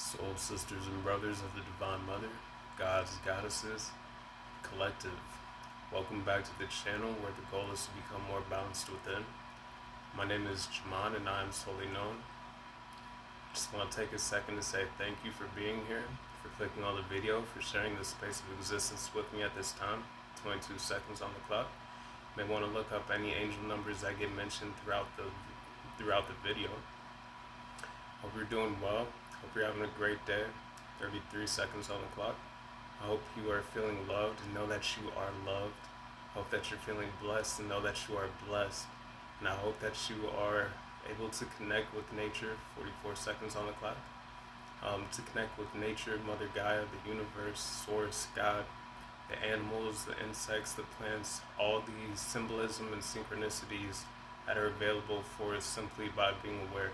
Soul sisters and brothers of the Divine Mother, gods, goddesses, collective. Welcome back to the channel where the goal is to become more balanced within. My name is Jaman and I am solely known. Just want to take a second to say thank you for being here, for clicking on the video, for sharing this space of existence with me at this time. 22 seconds on the clock. You may want to look up any angel numbers that get mentioned throughout the video. Hope you're doing well. Hope you're having a great day. 33 seconds on the clock. I hope you are feeling loved and know that you are loved. Hope that you're feeling blessed and know that you are blessed. And I hope that you are able to connect with nature. 44 seconds on the clock. To connect with nature, Mother Gaia, the universe, Source, God, the animals, the insects, the plants, all these symbolism and synchronicities that are available for us simply by being aware.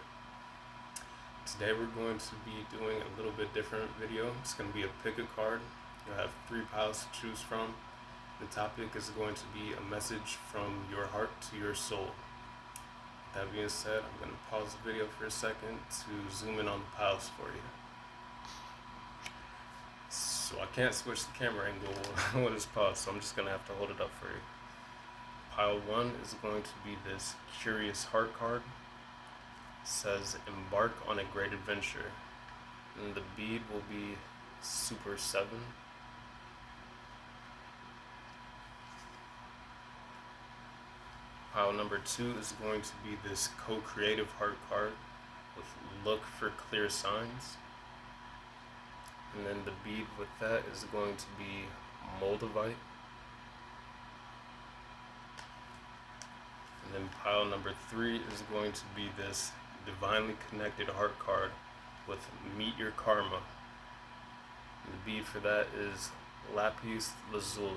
Today we're going to be doing a little bit different video. It's going to be a pick a card. You'll have 3 piles to choose from. The topic is going to be a message from your heart to your soul. That being said, I'm going to pause the video for a second to zoom in on the piles for you. So I can't switch the camera angle when it's paused, so I'm just going to have to hold it up for you. Pile 1 is going to be this Curious Heart card. It says, embark on a great adventure. And the bead will be Super 7. Pile number 2 is going to be this Co-Creative Heart card with Look for Clear Signs. And then the bead with that is going to be Moldavite. And then pile number 3 is going to be this Divinely Connected Heart card with Meet Your Karma. And the bead for that is Lapis Lazuli.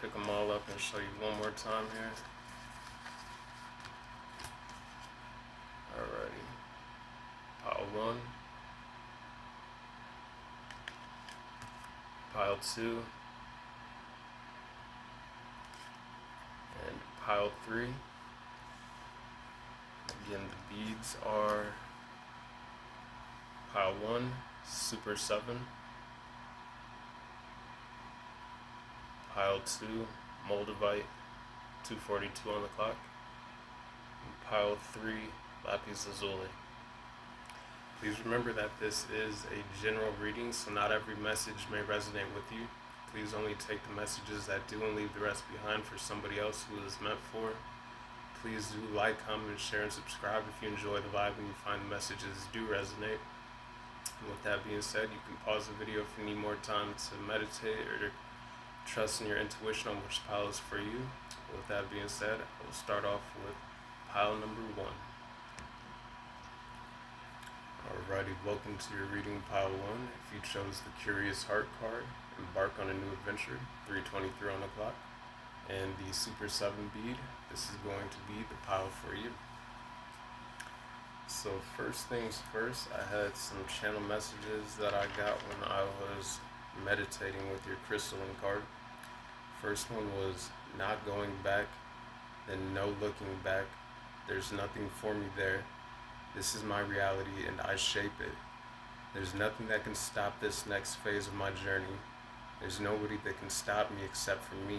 Pick them all up and show you one more time here. Alrighty. Pile 1. Pile 2. And pile 3. Again, the beads are pile 1, Super 7. Pile 2, Moldavite, 2:42 on the clock. And pile 3, Lapis Lazuli. Please remember that this is a general reading, so not every message may resonate with you. Please only take the messages that do and leave the rest behind for somebody else who is meant for. Please do like, comment, share, and subscribe if you enjoy the vibe and you find the messages do resonate. And with that being said, you can pause the video if you need more time to meditate or to trust in your intuition on which pile is for you. With that being said, I will start off with pile number 1. Alrighty, welcome to your reading, pile 1. If you chose the Curious Heart card, embark on a new adventure, 3:23 on the clock. And the Super 7 bead, this is going to be the pile for you. So first things first, I had some channel messages that I got when I was meditating with your crystalline card. First one was not going back, then no looking back. There's nothing for me there. This is my reality and I shape it. There's nothing that can stop this next phase of my journey. There's nobody that can stop me except for me.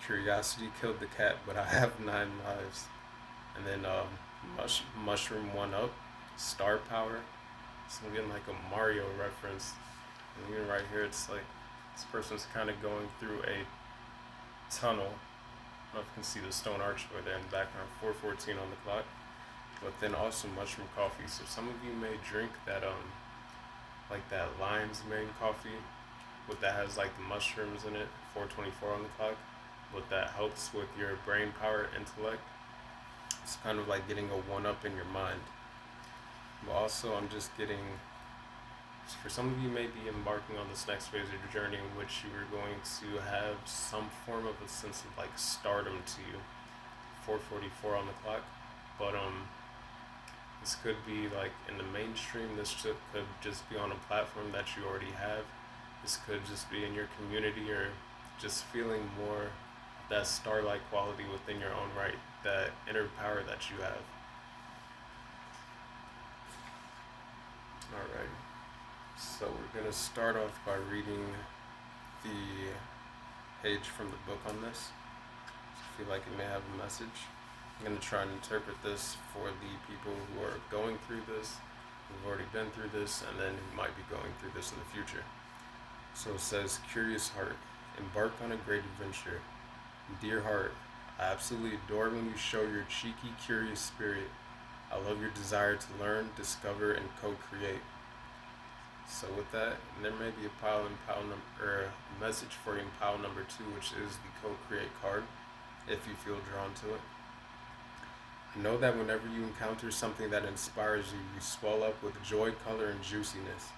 Curiosity killed the cat, but I have 9 lives. And then mushroom 1-up, star power. So I'm getting like a Mario reference. And even right here, it's like this person's kind of going through a tunnel. I don't know if you can see the stone archway there in the background. 4:14 on the clock. But then also mushroom coffee. So some of you may drink that like that lion's mane coffee, but that has like the mushrooms in it. 4:24 on the clock. But that helps with your brain power, intellect. It's kind of like getting a 1-up in your mind. But also I'm just getting, for some of you may be embarking on this next phase of your journey in which you are going to have some form of a sense of like stardom to you. 4:44 on the clock. But this could be like in the mainstream, this could just be on a platform that you already have. This could just be in your community or just feeling more that star-like quality within your own right, that inner power that you have. Alright, so we're going to start off by reading the page from the book on this. I feel like it may have a message. I'm going to try and interpret this for the people who are going through this, who've already been through this, and then who might be going through this in the future. So it says, Curious heart, embark on a great adventure. Dear heart, I absolutely adore when you show your cheeky, curious spirit. I love your desire to learn, discover, and co-create. So with that, there may be a pile or a message for you in pile number 2, which is the co-create card, if you feel drawn to it. I know that whenever you encounter something that inspires you, you swell up with joy, color, and juiciness.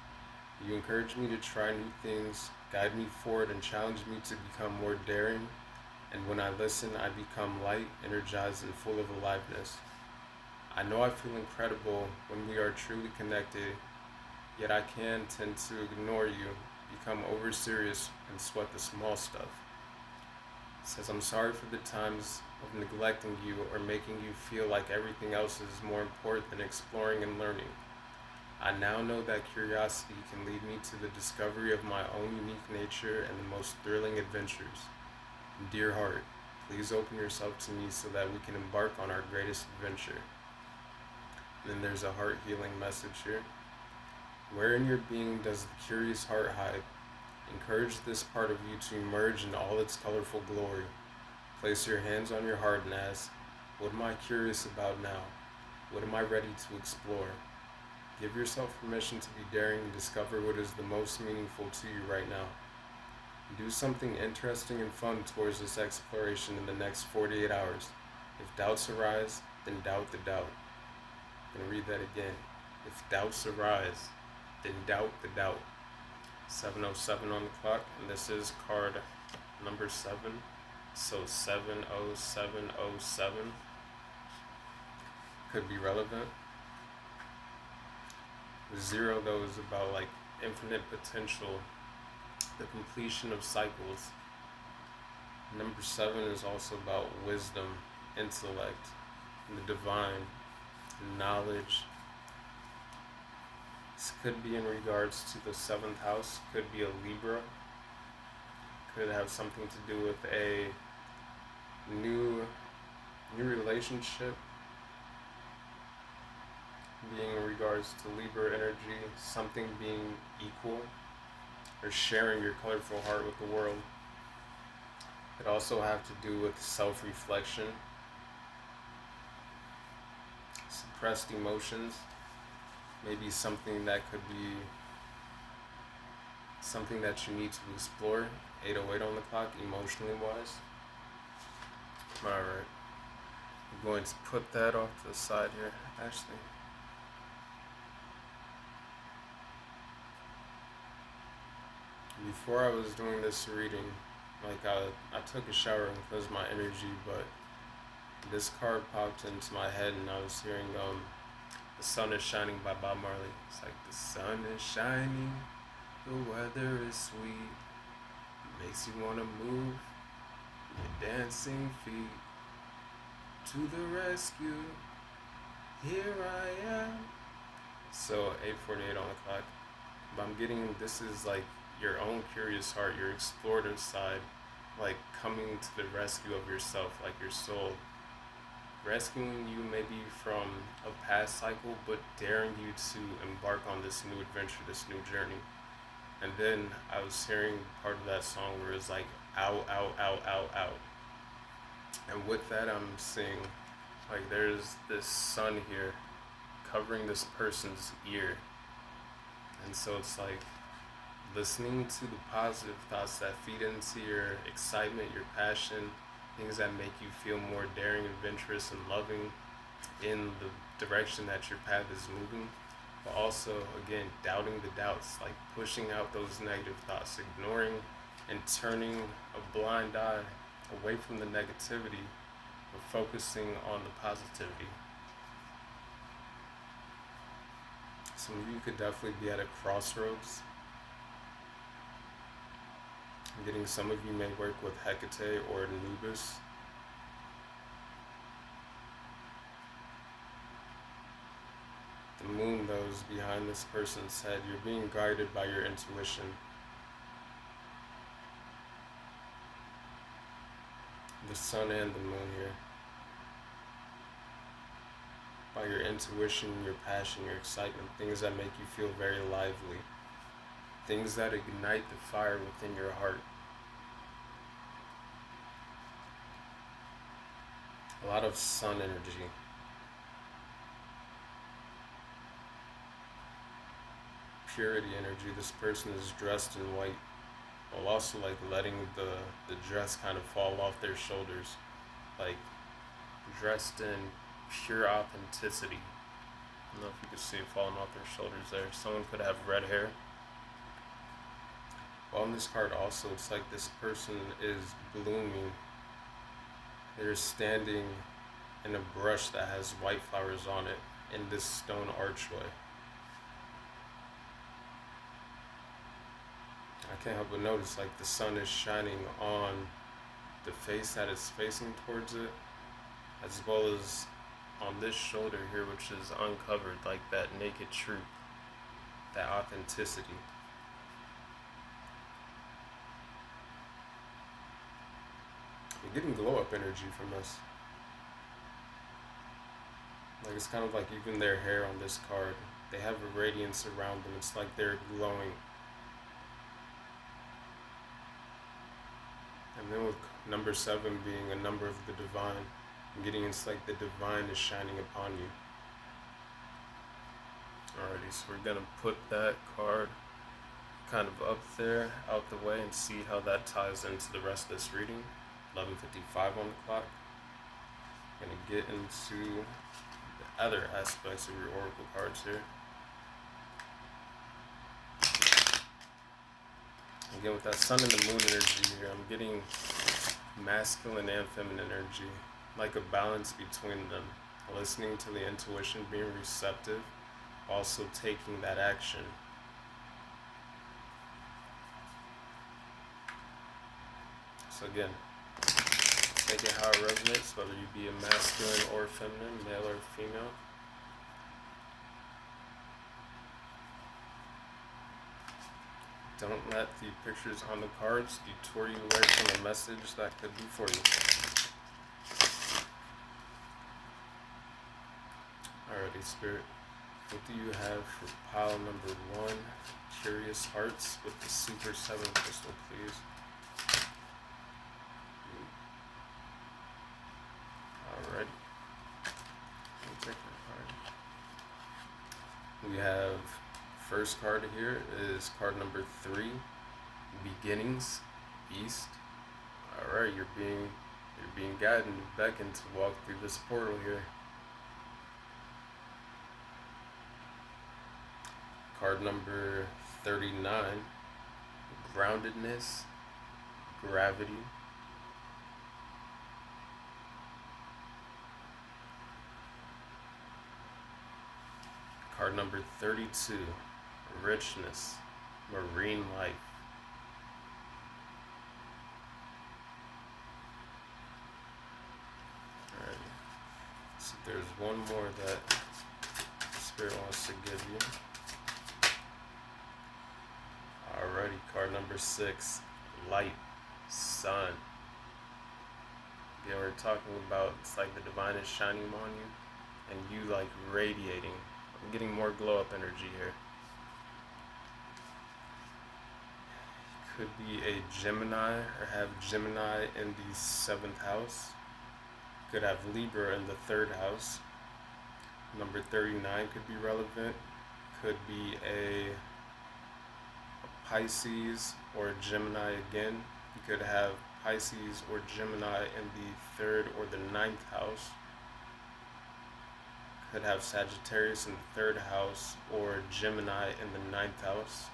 You encourage me to try new things, guide me forward, and challenge me to become more daring. And when I listen, I become light, energized, and full of aliveness. I know I feel incredible when we are truly connected, yet I can tend to ignore you, become over serious, and sweat the small stuff. It says, I'm sorry for the times of neglecting you or making you feel like everything else is more important than exploring and learning. I now know that curiosity can lead me to the discovery of my own unique nature and the most thrilling adventures. Dear heart, please open yourself to me so that we can embark on our greatest adventure. And then there's a heart healing message here. Where in your being does the curious heart hide? Encourage this part of you to emerge in all its colorful glory. Place your hands on your heart and ask, what am I curious about now? What am I ready to explore? Give yourself permission to be daring and discover what is the most meaningful to you right now. Do something interesting and fun towards this exploration in the next 48 hours. If doubts arise, then doubt the doubt. I'm going to read that again. If doubts arise, then doubt the doubt. 7:07 on the clock, and this is card number 7. So 7:07:07 could be relevant. 0 though is about like infinite potential, the completion of cycles. Number 7 is also about wisdom, intellect, and the divine, knowledge. This could be in regards to the 7th house, could be a Libra, could have something to do with a new relationship, being in regards to Libra energy, something being equal, or sharing your colorful heart with the world. It could also have to do with self-reflection, suppressed emotions, maybe something that could be something that you need to explore. 8:08 on the clock, emotionally wise. Alright, I'm going to put that off to the side here, actually. Before I was doing this reading, I took a shower and cleansed my energy, but this card popped into my head and I was hearing The Sun is Shining by Bob Marley. It's like, the sun is shining, the weather is sweet, makes you want to move your dancing feet. To the rescue, here I am. So 8:48 on the clock. But I'm getting, this is like your own curious heart, your explorative side, like coming to the rescue of yourself, like your soul. Rescuing you maybe from a past cycle, but daring you to embark on this new adventure, this new journey. And then I was hearing part of that song where it's like, ow, ow, ow, ow, ow. And with that, I'm seeing, like, there's this sun here covering this person's ear. And so it's like listening to the positive thoughts that feed into your excitement, your passion, things that make you feel more daring, adventurous, and loving in the direction that your path is moving. But also, again, doubting the doubts, like pushing out those negative thoughts, ignoring and turning a blind eye away from the negativity, but focusing on the positivity. Some of you could definitely be at a crossroads. I'm getting some of you may work with Hecate or Anubis. The The moon, though, is behind this person's head. You're being guided by your intuition. The sun and the moon here. By your intuition, your passion, your excitement, things that make you feel very lively. Things that ignite the fire within your heart. A lot of sun energy. Purity energy. This person is dressed in white, while also like letting the dress kind of fall off their shoulders, like dressed in pure authenticity. I don't know if you can see it falling off their shoulders there. Someone could have red hair. Well, on this card also, it's like this person is blooming. They're standing in a brush that has white flowers on it in this stone archway. I can't help but notice like the sun is shining on the face that is facing towards it, as well as on this shoulder here, which is uncovered, like that naked truth, that authenticity. You're getting glow up energy from this. Like it's kind of like even their hair on this card, they have a radiance around them. It's like they're glowing. And then with number 7 being a number of the divine, I'm getting it's like the divine is shining upon you. Alrighty, so we're gonna put that card kind of up there, out the way, and see how that ties into the rest of this reading. 11:55 on the clock. I'm gonna get into the other aspects of your oracle cards here. Again, with that sun and the moon energy here, I'm getting masculine and feminine energy, like a balance between them. Listening to the intuition, being receptive, also taking that action. So again, take it how it resonates, whether you be a masculine or feminine, male or female. Don't let the pictures on the cards detour you away from a message that could be for you. Alrighty, Spirit. What do you have for pile number 1? Curious Hearts with the Super 7 crystal, please. Alrighty. Take that card. We have first card here is card number 3, Beginnings, East. Alright, you're being guided and beckoned to walk through this portal here. Card number 39, Groundedness, Gravity. Card number 32, Richness, Marine Life. Alright, so there's one more that Spirit wants to give you. Alrighty, card number 6, Light, Sun. Again, we're talking about it's like the divine is shining on you and you like radiating. I'm getting more glow up energy here. Could be a Gemini or have Gemini in the 7th house. Could have Libra in the 3rd house. Number 39 could be relevant. Could be a Pisces or Gemini again. You could have Pisces or Gemini in the 3rd or the 9th house. Could have Sagittarius in the 3rd house or Gemini in the 9th house.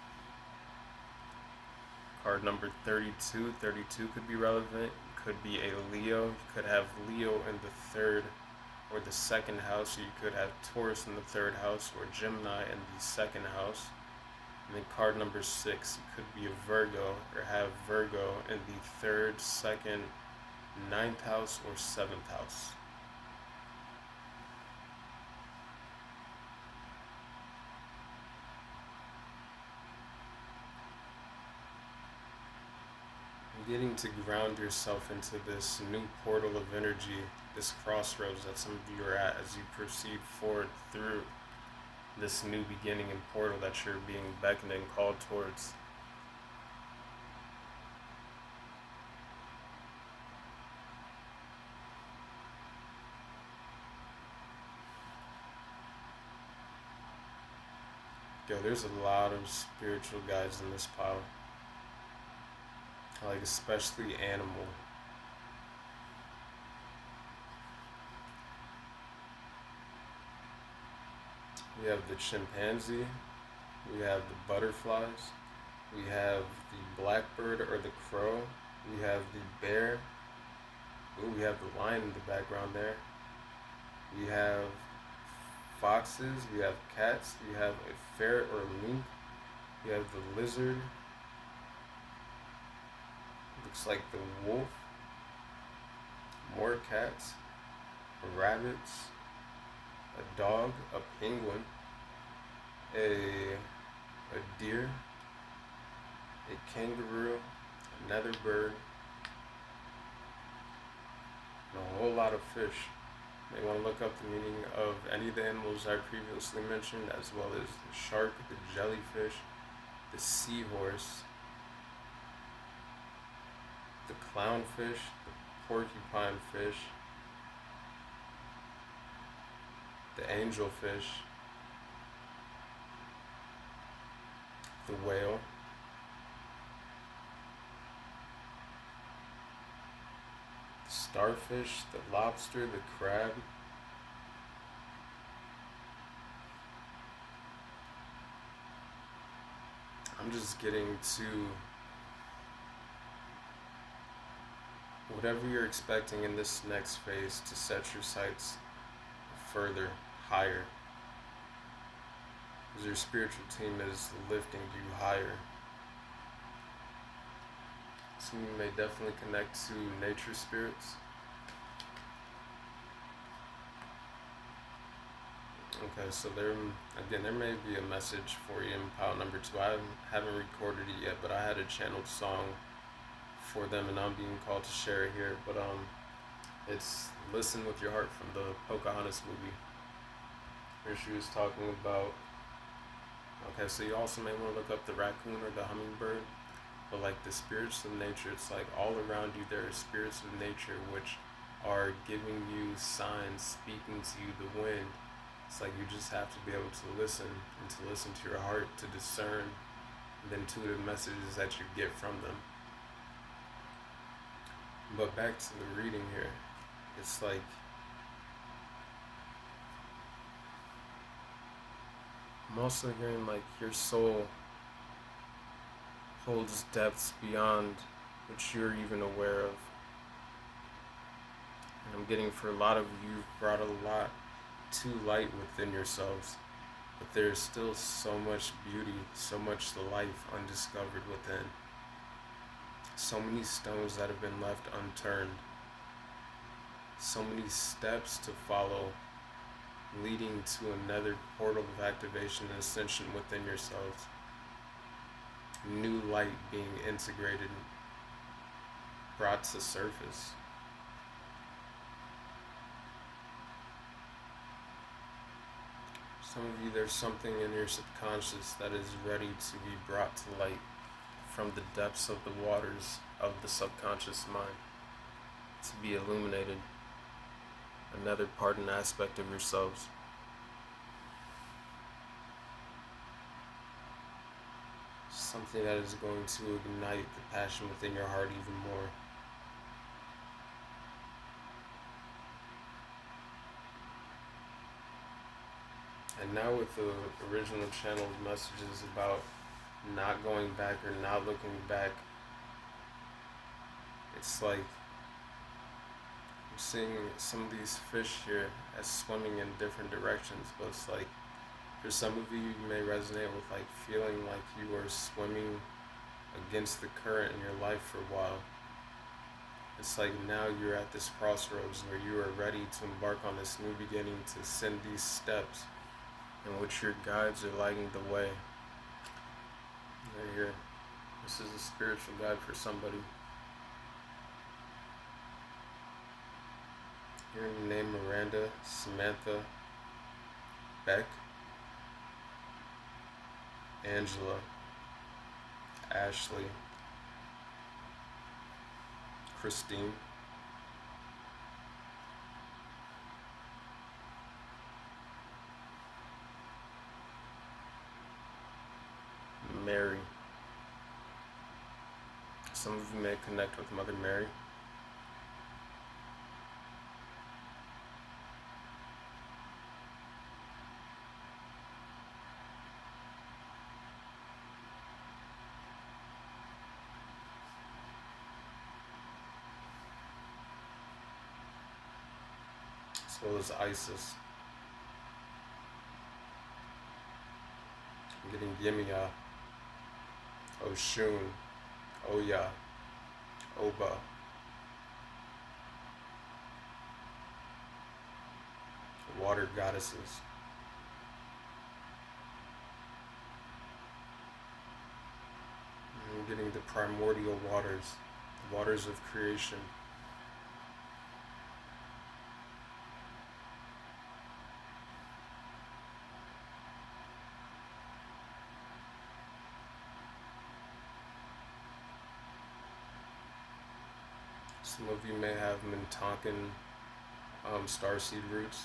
Card number 32. 32 could be relevant. Could be a Leo. You could have Leo in the 3rd or the 2nd house. Or you could have Taurus in the 3rd house or Gemini in the 2nd house. And then card number 6 could be a Virgo or have Virgo in the 3rd, 2nd, 9th house or 7th house. getting to ground yourself into this new portal of energy, this crossroads that some of you are at as you proceed forward through this new beginning and portal that you're being beckoned and called towards. Yo, there's a lot of spiritual guides in this pile. Like, especially animal. We have the chimpanzee, we have the butterflies, we have the blackbird or the crow, we have the bear, ooh, we have the lion in the background there, we have foxes, we have cats, we have a ferret or a mink, we have the lizard, looks like the wolf, more cats, rabbits, a dog, a penguin, a deer, a kangaroo, another bird, and a whole lot of fish. You may want to look up the meaning of any of the animals I previously mentioned, as well as the shark, the jellyfish, the seahorse, the clownfish, the porcupine fish, the angelfish, the whale, the starfish, the lobster, the crab, I'm just getting to whatever you're expecting in this next phase to set your sights further, higher, as your spiritual team is lifting you higher. Some of you may definitely connect to nature spirits. Okay, so there may be a message for you in pile number 2. I haven't recorded it yet, but I had a channeled song for them, and I'm being called to share it here. But it's "Listen with Your Heart" from the Pocahontas movie, where she was talking about. Okay, so you also may want to look up the raccoon or the hummingbird, but like the spirits of nature, it's like all around you there are spirits of nature which are giving you signs, speaking to you, the wind. It's like you just have to be able to listen and to listen to your heart, to discern the intuitive messages that you get from them. But back to the reading here, it's like I'm also hearing like your soul holds depths beyond which you're even aware of. And I'm getting for a lot of you, you've brought a lot to light within yourselves, but there's still so much beauty, so much life undiscovered within. So many stones that have been left unturned. So many steps to follow, leading to another portal of activation and ascension within yourselves. New light being integrated, brought to surface. Some of you, there's something in your subconscious that is ready to be brought to light from the depths of the waters of the subconscious mind, to be illuminated, another part and aspect of yourselves. Something that is going to ignite the passion within your heart even more. And now with the original channeled messages about not going back or not looking back, it's like I'm seeing some of these fish here as swimming in different directions, but it's like for some of you, you may resonate with like feeling like you are swimming against the current in your life for a while. It's like now you're at this crossroads where you are ready to embark on this new beginning, to send these steps in which your guides are lighting the way. Right here. This is a spiritual guide for somebody. Your name Miranda, Samantha, Beck, Angela, Ashley, Christine, Mary. Some of you may connect with Mother Mary. As well as Isis. I'm getting Yemiya, Oshun, Oya, Oba, water goddesses. I'm getting the primordial waters, the waters of creation. Some of you may have Mintonkan starseed roots.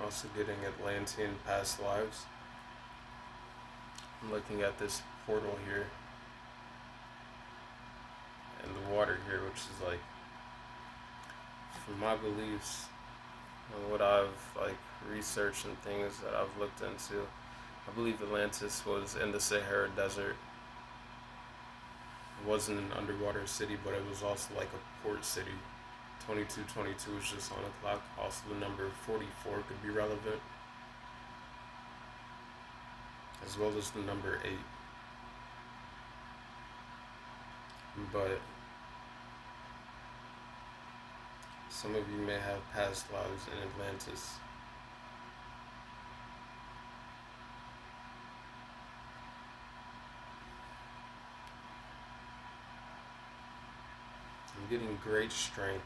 Also getting Atlantean past lives. I'm looking at this portal here and the water here, which is like, from my beliefs and what I've like researched and things that I've looked into, I believe Atlantis was in the Sahara Desert. It wasn't an underwater city, but it was also like a port city. 2222 is just on the clock. Also the number 44 could be relevant, as well as the number 8. But some of you may have past lives in Atlantis. I'm getting great strength.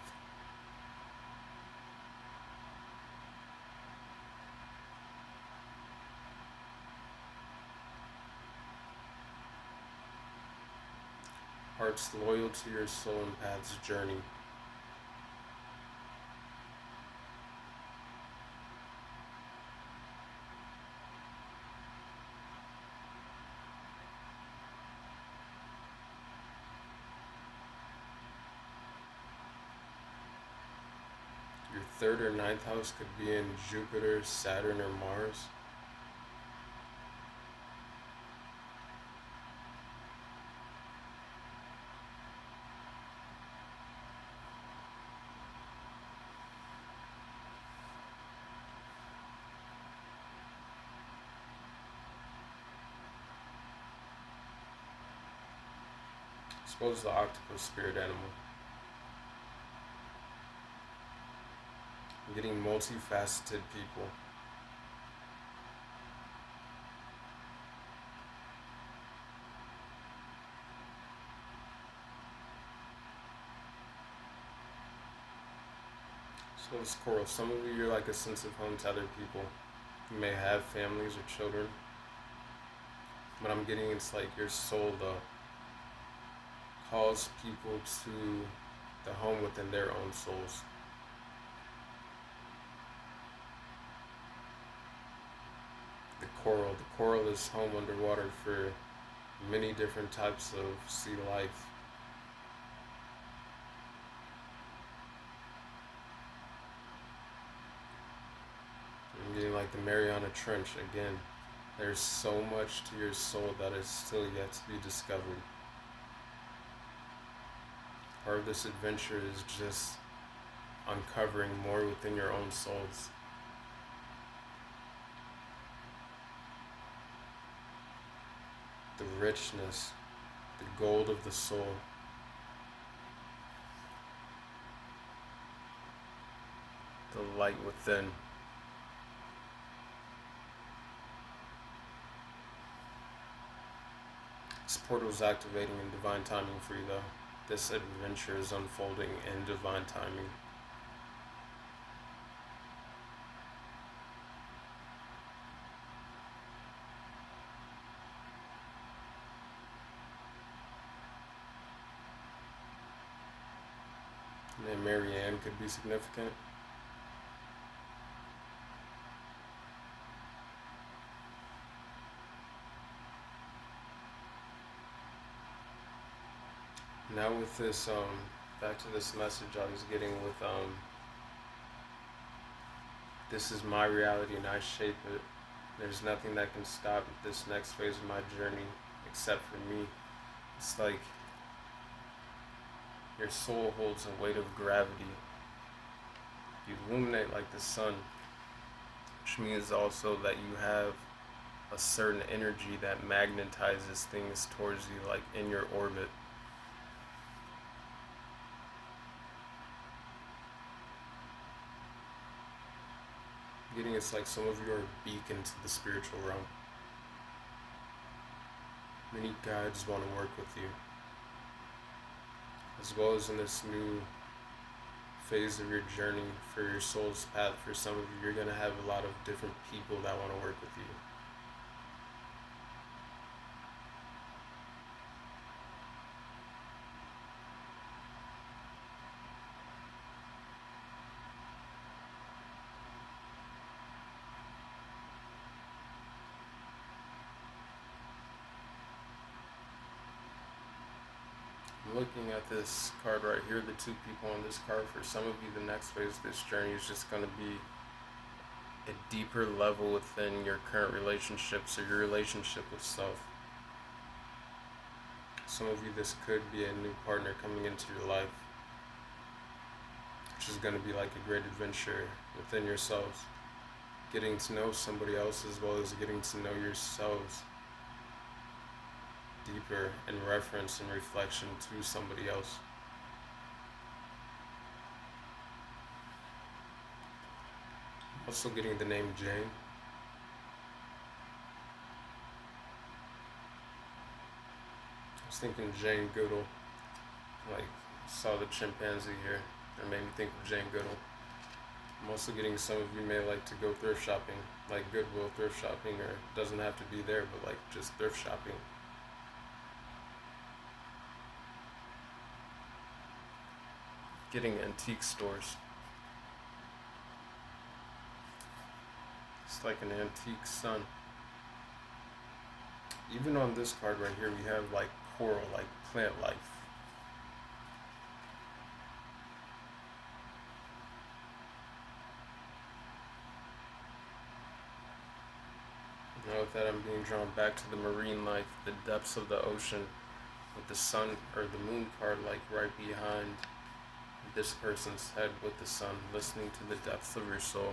Hearts loyal to your soul and path's journey. Your third or ninth house could be in Jupiter, Saturn, or Mars. Suppose the octopus spirit animal. I'm getting multifaceted people. So this coral, some of you, you're like a sense of home to other people. You may have families or children, but I'm getting it's like your soul to calls people to the home within their own souls. The coral is home underwater for many different types of sea life. I'm getting like the Mariana Trench again. There's so much to your soul that is still yet to be discovered. Part of this adventure is just uncovering more within your own souls. The richness, the gold of the soul. The light within. This portal is activating in divine timing for you, though. This adventure is unfolding in divine timing. The name Marianne could be significant. Now with this, back to this message I was getting with, this is my reality and I shape it. There's nothing that can stop this next phase of my journey except for me. It's like your soul holds a weight of gravity. You illuminate like the sun, which means also that you have a certain energy that magnetizes things towards you, like in your orbit. Getting it's like some of you are a beacon to the spiritual realm. Many guides want to work with you. As well as in this new phase of your journey for your soul's path, for some of you, you're going to have a lot of different people that want to work with you. Looking at this card right here, the two people on this card, for some of you, the next phase of this journey is just going to be a deeper level within your current relationships or your relationship with self. Some of you, this could be a new partner coming into your life, which is going to be like a great adventure within yourselves. Getting to know somebody else as well as getting to know yourselves deeper in reference and reflection to somebody else. Also getting the name Jane. I was thinking Jane Goodall, like saw the chimpanzee here and made me think of Jane Goodall. I'm also getting some of you may like to go thrift shopping, like Goodwill thrift shopping, or it doesn't have to be there, but like just thrift shopping. Getting antique stores. It's like an antique sun. Even on this card right here, we have like coral, like plant life. Now with that, I'm being drawn back to the marine life, the depths of the ocean, with the sun or the moon card like right behind this person's head with the sun, listening to the depths of your soul.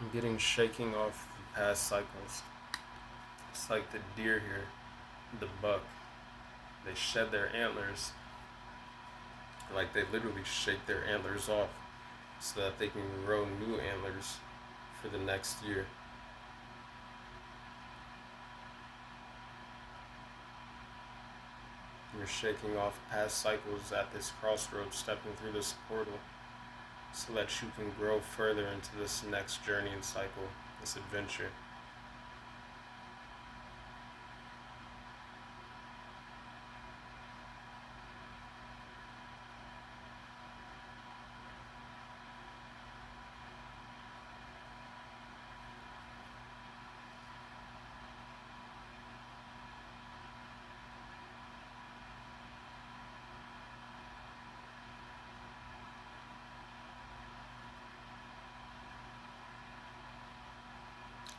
I'm getting shaking off the past cycles. It's like the deer here, the buck. They shed their antlers, like they literally shake their antlers off so that they can grow new antlers for the next year. You're shaking off past cycles at this crossroads, stepping through this portal so that you can grow further into this next journey and cycle, this adventure.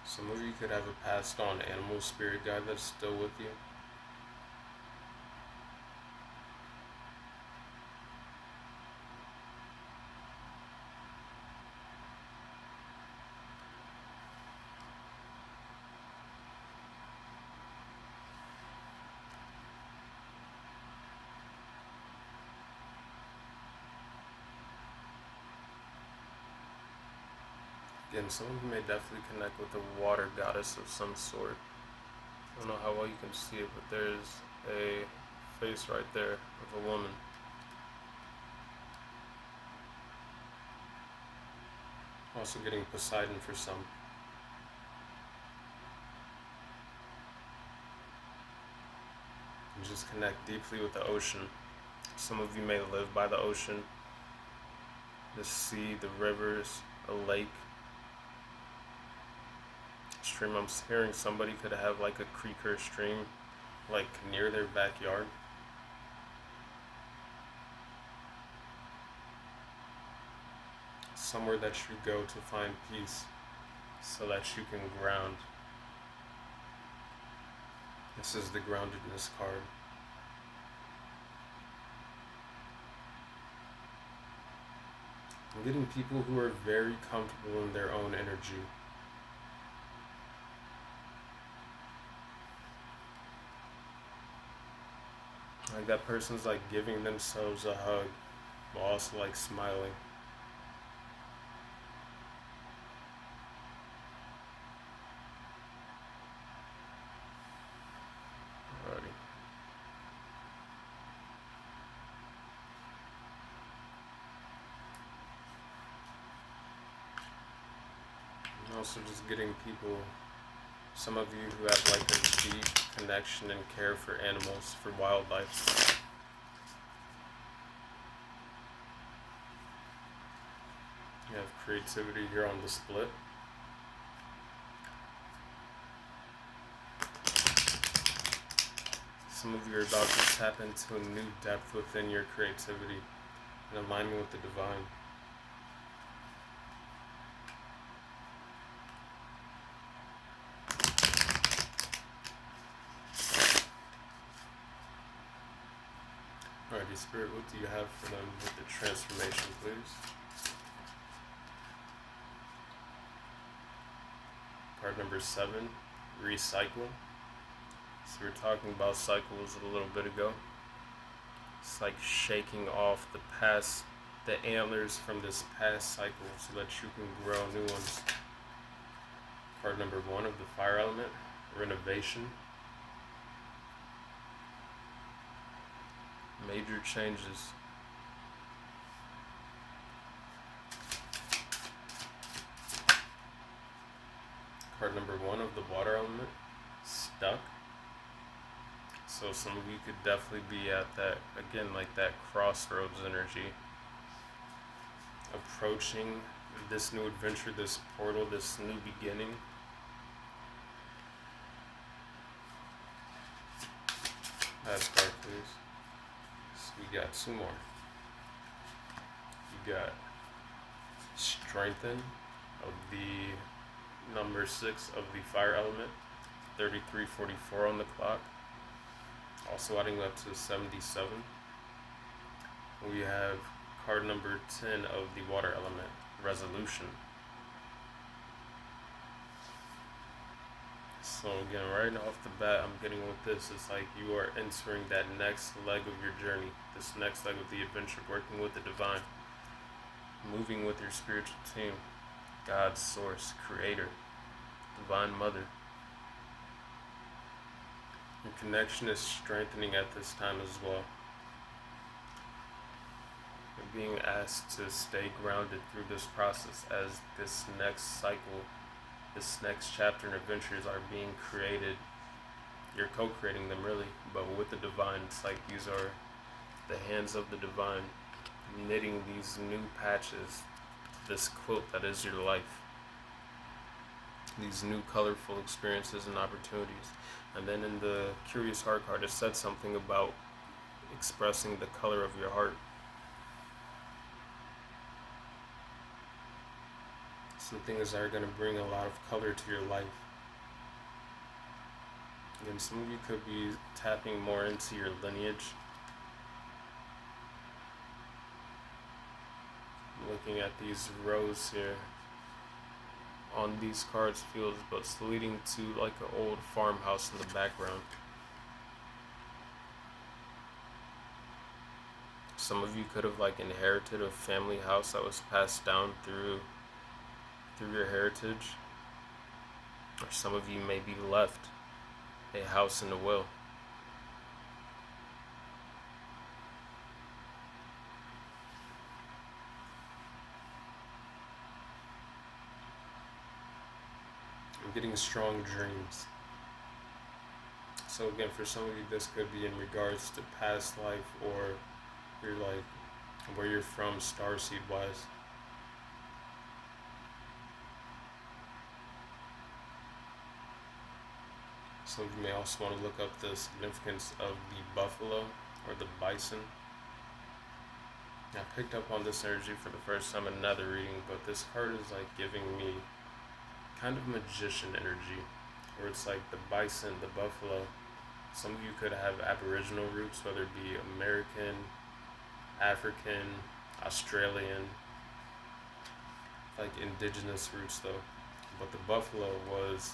Some of you could have a passed on animal spirit guide that's still with you. Again, some of you may definitely connect with a water goddess of some sort. I don't know how well you can see it, but there's a face right there of a woman. Also getting Poseidon for some. And just connect deeply with the ocean. Some of you may live by the ocean, the sea, the rivers, a lake, stream. I'm hearing somebody could have like a creek or a stream like near their backyard. Somewhere that you go to find peace so that you can ground. This is the groundedness card. I'm getting people who are very comfortable in their own energy. Like that person's like giving themselves a hug while also like smiling. Alrighty. I'm also just getting people, some of you who have like a deep connection and care for animals, for wildlife. You have creativity here on the split. Some of you are about to tap into a new depth within your creativity in alignment with the divine. Alrighty, Spirit, what do you have for them with the transformation, please? Card number 7, recycle. So we were talking about cycles a little bit ago. It's like shaking off the past, the antlers from this past cycle so that you can grow new ones. Card number 1 of the fire element, renovation. Major changes. Card number 1 of the water element, stuck. So some of you could definitely be at that, again, like that crossroads energy. Approaching this new adventure, this portal, this new beginning. Last card, please. So we got 2 more. You got strengthen of the number 6 of the fire element, 3344 on the clock. Also adding up to 77. We have card number 10 of the water element, resolution. So again, right off the bat, I'm getting with this, it's like you are entering that next leg of your journey, this next leg of the adventure, working with the divine, moving with your spiritual team, God's source, creator, divine mother. Your connection is strengthening at this time as well. You're being asked to stay grounded through this process as this next cycle, this next chapter and adventures are being created. You're co-creating them really, but with the divine. It's like these are the hands of the divine knitting these new patches, this quilt that is your life. These new colorful experiences and opportunities. And then in the Curious Heart card, it said something about expressing the color of your heart. Some things that are going to bring a lot of color to your life. Again, some of you could be tapping more into your lineage. Looking at these rows here on these cards feels, but it's leading to like an old farmhouse in the background. Some of you could have like inherited a family house that was passed down through through your heritage, or some of you may be left a house in the will. I'm getting strong dreams. So again, for some of you, this could be in regards to past life, or you're like where you're from, starseed wise. Some of you may also want to look up the significance of the buffalo or the bison. I picked up on this energy for the first time in another reading, but this card is like giving me kind of magician energy, where it's like the bison, the buffalo. Some of you could have Aboriginal roots, whether it be American, African, Australian, like indigenous roots though. But the buffalo was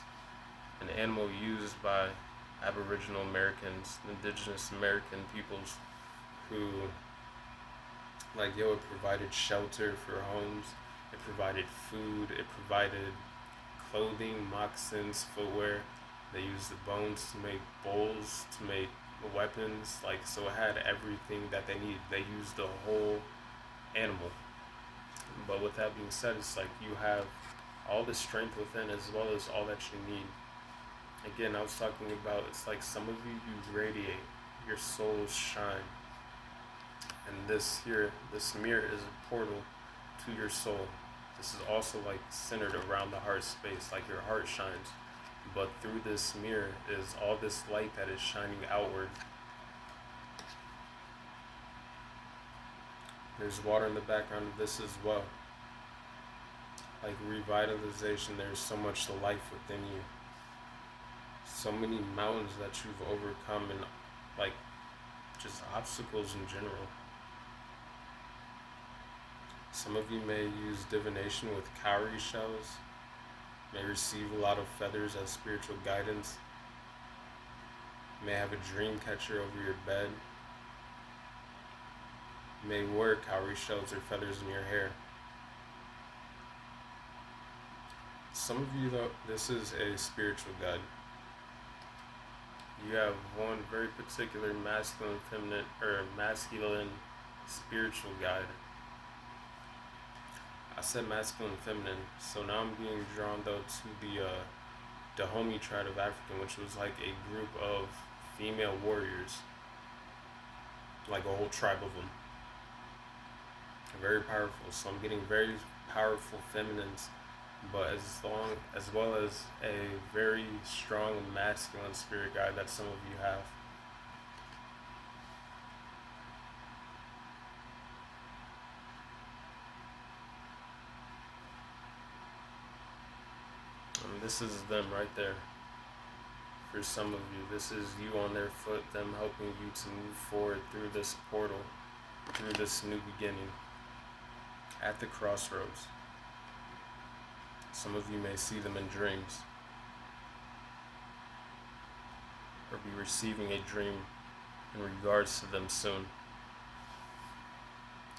an animal used by Aboriginal Americans, indigenous American peoples, who, like, it provided shelter for homes, it provided food, it provided clothing, moccasins, footwear. They used the bones to make bowls, to make weapons, like, so it had everything that they needed. They used the whole animal. But with that being said, it's like you have all the strength within as well as all that you need. Again, I was talking about, it's like some of you radiate, your souls shine. And this here, this mirror is a portal to your soul. This is also like centered around the heart space, like your heart shines. But through this mirror is all this light that is shining outward. There's water in the background of this as well. Like revitalization, there's so much life within you. So many mountains that you've overcome, and like just obstacles in general. Some of you may use divination with cowrie shells, may receive a lot of feathers as spiritual guidance, may have a dream catcher over your bed, may wear cowrie shells or feathers in your hair. Some of you though, this is a spiritual guide. You have one very particular masculine, feminine, or masculine spiritual guide. I said masculine and feminine, so now I'm being drawn though to the Dahomey tribe of Africa, which was like a group of female warriors, like a whole tribe of them. Very powerful. So I'm getting very powerful feminines, but as well as a very strong masculine spirit guide that some of you have. And this is them right there. For some of you, this is you on their foot, them helping you to move forward through this portal, through this new beginning, at the crossroads. Some of you may see them in dreams, or be receiving a dream in regards to them soon.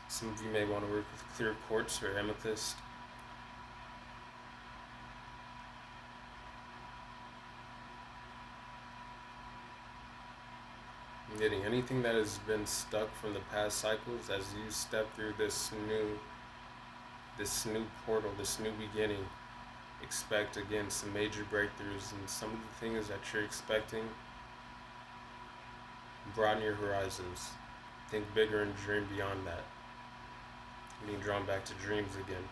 Some of you may want to work with clear quartz or amethyst. I'm getting anything that has been stuck from the past cycles as you step through this new portal, this new beginning. Expect again some major breakthroughs, and some of the things that you're expecting, broaden your horizons. Think bigger and dream beyond that. Being drawn back to dreams again.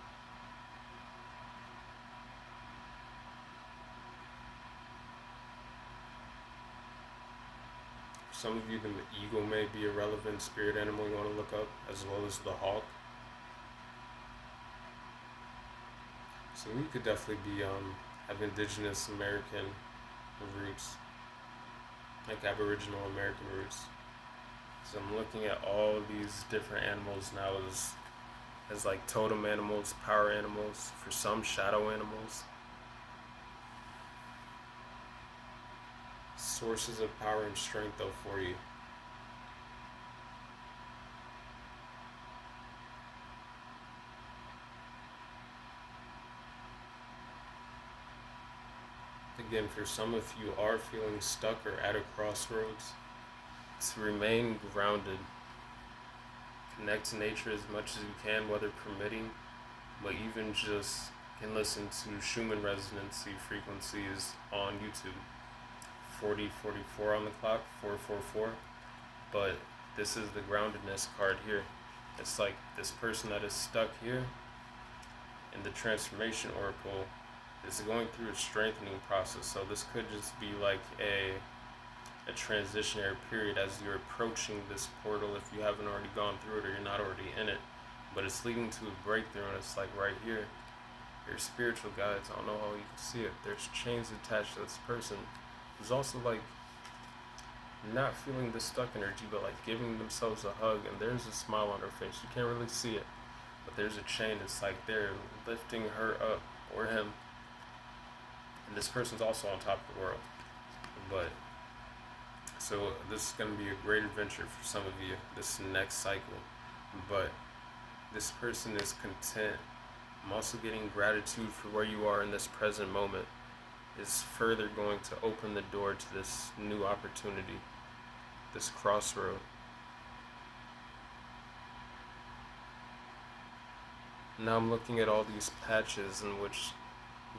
For some of you, the eagle may be a relevant spirit animal you want to look up, as well as the hawk. So you could definitely be have indigenous American roots, like Aboriginal American roots. So I'm looking at all these different animals now as like totem animals, power animals, for some shadow animals. Sources of power and strength though for you. Again, for some, if you are feeling stuck or at a crossroads, to remain grounded. Connect to nature as much as you can, weather permitting, but even just can listen to Schumann resonancy frequencies on YouTube. 4044 on the clock, 444. But this is the groundedness card here. It's like this person that is stuck here in the transformation oracle is going through a strengthening process. So this could just be like a transitionary period as you're approaching this portal, if you haven't already gone through it or you're not already in it, but it's leading to a breakthrough. And it's like right here, your spiritual guides, I don't know how you can see it, there's chains attached to this person. There's also like not feeling the stuck energy, but like giving themselves a hug, and there's a smile on her face. You can't really see it, but there's a chain. It's like they're lifting her up, or him, and this person's also on top of the world. But so this is going to be a great adventure for some of you this next cycle. But this person is content. I'm also getting gratitude for where you are in this present moment is further going to open the door to this new opportunity, this crossroad. Now I'm looking at all these patches in which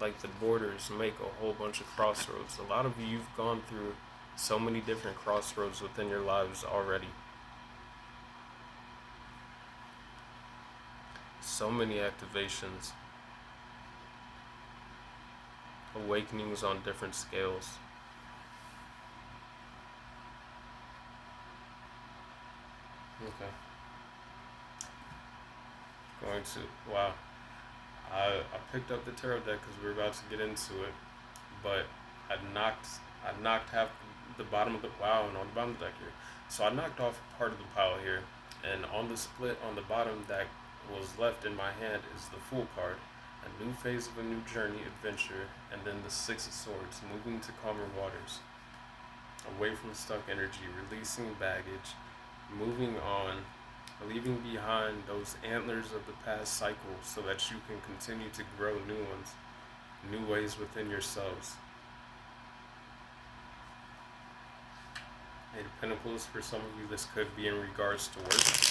like the borders make a whole bunch of crossroads. A lot of you, you've gone through so many different crossroads within your lives already. So many activations. Awakenings on different scales. Okay. Going to, wow. I picked up the tarot deck because we were about to get into it, but I knocked half the bottom of the, wow, and on the bottom of the deck here. So I knocked off part of the pile here, and on the split on the bottom that was left in my hand is the Fool card. A new phase of a new journey, adventure, and then the Six of Swords, moving to calmer waters. Away from stuck energy, releasing baggage, moving on, leaving behind those antlers of the past cycles so that you can continue to grow new ones, new ways within yourselves. Eight of Pentacles, for some of you, this could be in regards to work.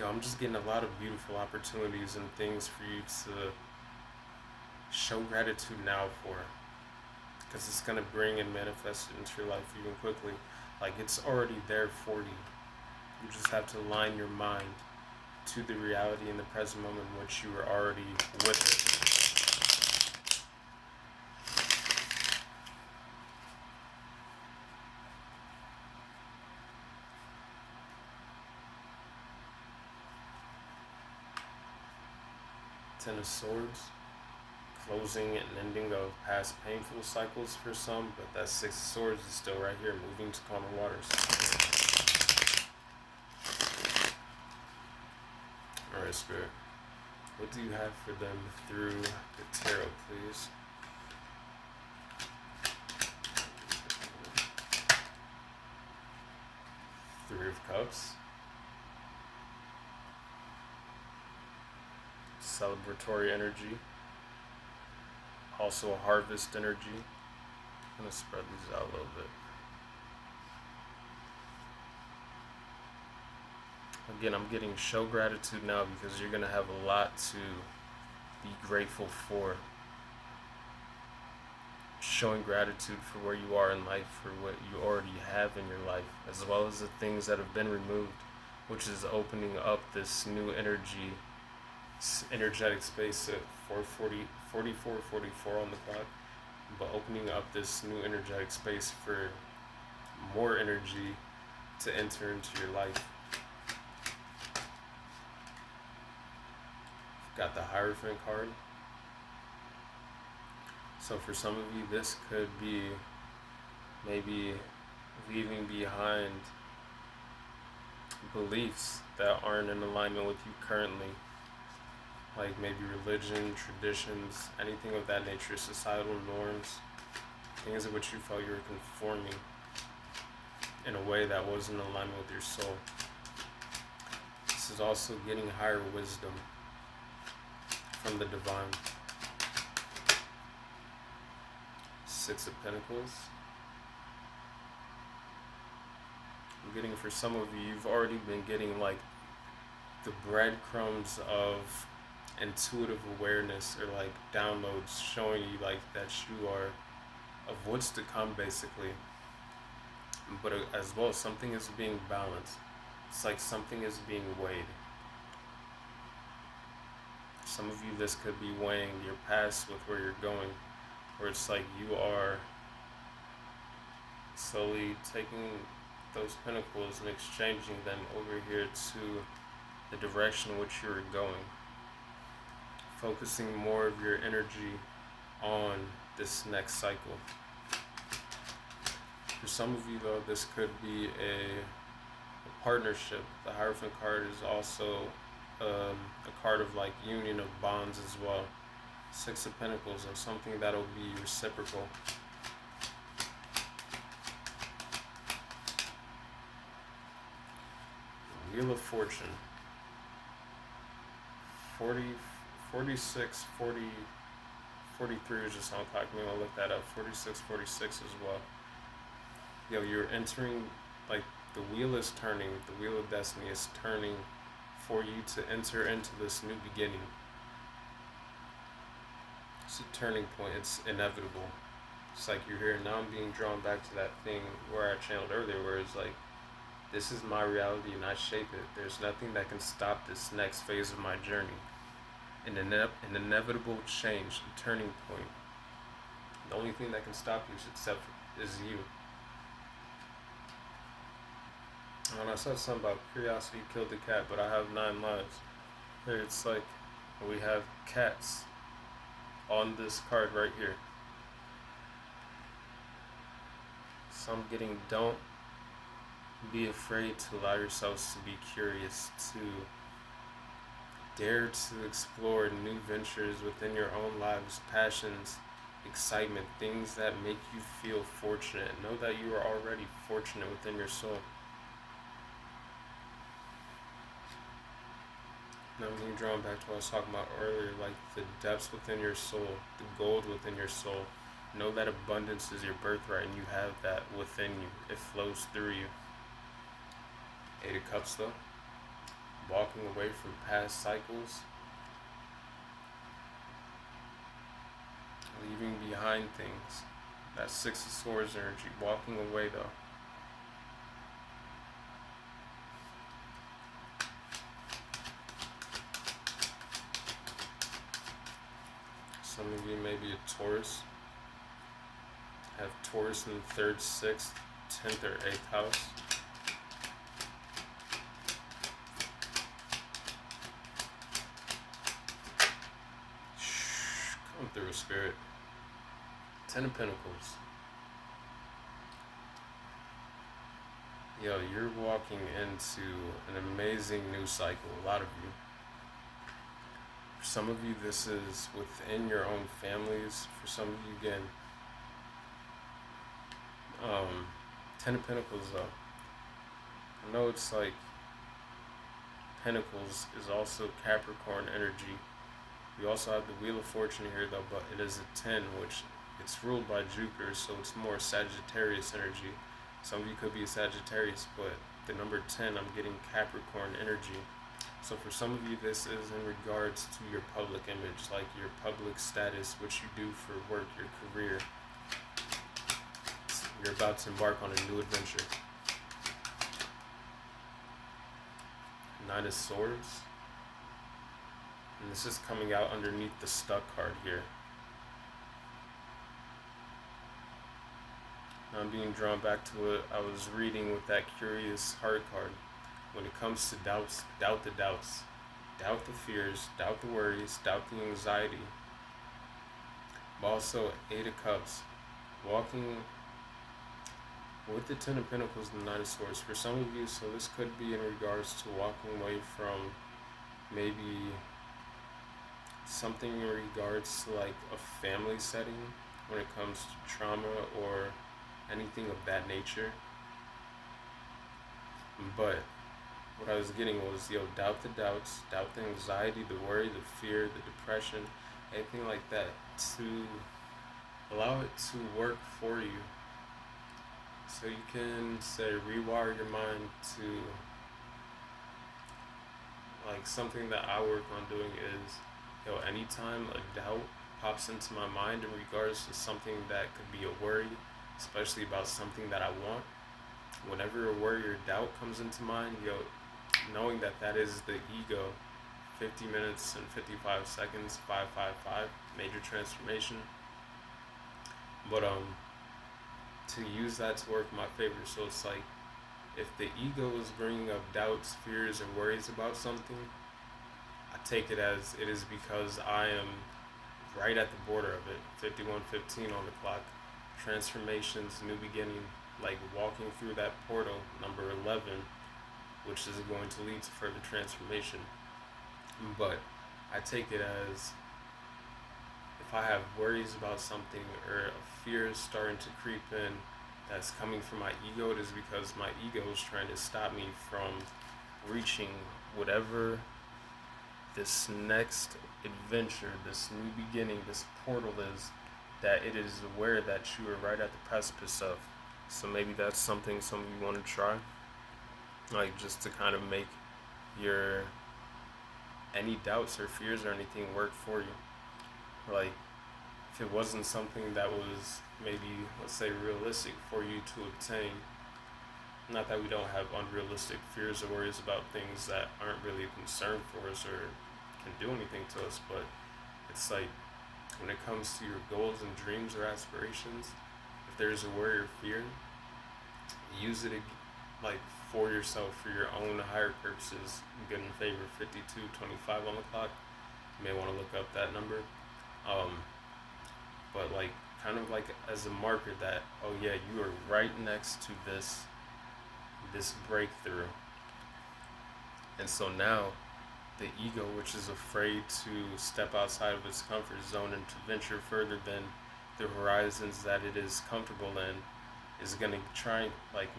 I'm just getting a lot of beautiful opportunities and things for you to show gratitude now for, because it's going to bring and manifest it into your life even quickly. Like it's already there for you. You just have to align your mind to the reality in the present moment in which you are already with it. Ten of Swords, closing and ending of past painful cycles for some, but that Six of Swords is still right here, moving to calmer waters. Alright, Spirit, what do you have for them through the tarot, please? Three of Cups. Celebratory energy, also a harvest energy. I'm going to spread these out a little bit. Again, I'm getting show gratitude now because you're going to have a lot to be grateful for. Showing gratitude for where you are in life, for what you already have in your life, as well as the things that have been removed, which is opening up this new energetic space at 44 on the clock, but opening up this new energetic space for more energy to enter into your life. Got the Hierophant card. So for some of you, this could be maybe leaving behind beliefs that aren't in alignment with you currently. Like maybe religion, traditions, anything of that nature, societal norms, things in which you felt you were conforming in a way that wasn't in alignment with your soul. This is also getting higher wisdom. from the divine. Six of Pentacles. I'm getting, for some of you, you've already been getting like the breadcrumbs of intuitive awareness, or like downloads showing you like that you are of what's to come, basically. But as well, something is being balanced. It's like something is being weighed. Some of you, this could be weighing your past with where you're going, where it's like you are slowly taking those pentacles and exchanging them over here to the direction in which you're going, focusing more of your energy on this next cycle. For some of you, though, this could be a partnership. The Hierophant card is also a card of like union of bonds as well. Six of Pentacles, of something that'll be reciprocal. Wheel of Fortune. 40, 46, 40, 43 is just on clock. I'm gonna look that up. 46, 46 as well. Yo, you're entering, like, the wheel is turning. The wheel of destiny is turning for you to enter into this new beginning. It's a turning point. It's inevitable. It's like you're here now. I'm being drawn back to that thing where I channeled earlier, where it's like, this is my reality and I shape it. There's nothing that can stop this next phase of my journey. An inevitable change, a turning point. The only thing that can stop you is you. When I said something about curiosity killed the cat, but I have 9 lives. Here it's like we have cats on this card right here. So I'm getting, don't be afraid to allow yourselves to be curious, to dare to explore new ventures within your own lives, passions, excitement, things that make you feel fortunate. Know that you are already fortunate within your soul. Now I'm being drawn back to what I was talking about earlier, like the depths within your soul, the gold within your soul. Know that abundance is your birthright and you have that within you. It flows through you. 8 of Cups though. Walking away from past cycles. Leaving behind things. That 6 of Swords energy. Walking away though. Some of you may be a Taurus. Have Taurus in the 3rd, 6th, 10th, or 8th house. Come through, Spirit. 10 of Pentacles. Yo, you're walking into an amazing new cycle, a lot of you. For some of you, this is within your own families. For some of you, again, 10 of Pentacles though. I know it's like Pentacles is also Capricorn energy. We also have the Wheel of Fortune here though, but it is a 10, which it's ruled by Jupiter, so it's more Sagittarius energy. Some of you could be a Sagittarius, but the number 10, I'm getting Capricorn energy. So for some of you, this is in regards to your public image, like your public status, what you do for work, your career. You're about to embark on a new adventure. 9 of Swords. And this is coming out underneath the Stuck card here. Now I'm being drawn back to what I was reading with that Curious Heart card. When it comes to doubts, doubt the doubts. Doubt the fears, doubt the worries, doubt the anxiety. But also 8 of Cups. Walking with the 10 of Pentacles and the 9 of Swords. For some of you, so this could be in regards to walking away from maybe something in regards to like a family setting when it comes to trauma or anything of that nature. But what I was getting was, doubt the doubts, doubt the anxiety, the worry, the fear, the depression, anything like that, to allow it to work for you. So you can say rewire your mind to, like, something that I work on doing is, anytime a doubt pops into my mind in regards to something that could be a worry, especially about something that I want, whenever a worry or doubt comes into mind, knowing that that is the ego, 50 minutes and 55 seconds, 555, major transformation. But to use that to work in my favor. So it's like, if the ego is bringing up doubts, fears, or worries about something, I take it as it is because I am right at the border of it, 51:15 on the clock. Transformations, new beginning, like walking through that portal, number 11, which is going to lead to further transformation. But I take it as, if I have worries about something or a fear is starting to creep in that's coming from my ego, it is because my ego is trying to stop me from reaching whatever this next adventure, this new beginning, this portal is, that it is aware that you are right at the precipice of. So maybe that's something you want to try, like, just to kind of make your any doubts or fears or anything work for you. Like, if it wasn't something that was maybe, let's say, realistic for you to obtain, not that we don't have unrealistic fears or worries about things that aren't really a concern for us or can do anything to us, but it's like, when it comes to your goals and dreams or aspirations, if there's a worry or fear, use it like for yourself, for your own higher purposes. Good in favor, 52:25 on the clock. You may want to look up that number. But like, kind of like as a marker that, oh yeah, you are right next to this breakthrough. And so now the ego, which is afraid to step outside of its comfort zone and to venture further than the horizons that it is comfortable in, is going to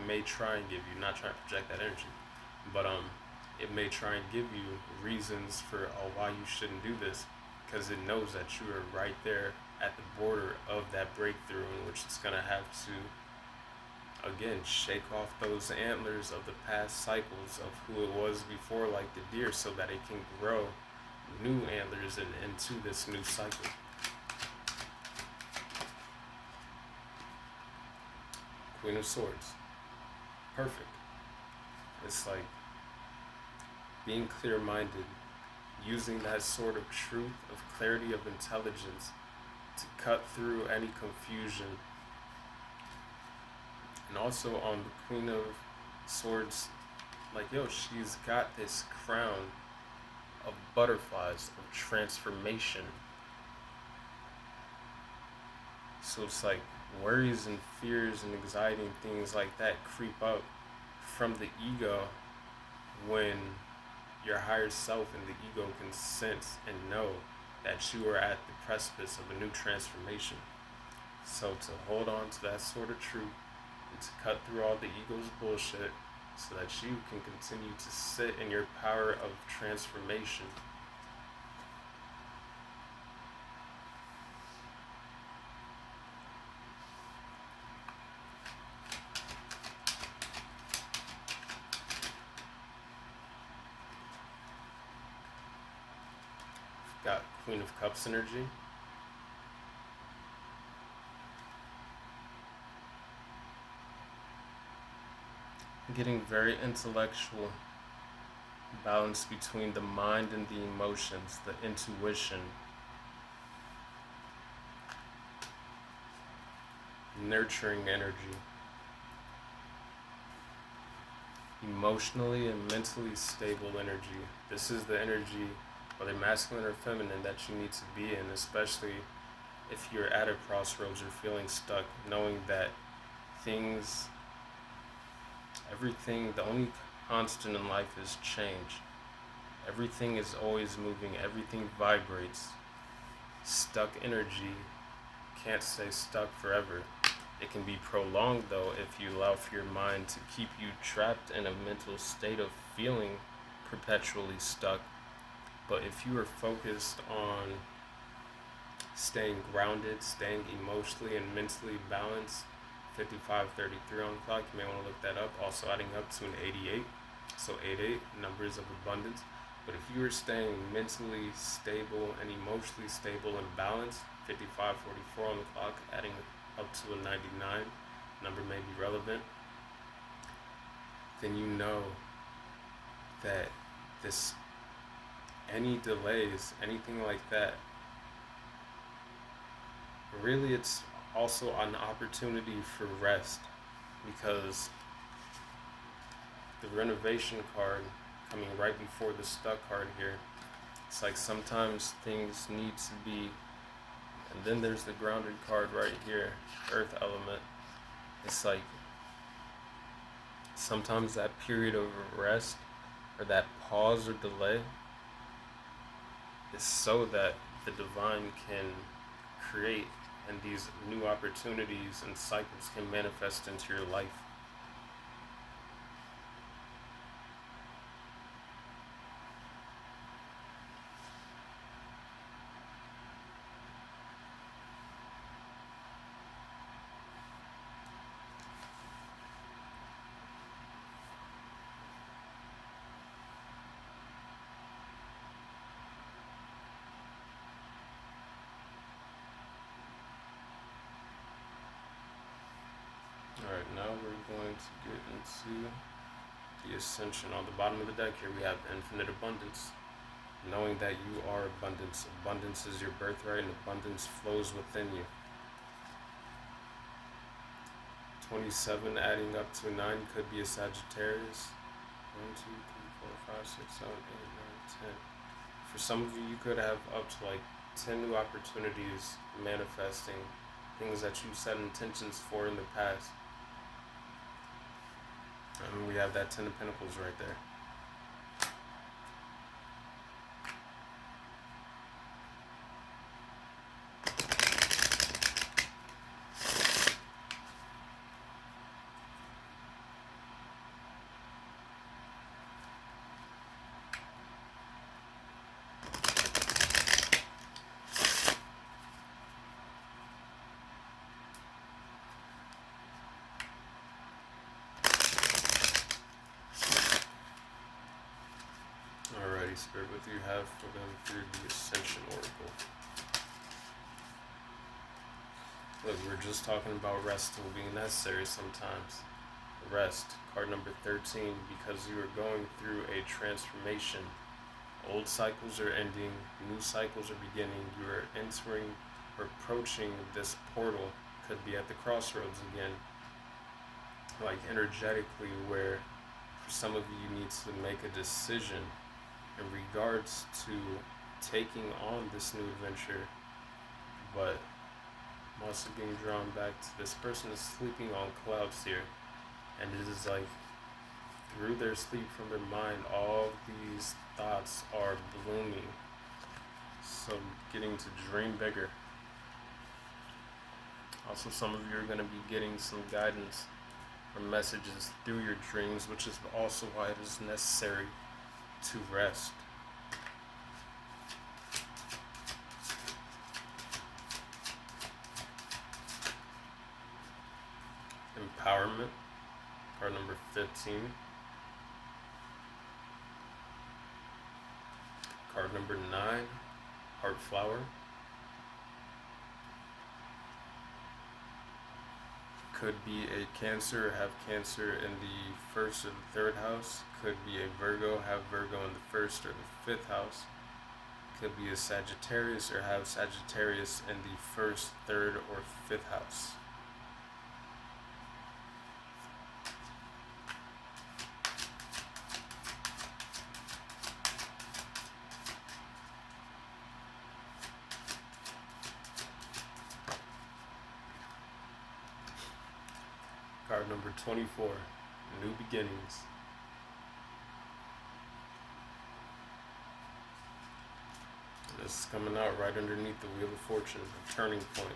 may try and give you, not try to project that energy, but it may try and give you reasons for why you shouldn't do this, because it knows that you are right there at the border of that breakthrough, in which it's going to have to, again, shake off those antlers of the past cycles of who it was before, like the deer, so that it can grow new antlers into this new cycle. Queen of Swords. Perfect. It's like being clear-minded, using that sort of truth, of clarity, of intelligence to cut through any confusion. And also on the Queen of Swords, like, she's got this crown of butterflies, of transformation. So it's like worries and fears and anxiety and things like that creep up from the ego when your higher self and the ego can sense and know that you are at the precipice of a new transformation. So to hold on to that sort of truth and to cut through all the ego's bullshit so that you can continue to sit in your power of transformation. Got Queen of Cups energy. Getting very intellectual, balance between the mind and the emotions, the intuition, nurturing energy, emotionally and mentally stable energy. This is the energy, whether masculine or feminine, that you need to be in, especially if you're at a crossroads or feeling stuck, knowing that everything, the only constant in life is change. Everything is always moving, everything vibrates. Stuck energy can't stay stuck forever. It can be prolonged, though, if you allow for your mind to keep you trapped in a mental state of feeling perpetually stuck. But if you are focused on staying grounded, staying emotionally and mentally balanced, 5533 on the clock, you may want to look that up. Also adding up to an 88, so 88, numbers of abundance. But if you are staying mentally stable and emotionally stable and balanced, 5544 on the clock, adding up to a 99, number may be relevant, then you know that this, any delays, anything like that, really it's also an opportunity for rest, because the renovation card coming right before the stuck card here, it's like sometimes things need to be, and then there's the grounded card right here, earth element. It's like sometimes that period of rest or that pause or delay is so that the divine can create and these new opportunities and cycles can manifest into your life. Alright, now we're going to get into the ascension. On the bottom of the deck here we have infinite abundance. Knowing that you are abundance. Abundance is your birthright and abundance flows within you. 27 adding up to 9 could be a Sagittarius. 1, 2, 3, 4, 5, 6, 7, 8, 9, 10. For some of you, you could have up to like 10 new opportunities manifesting, things that you set intentions for in the past. And we have that 10 of Pentacles right there. Alrighty, Spirit, what do you have for them through the Ascension Oracle? Look, we're just talking about rest still being necessary sometimes. Rest, card number 13, because you are going through a transformation. Old cycles are ending, new cycles are beginning. You are entering or approaching this portal, could be at the crossroads again, like energetically, where for some of you, you need to make a decision in regards to taking on this new adventure. But I'm also being drawn back to this person is sleeping on clouds here, and it is like through their sleep from their mind, all these thoughts are blooming. So getting to dream bigger. Also, some of you are going to be getting some guidance or messages through your dreams, which is also why it is necessary to rest. Empowerment, card number 15. Card number 9, Heart Flower. Could be a Cancer, have Cancer in the 1st or the 3rd house. Could be a Virgo, have Virgo in the 1st or the 5th house. Could be a Sagittarius or have Sagittarius in the 1st, 3rd, or 5th house. Card number 24, New Beginnings. This is coming out right underneath the Wheel of Fortune, a turning point.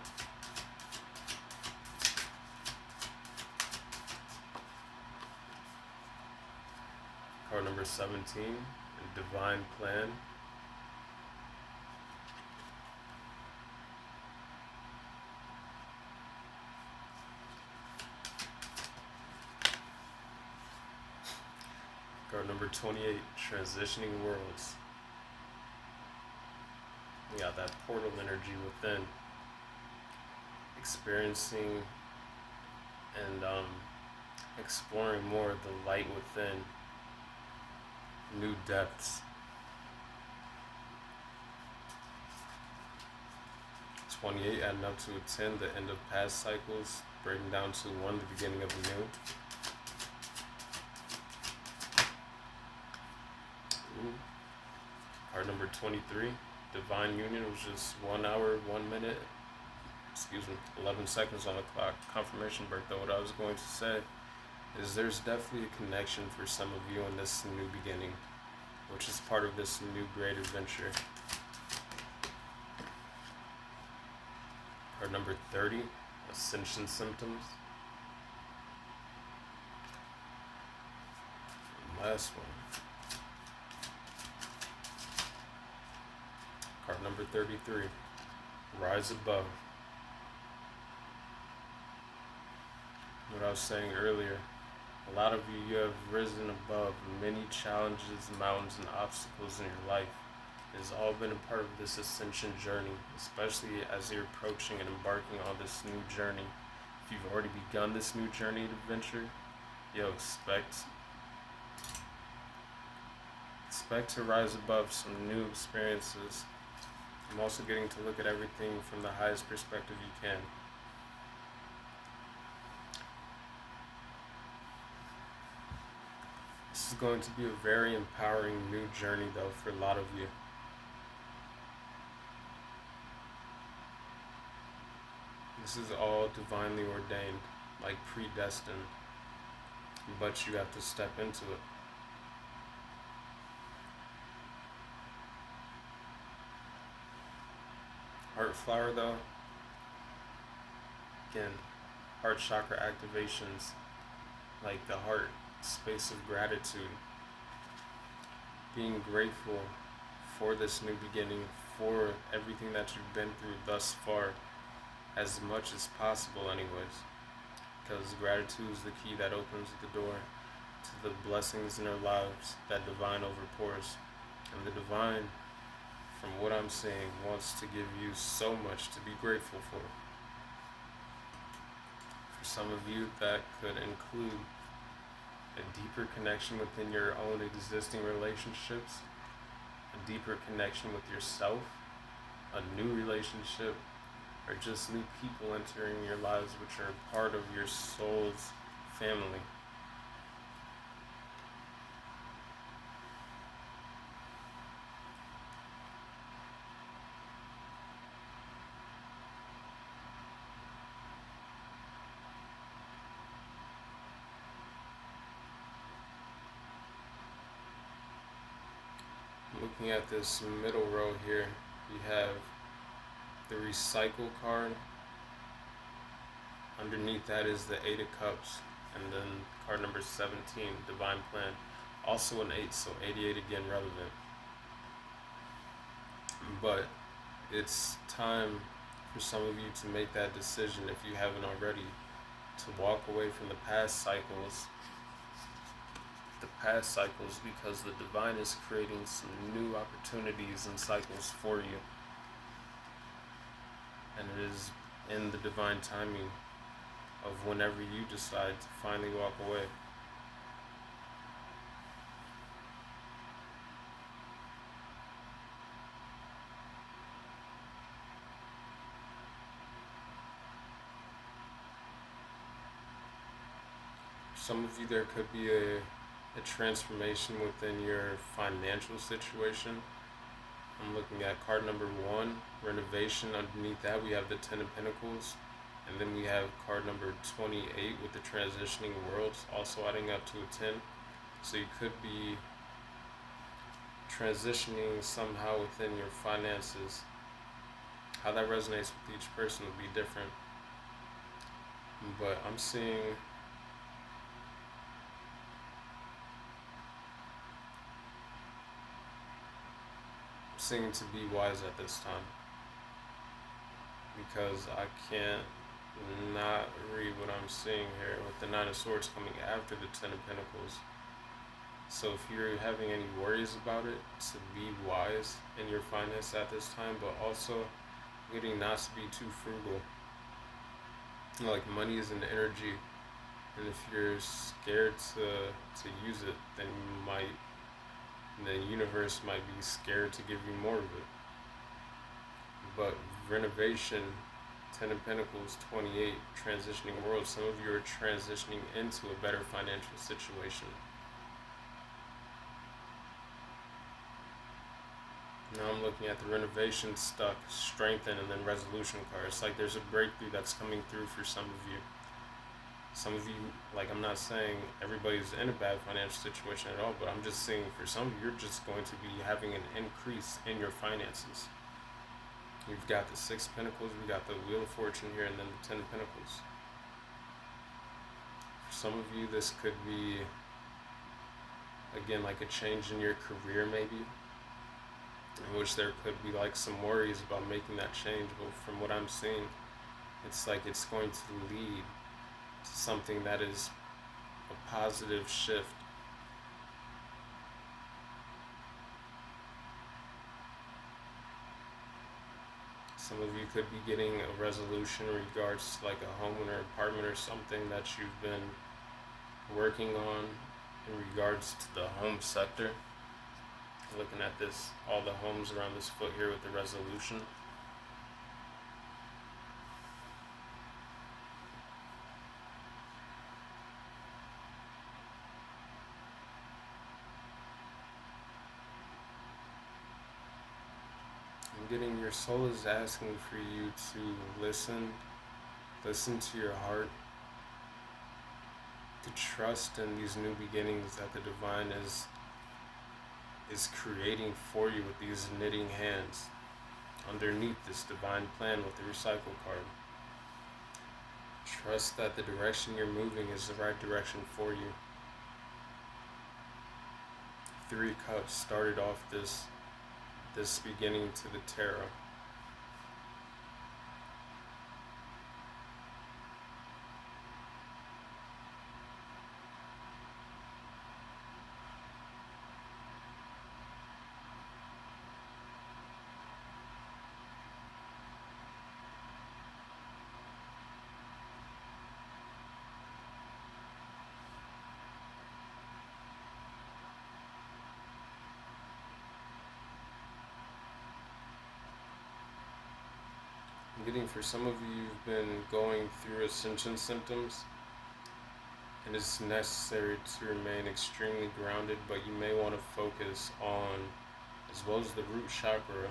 Card number 17, Divine Plan. Card number 28, Transitioning Worlds. You got that portal energy within. Experiencing and exploring more of the light within. New depths. 28 adding up to a 10, the end of past cycles, breaking down to 1, the beginning of a new. Ooh. Card number 23, Divine Union, was just 1 hour, 1 minute, 11 seconds on the clock. Confirmation break, though. What I was going to say is there's definitely a connection for some of you in this new beginning, which is part of this new great adventure. Card number 30, Ascension Symptoms. And last one. Card number 33, Rise Above. What I was saying earlier, a lot of you have risen above many challenges, mountains, and obstacles in your life. It has all been a part of this ascension journey, especially as you're approaching and embarking on this new journey. If you've already begun this new journey and adventure, expect to rise above some new experiences. I'm also getting to look at everything from the highest perspective you can. This is going to be a very empowering new journey, though, for a lot of you. This is all divinely ordained, like predestined, but you have to step into it. Heart flower, though, again, heart chakra activations, like the heart space of gratitude, being grateful for this new beginning, for everything that you've been through thus far, as much as possible anyways, because gratitude is the key that opens the door to the blessings in our lives that divine overpours. And the divine, from what I'm seeing, wants to give you so much to be grateful for. For some of you, that could include a deeper connection within your own existing relationships, a deeper connection with yourself, a new relationship, or just new people entering your lives which are part of your soul's family. Looking at this middle row here, you have the Recycle card. Underneath that is the 8 of Cups, and then card number 17, Divine Plan. Also an 8, so 88 again relevant. But it's time for some of you to make that decision, if you haven't already, to walk away from the past cycles. Because the divine is creating some new opportunities and cycles for you. And it is in the divine timing of whenever you decide to finally walk away. Some of you, there could be a transformation within your financial situation. I'm looking at card number 1, Renovation. Underneath that we have the 10 of Pentacles, and then we have card number 28 with the Transitioning Worlds, also adding up to a 10. So you could be transitioning somehow within your finances. How that resonates with each person would be different, but I'm seeing seeing to be wise at this time, because I can't not read what I'm seeing here with the Nine of Swords coming after the Ten of Pentacles. So if you're having any worries about it, to be wise in your finance at this time, but also getting not to be too frugal. Like, money is an energy, and if you're scared to use it, then the universe might be scared to give you more of it. But renovation, Ten of Pentacles, 28, transitioning world, some of you are transitioning into a better financial situation. Now I'm looking at the renovation, stuck, strengthen, and then resolution card. It's like there's a breakthrough that's coming through for some of you. Some of you, like, I'm not saying everybody's in a bad financial situation at all, but I'm just saying for some of you, you're just going to be having an increase in your finances. You've got the Six of Pentacles, we got the Wheel of Fortune here, and then the Ten of Pentacles. For some of you, this could be, again, like a change in your career maybe, in which there could be like some worries about making that change, but from what I'm seeing, it's like it's going to lead to something that is a positive shift. Some of you could be getting a resolution in regards to like a home or apartment or something that you've been working on in regards to the home sector. Looking at this, all the homes around this foot here with the resolution. I'm getting, your soul is asking for you to listen to your heart, to trust in these new beginnings that the divine is creating for you with these knitting hands underneath this divine plan with the recycle card. Trust that the direction you're moving is the right direction for you. Three Cups started off this beginning to the tarot. I'm getting, for some of you, you've been going through ascension symptoms, and it's necessary to remain extremely grounded, but you may want to focus on, as well as the root chakra.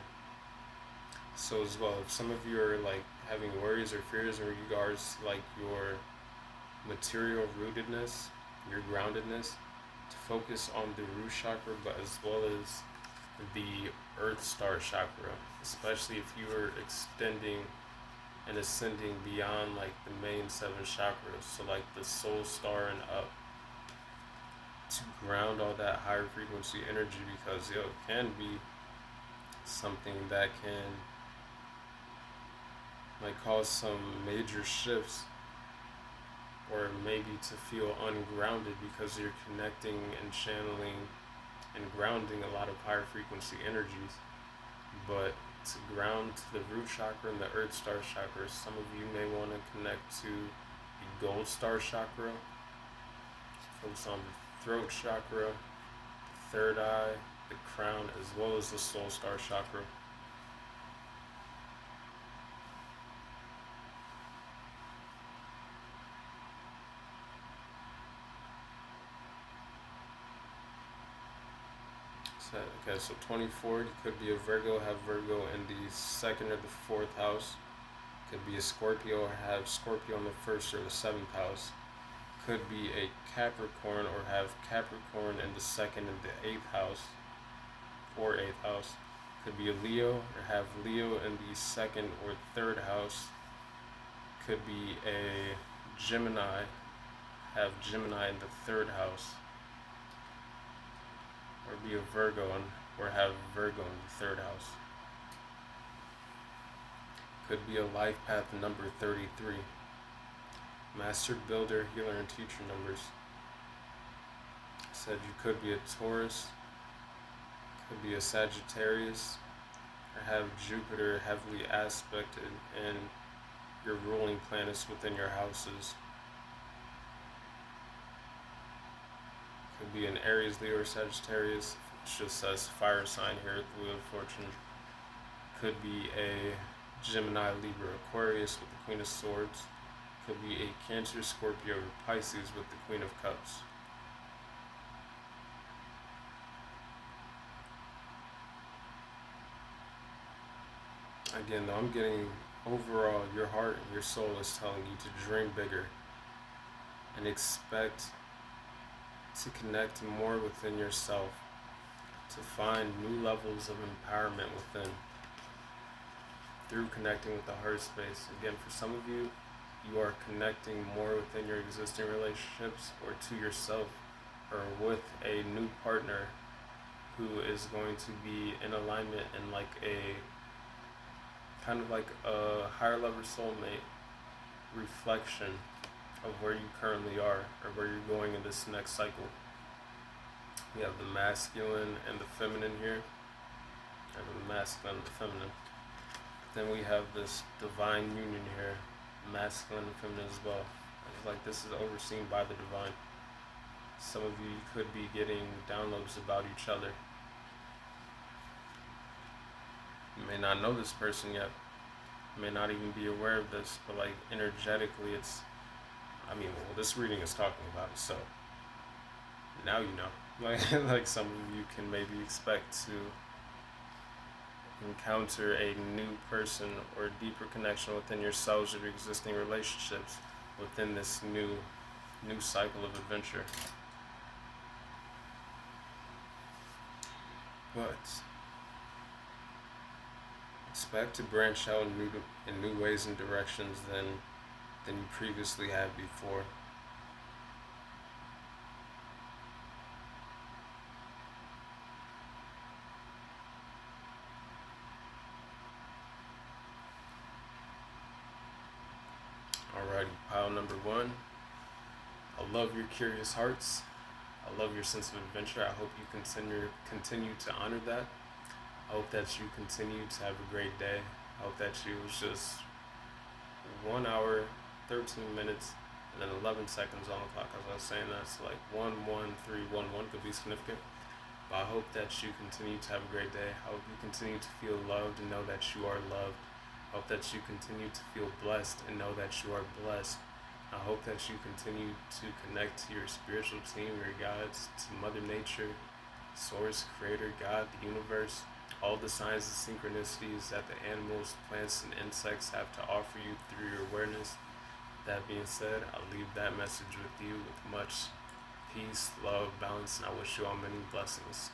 So as well, if some of you are like having worries or fears in regards to like your material rootedness, your groundedness, to focus on the root chakra, but as well as the earth star chakra, especially if you are extending and ascending beyond like the main 7 chakras, so like the soul star and up, to ground all that higher frequency energy, because it can be something that can like cause some major shifts, or maybe to feel ungrounded because you're connecting and channeling and grounding a lot of higher frequency energies. But to ground to the root chakra and the earth star chakra, some of you may want to connect to the gold star chakra, focus on the throat chakra, the third eye, the crown, as well as the soul star chakra. Okay, so 24, you could be a Virgo, have Virgo in the 2nd or the 4th house. Could be a Scorpio, or have Scorpio in the 1st or the 7th house. Could be a Capricorn, or have Capricorn in the 2nd and the 8th house, or 8th house. Could be a Leo, or have Leo in the 2nd or 3rd house. Could be a Gemini, have Gemini in the 3rd house. Or be a Virgo and or have Virgo in the third house. Could be a life path number 33. Master, builder, healer, and teacher numbers. Said you could be a Taurus, could be a Sagittarius, or have Jupiter heavily aspected and your ruling planets within your houses. Could be an Aries, Leo, or Sagittarius. It just says fire sign here at the Wheel of Fortune. Could be a Gemini, Libra, Aquarius with the Queen of Swords. Could be a Cancer, Scorpio, or Pisces with the Queen of Cups. Again, though, I'm getting overall your heart and your soul is telling you to dream bigger and expect to connect more within yourself, to find new levels of empowerment within through connecting with the heart space. Again, for some of you, you are connecting more within your existing relationships or to yourself or with a new partner who is going to be in alignment and like a kind of like a higher level soulmate reflection of where you currently are or where you're going in this next cycle. We have the masculine and the feminine here. And the masculine and the feminine. Then we have this divine union here, masculine and feminine as well. It's like this is overseen by the divine. Some of you could be getting downloads about each other. You may not know this person yet. You may not even be aware of this, but like energetically it's, this reading is talking about it, so now you know. Like some of you can maybe expect to encounter a new person or a deeper connection within yourselves or your existing relationships within this new cycle of adventure. But expect to branch out in new ways and directions than you previously had before. Alrighty, pile number 1. I love your curious hearts. I love your sense of adventure. I hope you continue to honor that. I hope that you continue to have a great day. I hope that you was just 1 hour, 13 minutes, and then 11 seconds on the clock. As I was saying, that's like 11311 could be significant. But I hope that you continue to have a great day. I hope you continue to feel loved and know that you are loved. I hope that you continue to feel blessed and know that you are blessed. I hope that you continue to connect to your spiritual team, your guides, to Mother Nature, Source, Creator, God, the universe, all the signs and synchronicities that the animals, plants, and insects have to offer you through your awareness. That being said, I'll leave that message with you with much peace, love, balance, and I wish you all many blessings.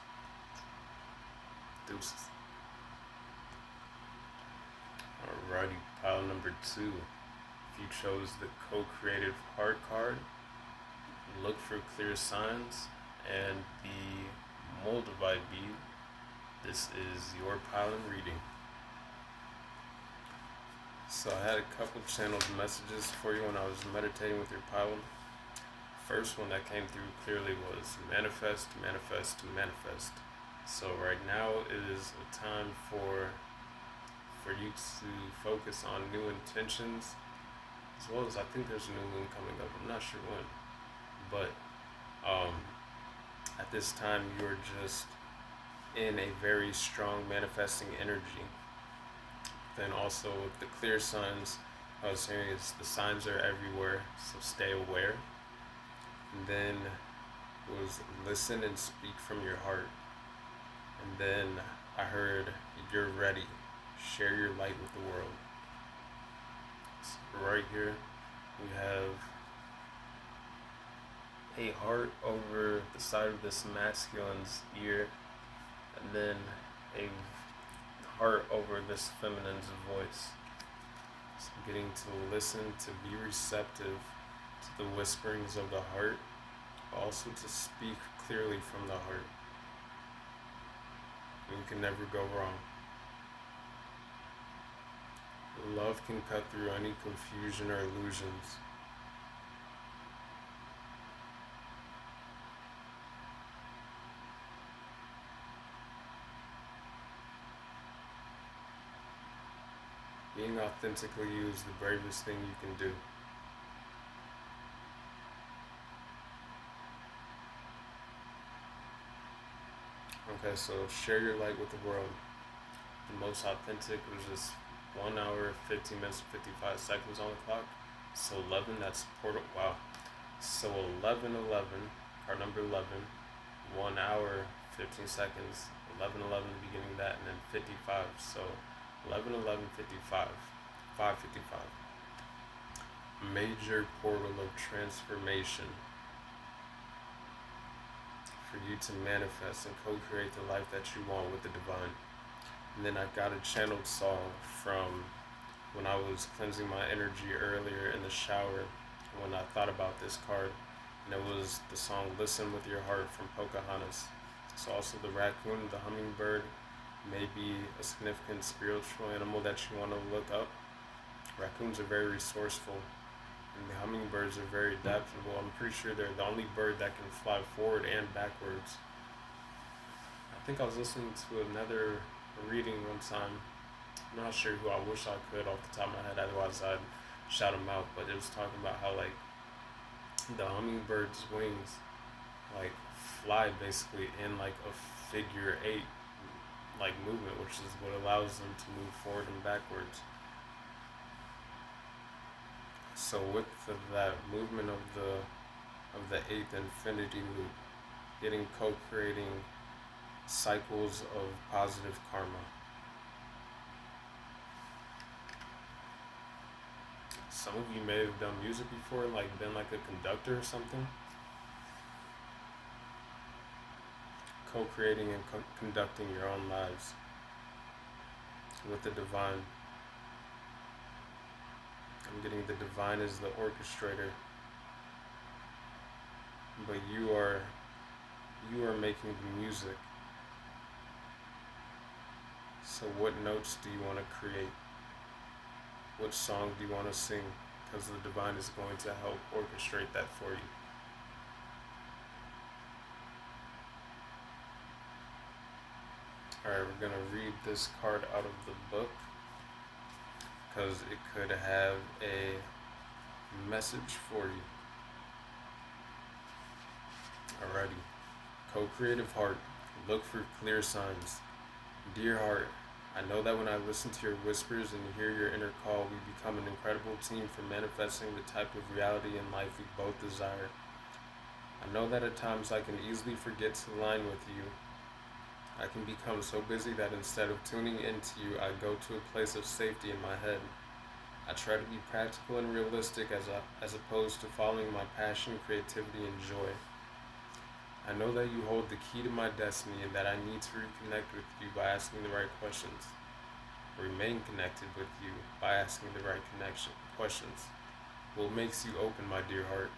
Deuces. Alrighty, pile number 2. If you chose the co-creative heart card, look for clear signs and the Moldavite bead. This is your pile reading. So I had a couple channeled messages for you when I was meditating with your pile. First one that came through clearly was manifest, manifest, manifest. So right now it is a time for you to focus on new intentions, as well as I think there's a new moon coming up. I'm not sure when, but at this time you're just in a very strong manifesting energy. Then also with the clear signs, I was hearing is the signs are everywhere, so stay aware. And then was listen and speak from your heart. And then I heard you're ready. Share your light with the world. So right here we have a heart over the side of this masculine's ear, and then a heart over this feminine's voice. So I'm getting to listen, to be receptive to the whisperings of the heart, also to speak clearly from the heart. and you can never go wrong. Love can cut through any confusion or illusions. Being authentically you is the bravest thing you can do. Okay, so share your light with the world. The most authentic was just 1 hour, 15 minutes, 55 seconds on the clock. So 11, that's portal. Wow. So 11:11, card number 11, 1 hour, 15 seconds, 11:11 beginning that, and then 55. So 11:11:55, 5:55. Major portal of transformation for you to manifest and co-create the life that you want with the divine. And then I got a channeled song from when I was cleansing my energy earlier in the shower when I thought about this card. And it was the song Listen With Your Heart from Pocahontas. So also the raccoon, the hummingbird, may be a significant spiritual animal that you want to look up. Raccoons are very resourceful, and the hummingbirds are very adaptable. I'm pretty sure they're the only bird that can fly forward and backwards. I think I was listening to another reading one time. I'm not sure who. I wish I could off the top of my head, otherwise I'd shout them out. But it was talking about how like the hummingbird's wings like fly basically in like a figure eight like movement, which is what allows them to move forward and backwards. So with that movement of the eighth infinity loop, getting co-creating cycles of positive karma. Some of you may have done music before, like been like a conductor or something. Co-creating and conducting your own lives with the divine. I'm getting the divine as the orchestrator, but you are making the music. So what notes do you want to create? What song do you want to sing? Because the divine is going to help orchestrate that for you. Alright, we're going to read this card out of the book because it could have a message for you. Alrighty. Co-creative heart, look for clear signs. Dear heart, I know that when I listen to your whispers and hear your inner call, we become an incredible team for manifesting the type of reality in life we both desire. I know that at times I can easily forget to align with you. I can become so busy that instead of tuning into you, I go to a place of safety in my head. I try to be practical and realistic as opposed to following my passion, creativity, and joy. I know that you hold the key to my destiny and that I need to reconnect with you by asking the right questions. Remain connected with you by asking the right questions. What makes you open, my dear heart?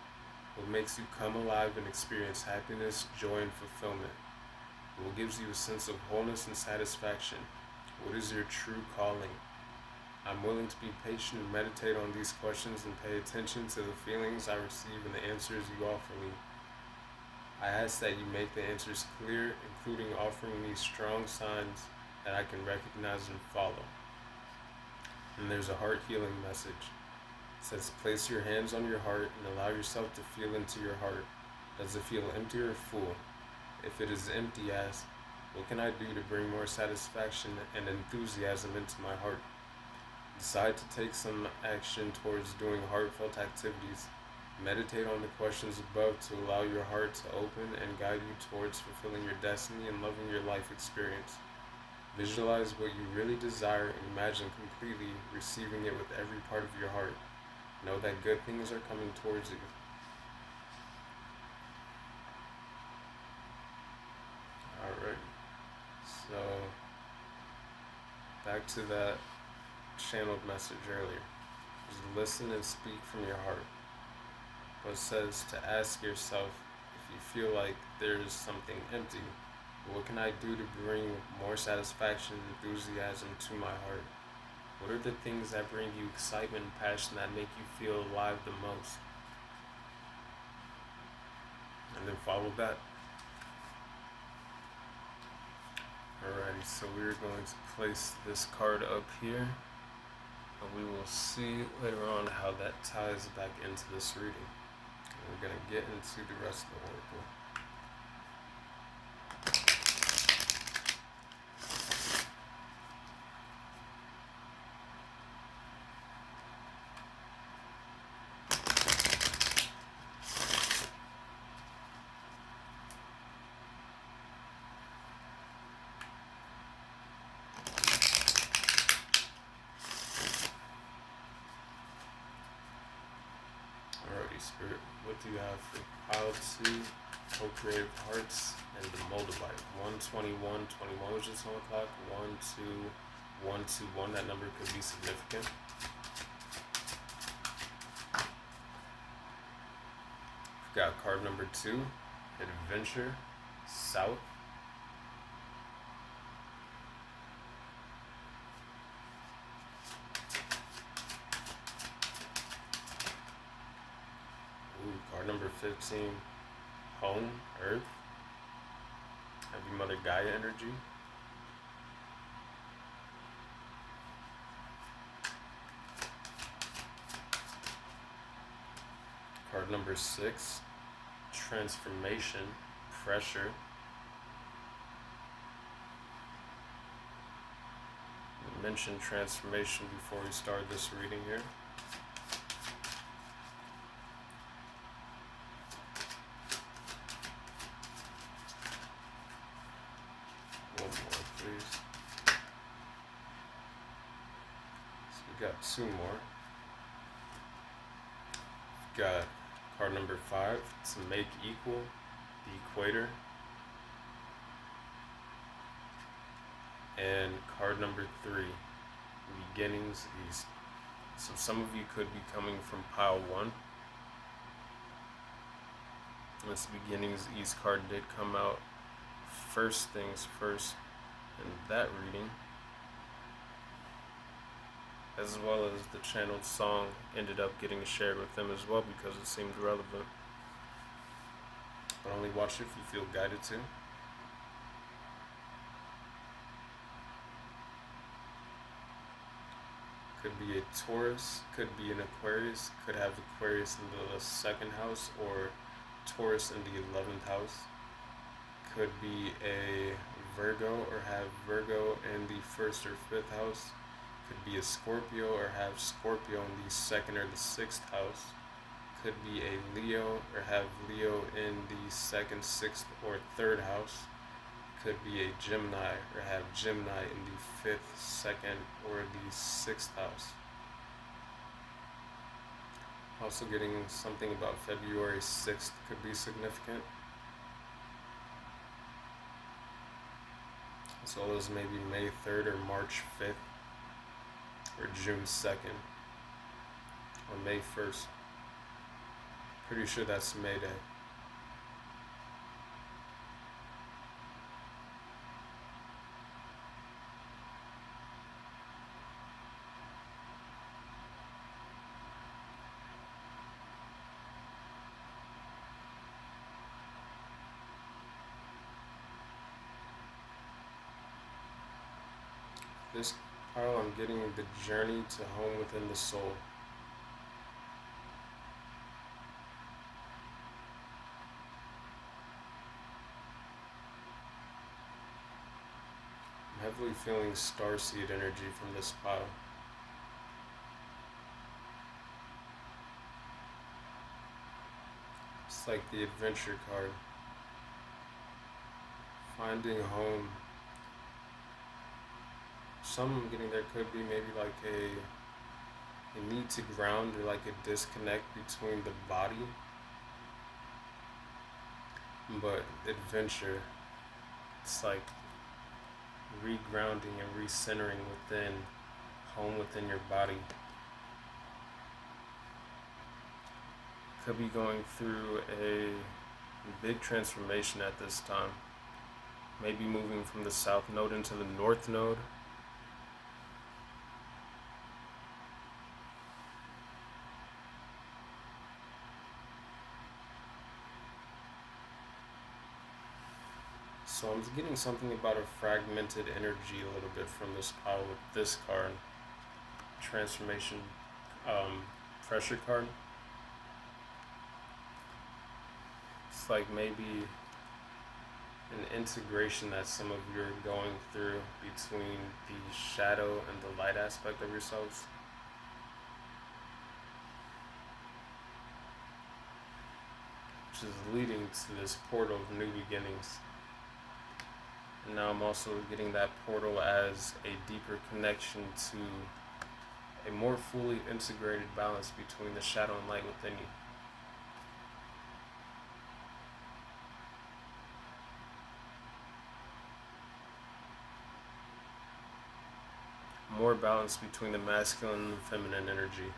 What makes you come alive and experience happiness, joy, and fulfillment? What gives you a sense of wholeness and satisfaction? What is your true calling? I'm willing to be patient and meditate on these questions and pay attention to the feelings I receive and the answers you offer me. I ask that you make the answers clear, including offering me strong signs that I can recognize and follow. And there's a heart healing message. It says, place your hands on your heart and allow yourself to feel into your heart. Does it feel empty or full? If it is empty, ask, what can I do to bring more satisfaction and enthusiasm into my heart? Decide to take some action towards doing heartfelt activities. Meditate on the questions above to allow your heart to open and guide you towards fulfilling your destiny and loving your life experience. Visualize what you really desire and imagine completely receiving it with every part of your heart. Know that good things are coming towards you. Alright, so back to that channeled message earlier. Just listen and speak from your heart. But it says to ask yourself, if you feel like there's something empty, What can I do to bring more satisfaction and enthusiasm to my heart? What are the things that bring you excitement and passion that make you feel alive the most? And then follow that. Alrighty, so we're going to place this card up here, and we will see later on how that ties back into this reading. And we're going to get into the rest of the oracle. Alrighty, Spirit, what do you have for pile 2, co-creative hearts, and the Moldavite? 121 was just on the clock. 12121, that number could be significant. We've got card number 2, Adventure, South. Card number 15, Home, Earth. Heavy Mother Gaia energy. Card number 6, Transformation, Pressure. I mentioned transformation before we start this reading here. Please. So we got 2 more. We've got card number 5, to make equal, the equator. And card number 3, beginnings east. So some of you could be coming from pile 1. This beginnings east card did come out first things first in that reading, as well as the channeled song ended up getting shared with them as well because it seemed relevant. But only watch it if you feel guided to. Could be a Taurus, could be an Aquarius, could have Aquarius in the 2nd house or Taurus in the 11th house. Could be a Virgo or have Virgo in the 1st or 5th house. Could be a Scorpio or have Scorpio in the 2nd or the 6th house. Could be a Leo or have Leo in the 2nd, 6th, or 3rd house. Could be a Gemini or have Gemini in the 5th, 2nd, or the 6th house. Also getting something about February 6th could be significant. As well as maybe May 3rd or March 5th or June 2nd or May 1st. Pretty sure that's May Day. This pile, I'm getting the journey to home within the soul. I'm heavily feeling starseed energy from this pile. It's like the adventure card. Finding home. Some I'm getting there could be maybe like a need to ground or like a disconnect between the body. But adventure, it's like regrounding and recentering within, home within your body. Could be going through a big transformation at this time. maybe moving from the south node into the north node. So I'm getting something about a fragmented energy a little bit from this pile with this card. Transformation pressure card. It's like maybe an integration that some of you are going through between the shadow and the light aspect of yourselves. Which is leading to this portal of new beginnings. And now I'm also getting that portal as a deeper connection to a more fully integrated balance between the shadow and light within you. More balance between the masculine and the feminine energy.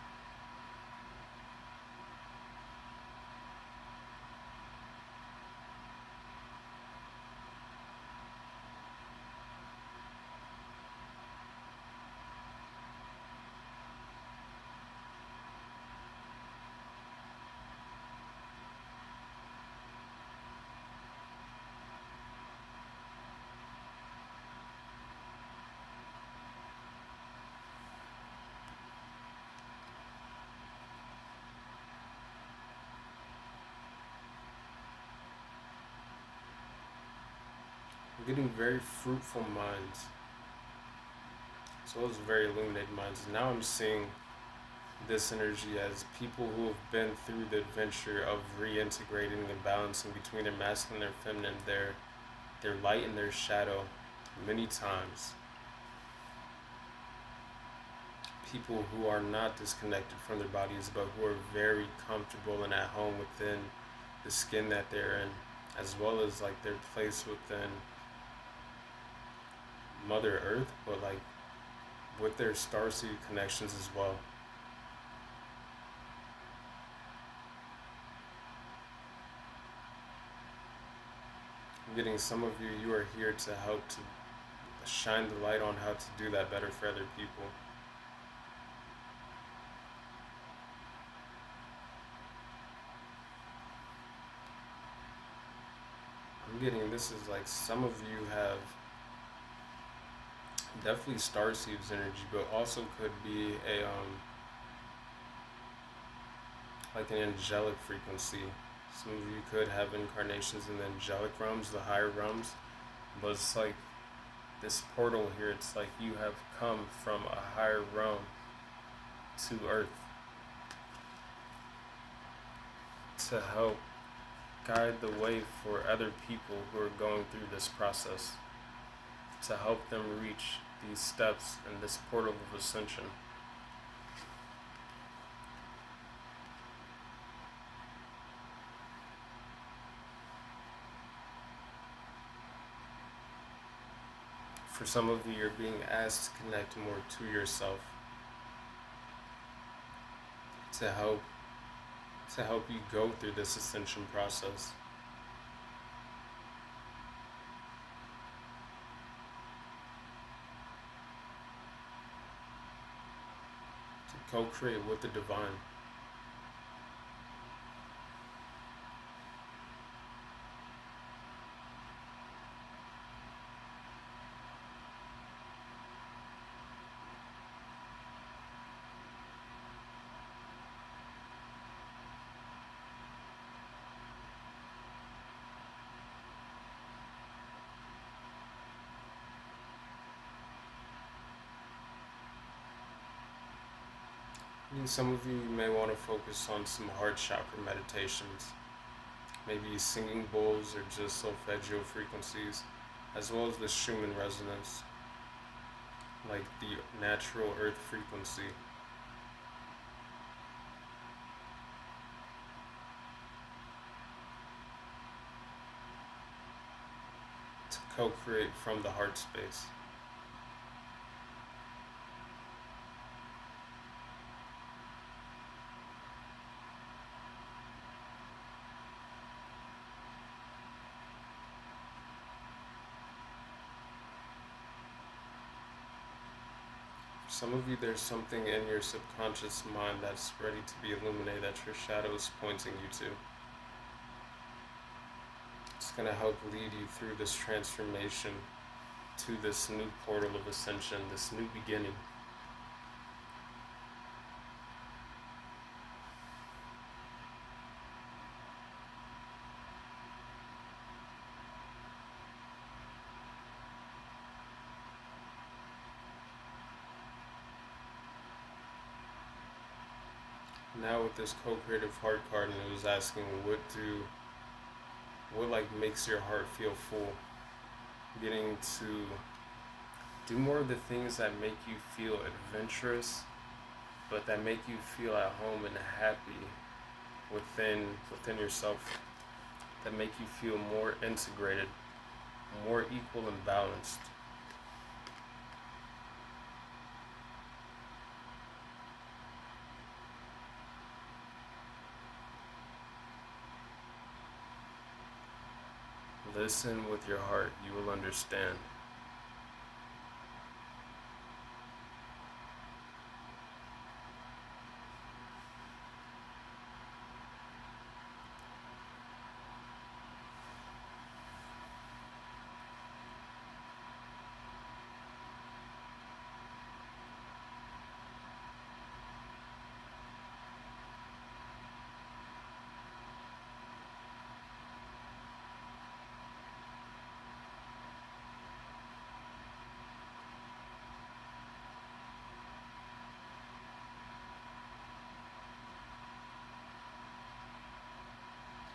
I'm getting very fruitful minds, as well as very illuminated minds. Now I'm seeing this energy as people who have been through the adventure of reintegrating and balancing between their masculine and their feminine, their light and their shadow many times. People who are not disconnected from their bodies, but who are very comfortable and at home within the skin that they're in, as well as like their place within Mother Earth, but like with their starseed connections as well. I'm getting some of you, you are here to help to shine the light on how to do that better for other people. I'm getting this is like some of you have definitely starseeds energy, but also could be a like an angelic frequency. Some of you could have incarnations in the angelic realms, the higher realms, but it's like this portal here, it's like you have come from a higher realm to Earth to help guide the way for other people who are going through this process, to help them reach these steps in this portal of ascension. For some of you, you're being asked to connect more to yourself, to help you go through this ascension process. To co-create with the divine. And some of you may want to focus on some heart chakra meditations, maybe singing bowls or just solfeggio frequencies, as well as the Schumann resonance, like the natural earth frequency. To co-create from the heart space. Some of you, there's something in your subconscious mind that's ready to be illuminated that your shadow is pointing you to. It's going to help lead you through this transformation to this new portal of ascension, this new beginning. Now with this co-creative heart card, and it was asking what like makes your heart feel full. Getting to do more of the things that make you feel adventurous, but that make you feel at home and happy within yourself. That make you feel more integrated, more equal and balanced. Listen with your heart, you will understand.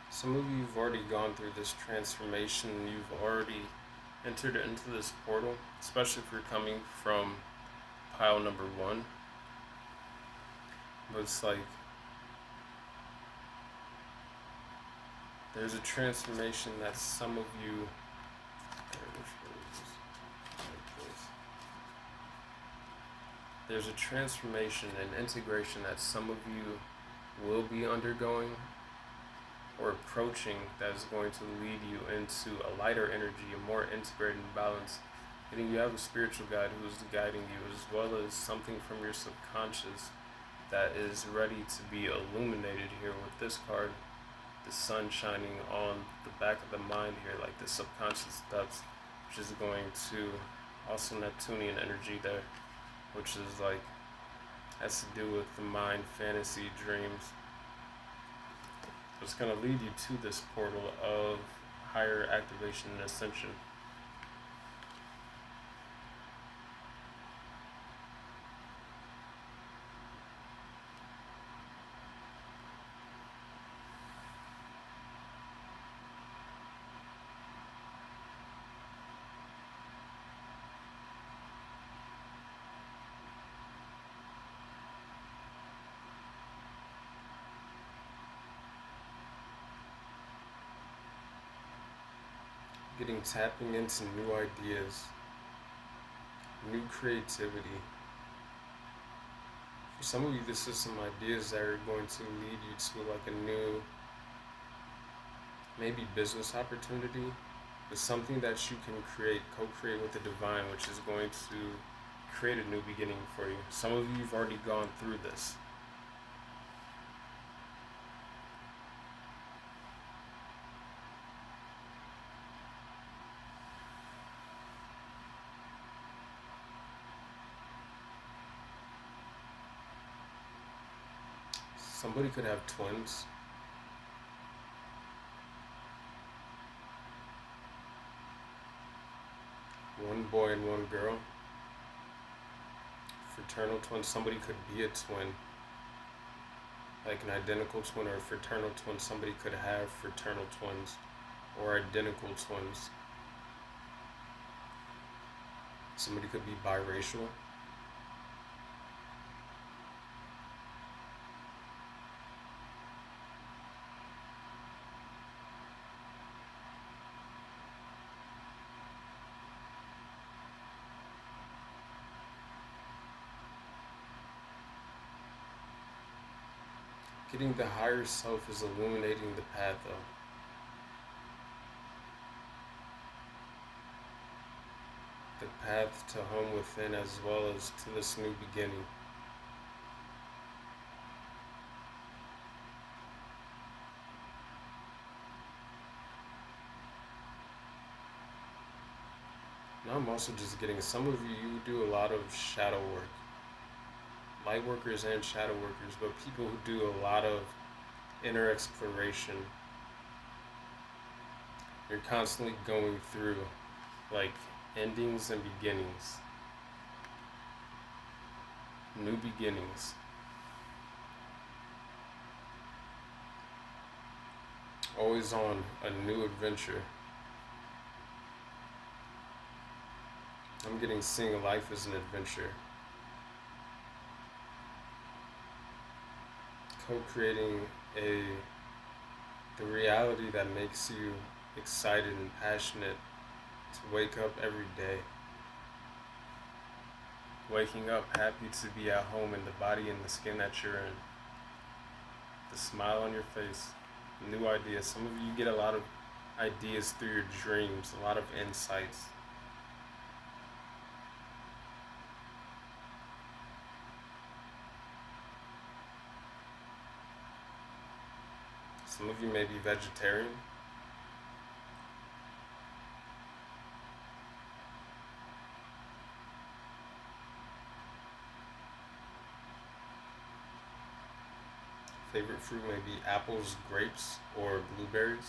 Some of you have already gone through this transformation. You've already entered into this portal, especially if you're coming from pile number 1. But it's like there's a transformation that some of you there's a transformation and integration that some of you will be undergoing or approaching that is going to lead you into a lighter energy, a more integrated and balanced. Meaning you have a spiritual guide who is guiding you, as well as something from your subconscious that is ready to be illuminated here with this card, the sun shining on the back of the mind here, like the subconscious depths, which is going to also Neptunian energy there, which is like has to do with the mind, fantasy, dreams. It's going to lead you to this portal of higher activation and ascension. Tapping into new ideas, new creativity. For some of you, this is some ideas that are going to lead you to like a new, maybe business opportunity, but something that you can co-create with the divine, which is going to create a new beginning for you. Some of you have already gone through this. Somebody could have twins. One boy and one girl. Fraternal twins. Somebody could be a twin. Like an identical twin or a fraternal twin. Somebody could have fraternal twins or identical twins. Somebody could be biracial. Getting the higher self is illuminating the path though. The path to home within as well as to this new beginning. Now I'm also just getting some of you do a lot of shadow work. Light workers and shadow workers, but people who do a lot of inner exploration. You're constantly going through like endings and beginnings. New beginnings. Always on a new adventure. I'm getting seeing life as an adventure. Co-creating the reality that makes you excited and passionate to wake up every day. Waking up happy to be at home in the body and the skin that you're in. The smile on your face. New ideas. Some of you get a lot of ideas through your dreams, a lot of insights. Some of you may be vegetarian. Favorite fruit may be apples, grapes, or blueberries.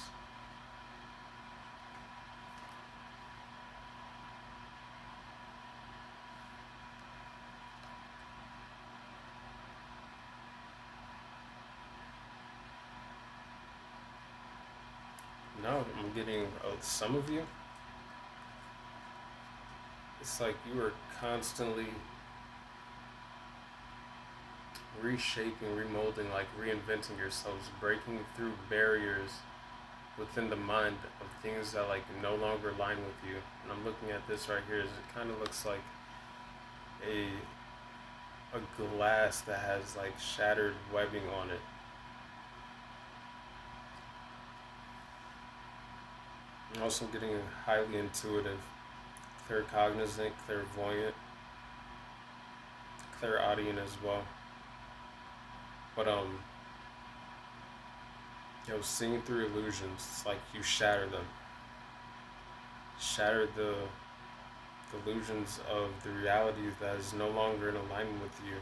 No, I'm getting some of you. It's like you are constantly reshaping, remolding, like reinventing yourselves, breaking through barriers within the mind of things that like no longer align with you. And I'm looking at this right here. It kind of looks like a glass that has like shattered webbing on it. I'm also getting highly intuitive, claircognizant, clairvoyant, clairaudient as well. But seeing through illusions, it's like you shatter them. Shatter the illusions of the reality that is no longer in alignment with you,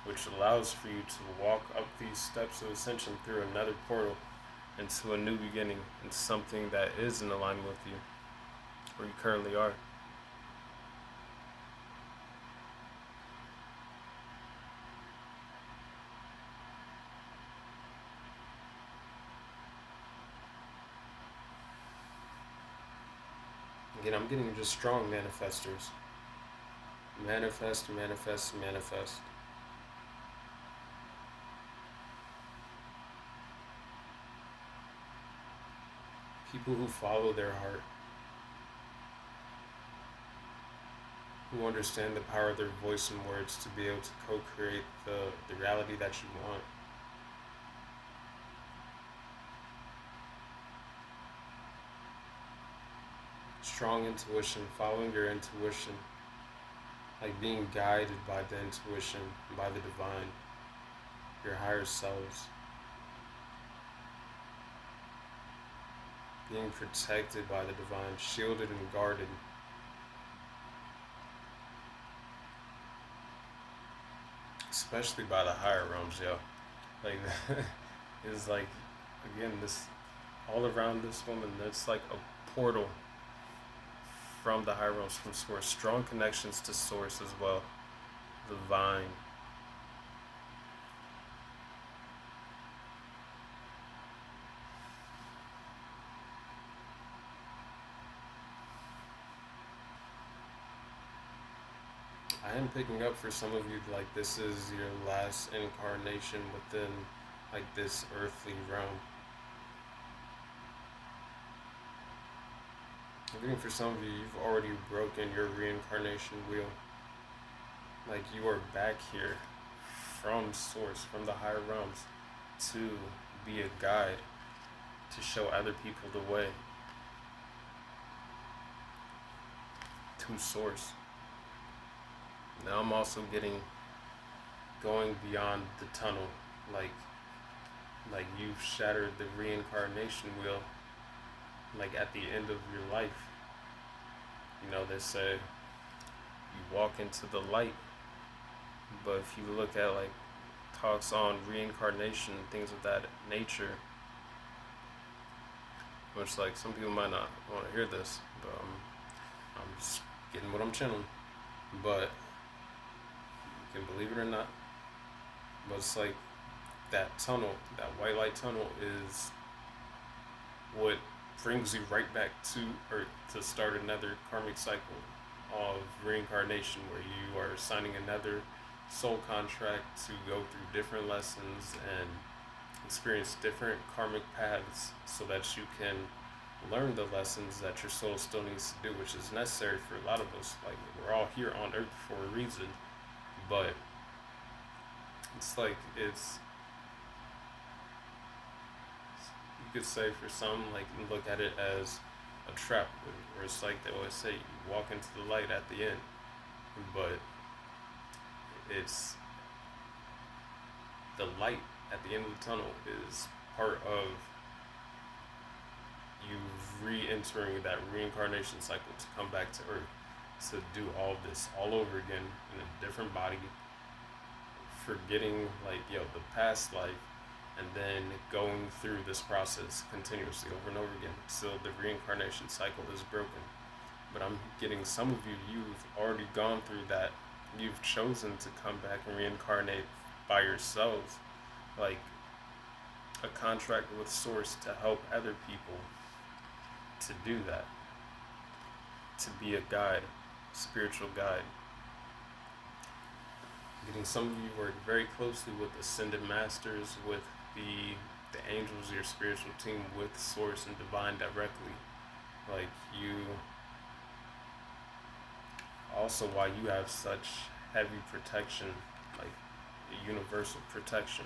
which allows for you to walk up these steps of ascension through another portal into a new beginning, into something that is in alignment with you, where you currently are. Again, I'm getting just strong manifestors. Manifest, manifest, manifest. People who follow their heart, who understand the power of their voice and words to be able to co-create the reality that you want. Strong intuition, following your intuition, like being guided by the intuition, by the divine, your higher selves. Being protected by the divine, shielded and guarded. Especially by the higher realms, yo. Like, it's like, again, this, all around this woman, it's like a portal from the higher realms, from source. Strong connections to source as well. The vine. I am picking up for some of you like this is your last incarnation within like this earthly realm. I'm getting for some of you, you've already broken your reincarnation wheel. Like you are back here from source, from the higher realms, to be a guide, to show other people the way to source. Now I'm also getting going beyond the tunnel, like you've shattered the reincarnation wheel, like at the end of your life. They say you walk into the light, but if you look at like talks on reincarnation, things of that nature, which like some people might not want to hear this, but I'm just getting what I'm channeling. But you can believe it or not, but it's like that tunnel, that white light tunnel, is what brings you right back to Earth to start another karmic cycle of reincarnation, where you are signing another soul contract to go through different lessons and experience different karmic paths so that you can learn the lessons that your soul still needs to do, which is necessary for a lot of us. Like, we're all here on Earth for a reason, but it's you could say for some, like, look at it as a trap, where it's like they always say, you walk into the light at the end, but it's the light at the end of the tunnel is part of you re-entering that reincarnation cycle to come back to Earth, to do all this all over again in a different body, forgetting the past life, and then going through this process continuously over and over again till the reincarnation cycle is broken. But I'm getting some of you've already gone through that. You've chosen to come back and reincarnate by yourselves, like a contract with Source to help other people to do that, to be a guide, spiritual guide. Getting some of you work very closely with ascended masters, with the angels, your spiritual team, with Source and Divine directly. Like, you also, why you have such heavy protection, like universal protection.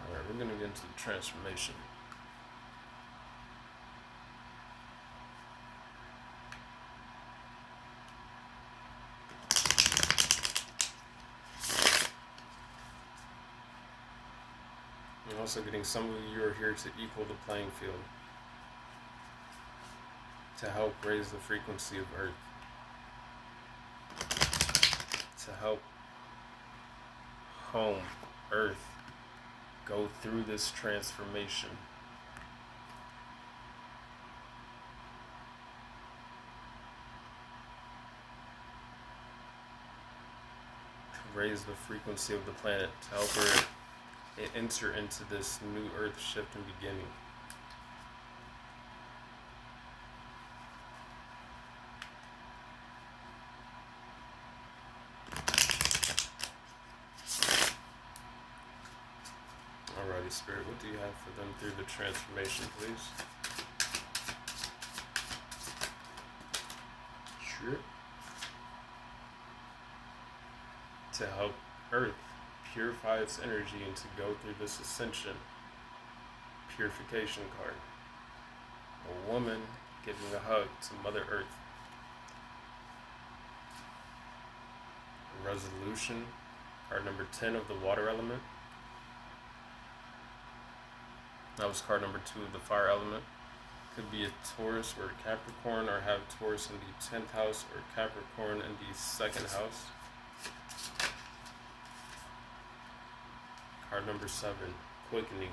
Alright, we're going to get into the transformation. I'm also getting some of you are here to equal the playing field, to help raise the frequency of Earth, to help home Earth go through this transformation. To raise the frequency of the planet, to help her enter into this new Earth shift and beginning. Alrighty, Spirit, what do you have for them through the transformation, please? Sure. To help Earth purify its energy and to go through this ascension. Purification card. A woman giving a hug to Mother Earth. Resolution, card number 10 of the water element. That was card number 2 of the fire element. Could be a Taurus or a Capricorn, or have Taurus in the 10th house or Capricorn in the 2nd house. Card number 7, quickening.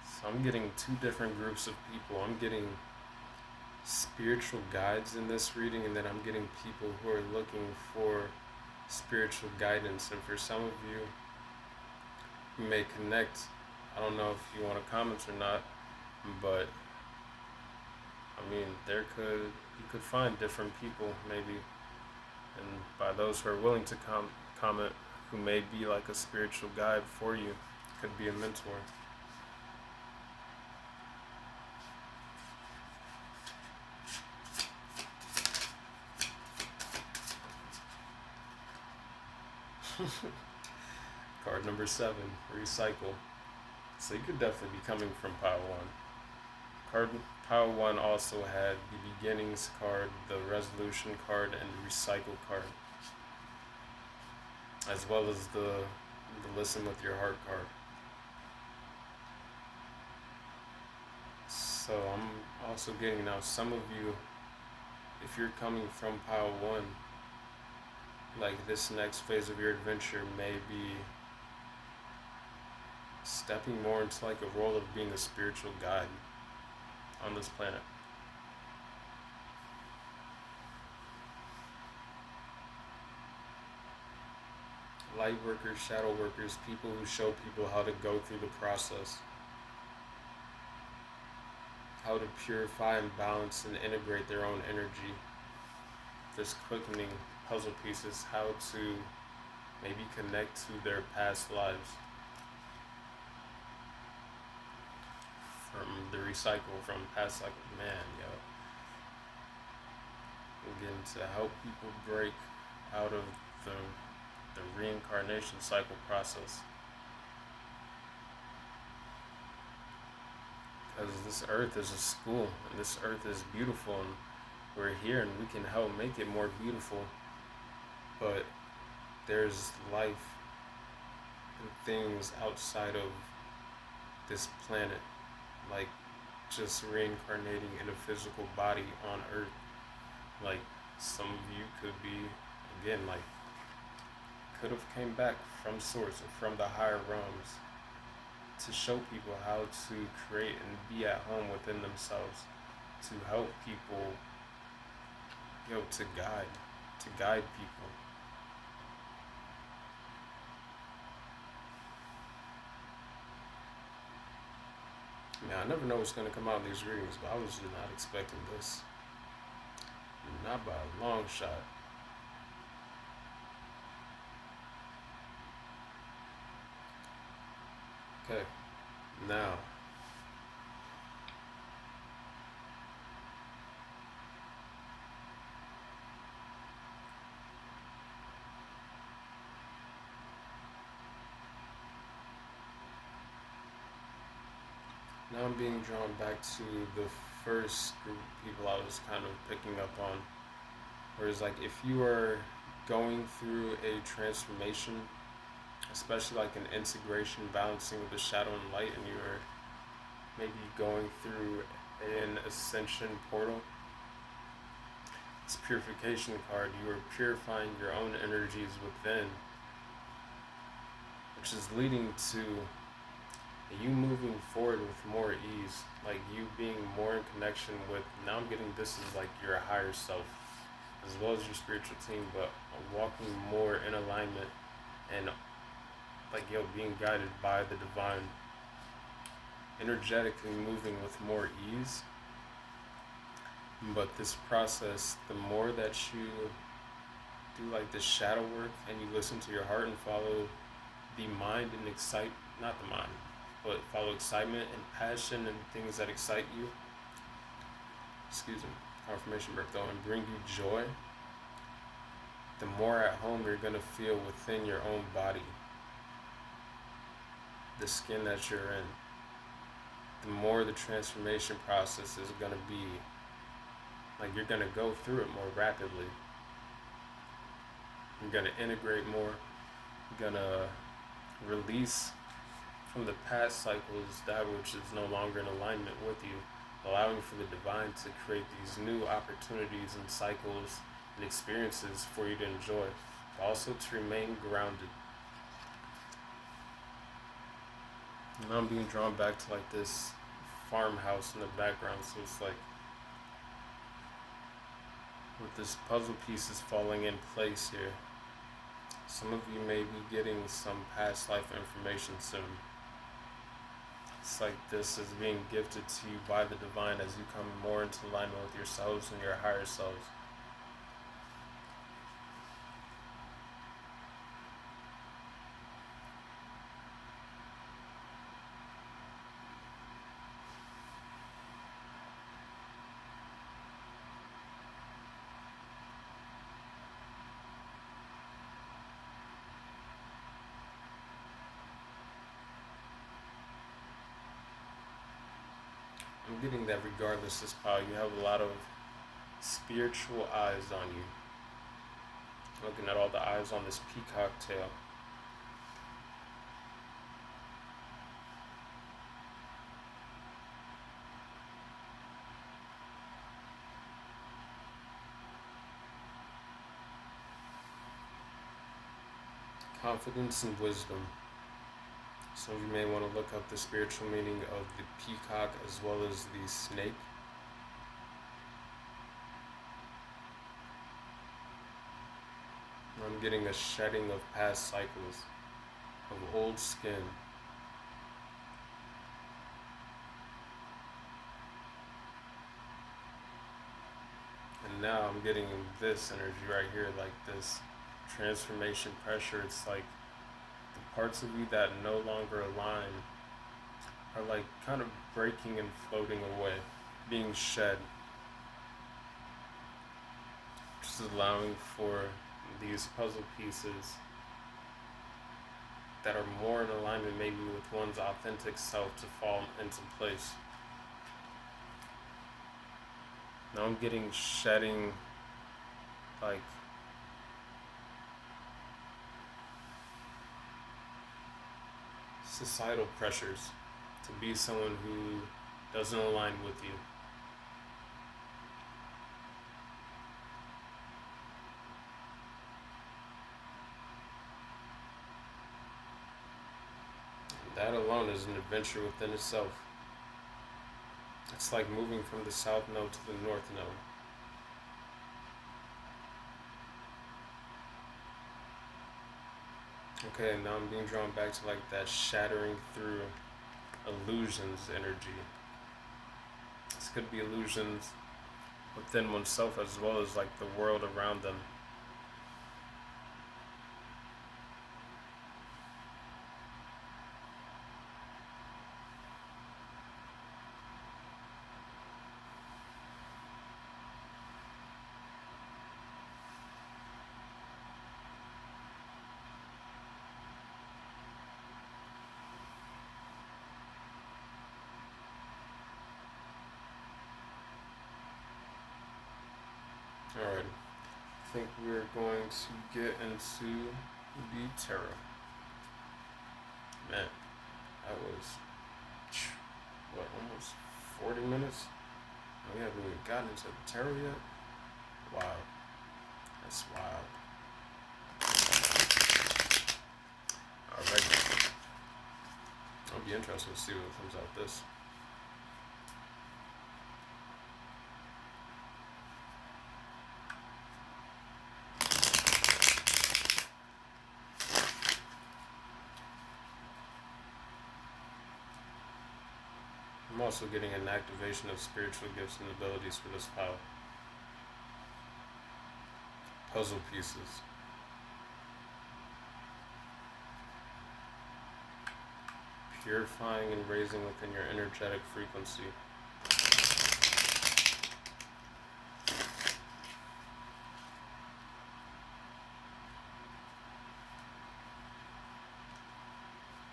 So I'm getting 2 different groups of people. I'm getting spiritual guides in this reading, and then I'm getting people who are looking for spiritual guidance. And for some of you may connect. I don't know if you want to comment or not, but I mean, you could find different people maybe, and by those who are willing to comment, who may be like a spiritual guide for you, could be a mentor. Card number 7, recycle. So you could definitely be coming from pile 1. Pile 1 also had the beginnings card, the resolution card, and the recycle card, as well as the listen with your heart card. So I'm also getting now some of you, if you're coming from pile 1, like this next phase of your adventure may be stepping more into like a role of being a spiritual guide on this planet. Light workers, shadow workers, people who show people how to go through the process, how to purify and balance and integrate their own energy. This quickening puzzle pieces, how to maybe connect to their past lives. From the recycle, from past cycle, man, yo. Again, to help people break out of the reincarnation cycle process. Because this earth is a school, and this earth is beautiful, and we're here and we can help make it more beautiful. But there's life and things outside of this planet, like just reincarnating in a physical body on earth. Like some of you could be, again, like could have came back from source or from the higher realms to show people how to create and be at home within themselves, to help people, to guide people. Man, I never know what's going to come out in these readings, but I was just not expecting this. Not by a long shot. Okay, now. Now I'm being drawn back to the first group of people I was kind of picking up on. Whereas like if you are going through a transformation, especially like an integration, balancing with the shadow and light, and you're maybe going through an ascension portal, this purification card, you are purifying your own energies within, which is leading to you moving forward with more ease, like you being more in connection with, now I'm getting this is like your higher self, as well as your spiritual team, but walking more in alignment and like being guided by the divine, energetically moving with more ease. But this process, the more that you do like the shadow work and you listen to your heart and follow the mind and not the mind, but follow excitement and passion and things that excite you, confirmation break though, and bring you joy, the more at home you're going to feel within your own body, the skin that you're in, the more the transformation process is going to be, like you're going to go through it more rapidly. You're going to integrate more, you're going to release from the past cycles that which is no longer in alignment with you, allowing for the divine to create these new opportunities and cycles and experiences for you to enjoy, but also to remain grounded. And I'm being drawn back to like this farmhouse in the background, so it's like with this puzzle pieces falling in place here, some of you may be getting some past life information soon. It's like this is being gifted to you by the divine as you come more into alignment with yourselves and your higher selves. getting that regardless, this pile, you have a lot of spiritual eyes on you. Looking at all the eyes on this peacock tail. Confidence and wisdom. Some of you may want to look up the spiritual meaning of the peacock as well as the snake. I'm getting a shedding of past cycles, of old skin. And now I'm getting this energy right here, like this transformation pressure. It's like the parts of you that no longer align are like kind of breaking and floating away, being shed. Just allowing for these puzzle pieces that are more in alignment maybe with one's authentic self to fall into place. Now I'm getting shedding, like societal pressures to be someone who doesn't align with you. That alone is an adventure within itself. It's like moving from the south node to the north node. Okay, now I'm being drawn back to like that shattering through illusions energy. This could be illusions within oneself as well as like the world around them. Alright, I think we're going to get into the tarot. Man, that was, what, almost 40 minutes? We haven't even gotten into the tarot yet? Wow, that's wild. Alright, I'll be interested to see what comes out of this. I'm also getting an activation of spiritual gifts and abilities for this pile. Puzzle pieces. Purifying and raising within your energetic frequency.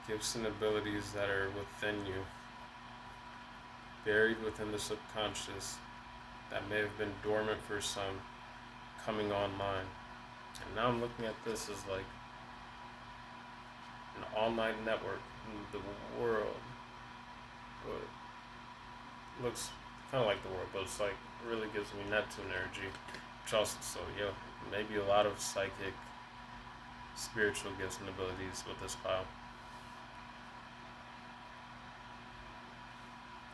Gifts and abilities that are within you, buried within the subconscious, that may have been dormant for some, coming online. And now I'm looking at this as like an all-night network in the world. But looks kind of like the world, but it's like, it really gives me Neptune energy. Which also, so yeah, maybe a lot of psychic, spiritual gifts and abilities with this pile.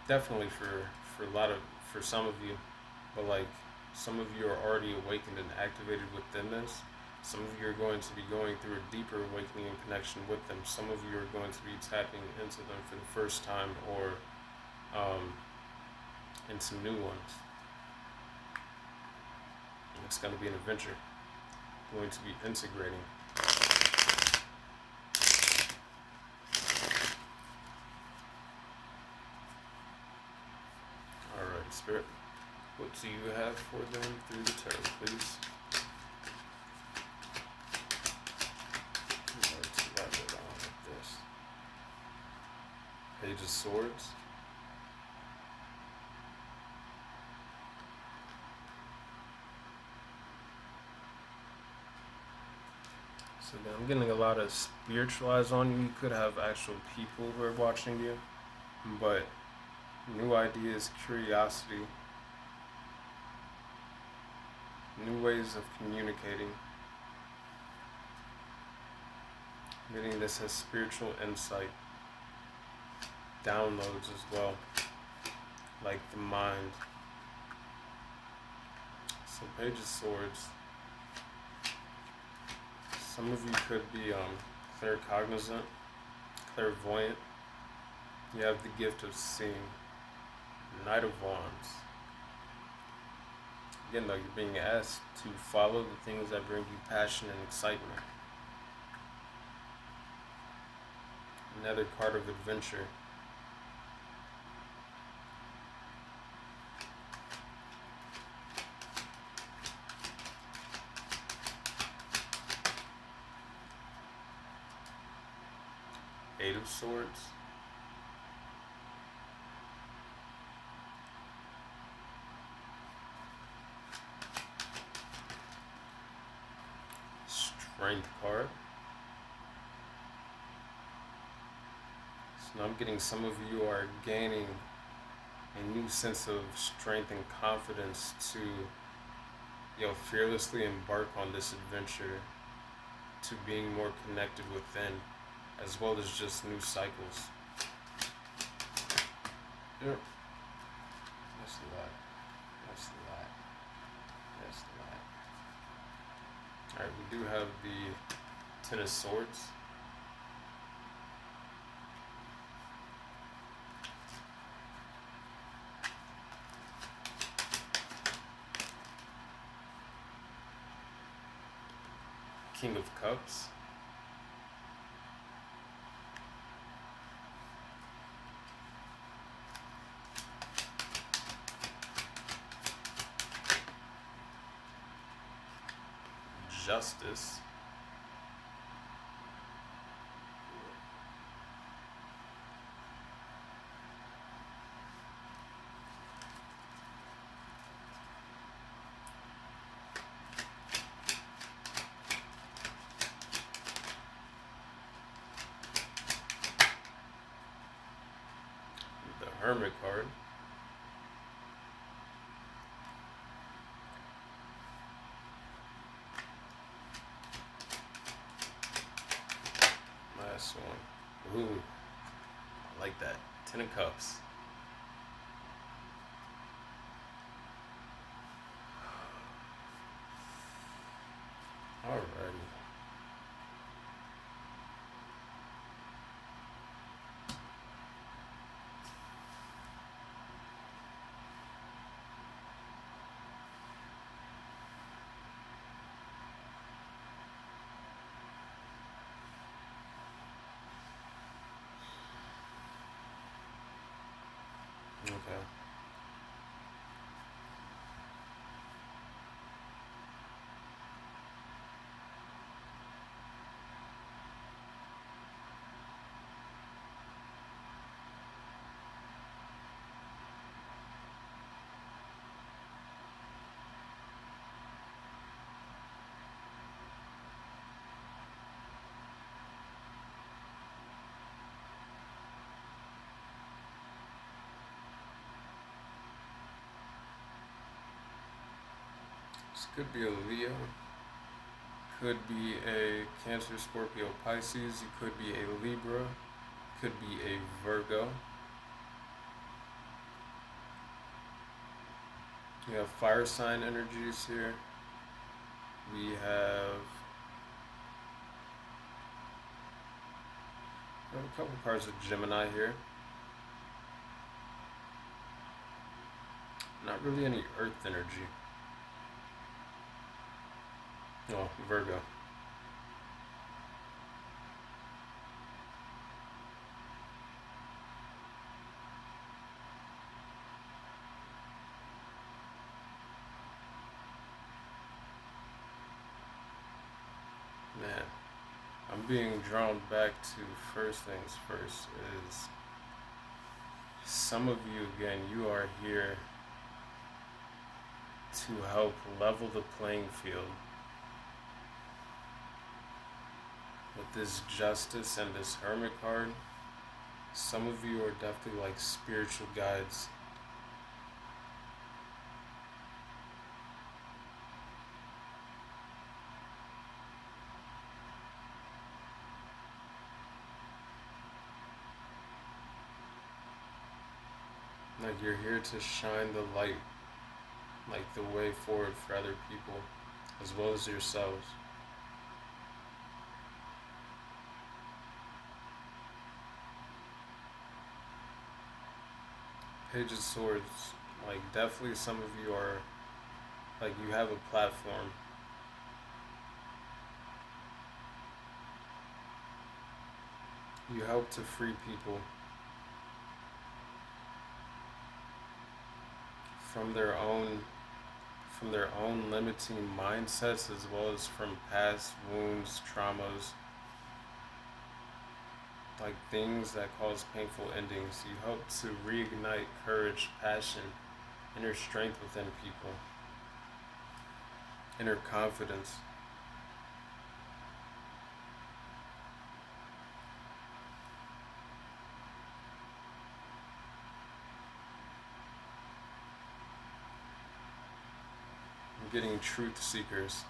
Definitely for some of you, but like some of you are already awakened and activated within this. Some of you are going to be going through a deeper awakening and connection with them. Some of you are going to be tapping into them for the first time, or into new ones. And it's going to be an adventure. Going to be integrating. Alright, Spirit, what do you have for them through the tarot, please? Let's wrap it on with this. Page of Swords. So then I'm getting a lot of spiritualized on you. You could have actual people who are watching you, but new ideas, curiosity, new ways of communicating. Getting this as spiritual insight, downloads as well, like the mind. So Page of Swords. Some of you could be claircognizant, clairvoyant. You have the gift of seeing. Knight of Wands. Again, though, you're being asked to follow the things that bring you passion and excitement. Another card of adventure. Eight of Swords. Strength card. So now I'm getting some of you are gaining a new sense of strength and confidence to fearlessly embark on this adventure, to being more connected within, as well as just new cycles. Yep. That's the lot. That's the lot. That's the lot. Alright, we do have the Ten of Swords. King of Cups. Justice. The Hermit card. Last one. Ooh, I like that. Ten of Cups. Alrighty. Okay. This could be a Leo, could be a Cancer, Scorpio, Pisces, you could be a Libra, could be a Virgo. You have fire sign energies here. We have a couple cards of Gemini here. Not really any earth energy. Oh, Virgo. Man, I'm being drawn back to first things first is some of you, again, you are here to help level the playing field. with this Justice and this Hermit card, some of you are definitely like spiritual guides. Like you're here to shine the light, like the way forward for other people, as well as yourselves. Page of Swords, like definitely some of you are, like you have a platform. You help to free people from their own limiting mindsets, as well as from past wounds, traumas, like things that cause painful endings. You help to reignite courage, passion, inner strength within people, inner confidence. I'm getting truth seekers,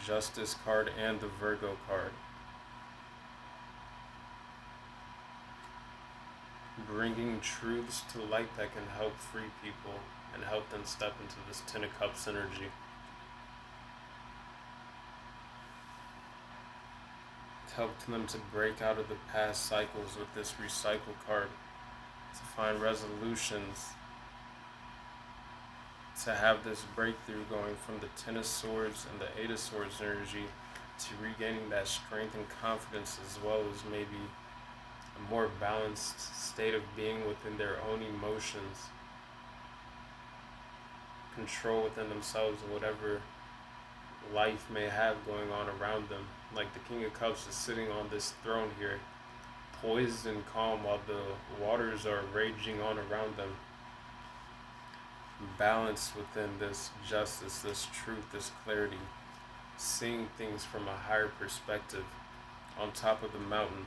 Justice card and the Virgo card. Bringing truths to light that can help free people and help them step into this Ten of Cups energy. Helped them to break out of the past cycles with this Recycle card, to find resolutions, to have this breakthrough going from the Ten of Swords and the Eight of Swords energy to regaining that strength and confidence, as well as maybe a more balanced state of being within their own emotions, control within themselves and whatever life may have going on around them. Like the King of Cups is sitting on this throne here, poised and calm while the waters are raging on around them. Balance within this justice, this truth, this clarity, seeing things from a higher perspective on top of the mountain.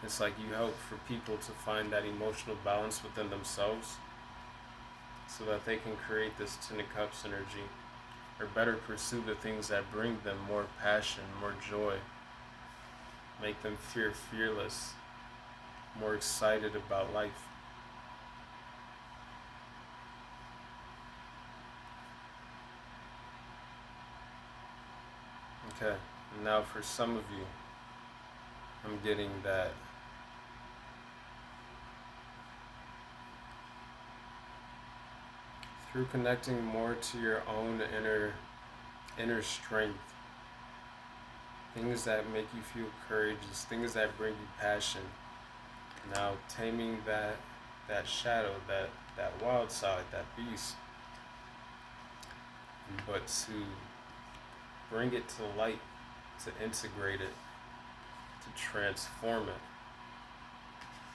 It's like you help for people to find that emotional balance within themselves so that they can create this Ten of Cups energy, or better pursue the things that bring them more passion, more joy, make them fearless, more excited about life. Okay, and now for some of you, I'm getting that through connecting more to your own inner strength, things that make you feel courageous, things that bring you passion. Now taming that shadow, that wild side, that beast, but to bring it to light, to integrate it, to transform it,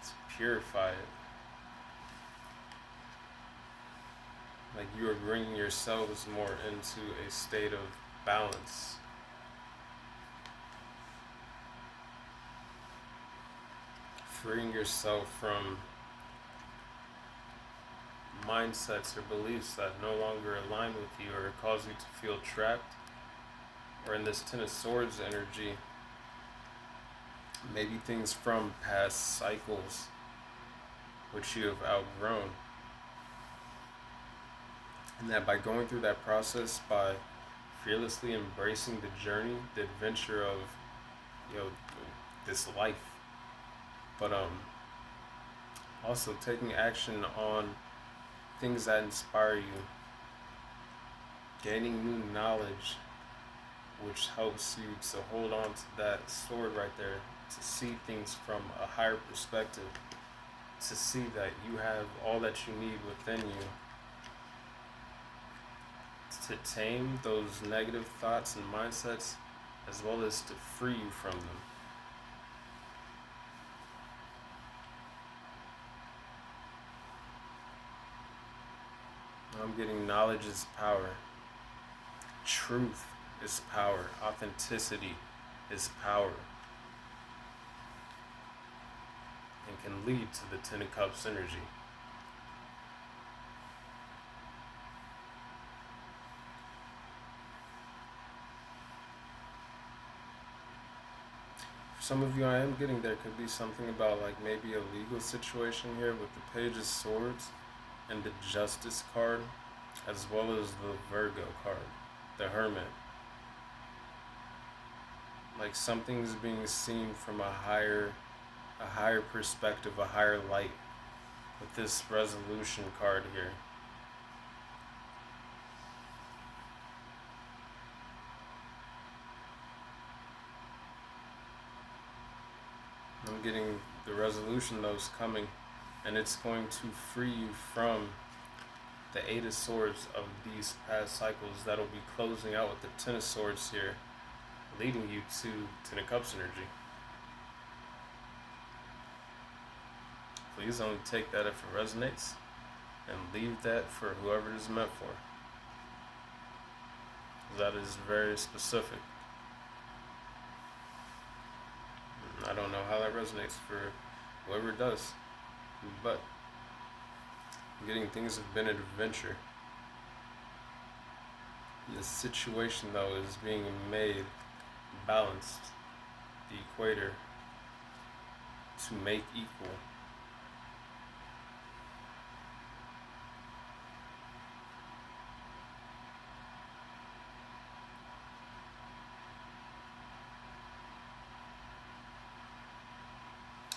to purify it. Like you are bringing yourselves more into a state of balance. Freeing yourself from mindsets or beliefs that no longer align with you or cause you to feel trapped. Or in this Ten of Swords energy, maybe things from past cycles which you have outgrown. And that by going through that process, by fearlessly embracing the journey, the adventure of, this life, but also taking action on things that inspire you, gaining new knowledge, which helps you to hold on to that sword right there, to see things from a higher perspective, to see that you have all that you need within you to tame those negative thoughts and mindsets, as well as to free you from them. I'm getting knowledge is power, truth is power. Authenticity is power. And can lead to the Ten of Cups energy. For some of you, I am getting there could be something about like maybe a legal situation here with the Page of Swords and the Justice card, as well as the Virgo card, the Hermit. Like something's being seen from a higher perspective, a higher light with this Resolution card here. I'm getting the resolution that's coming, and it's going to free you from the Eight of Swords of these past cycles that'll be closing out with the Ten of Swords here, leading you to Ten of Cups energy. Please only take that if it resonates, and leave that for whoever it is meant for. That is very specific. I don't know how that resonates for whoever it does, but getting things have been an adventure. The situation though is being made balanced, the equator to make equal.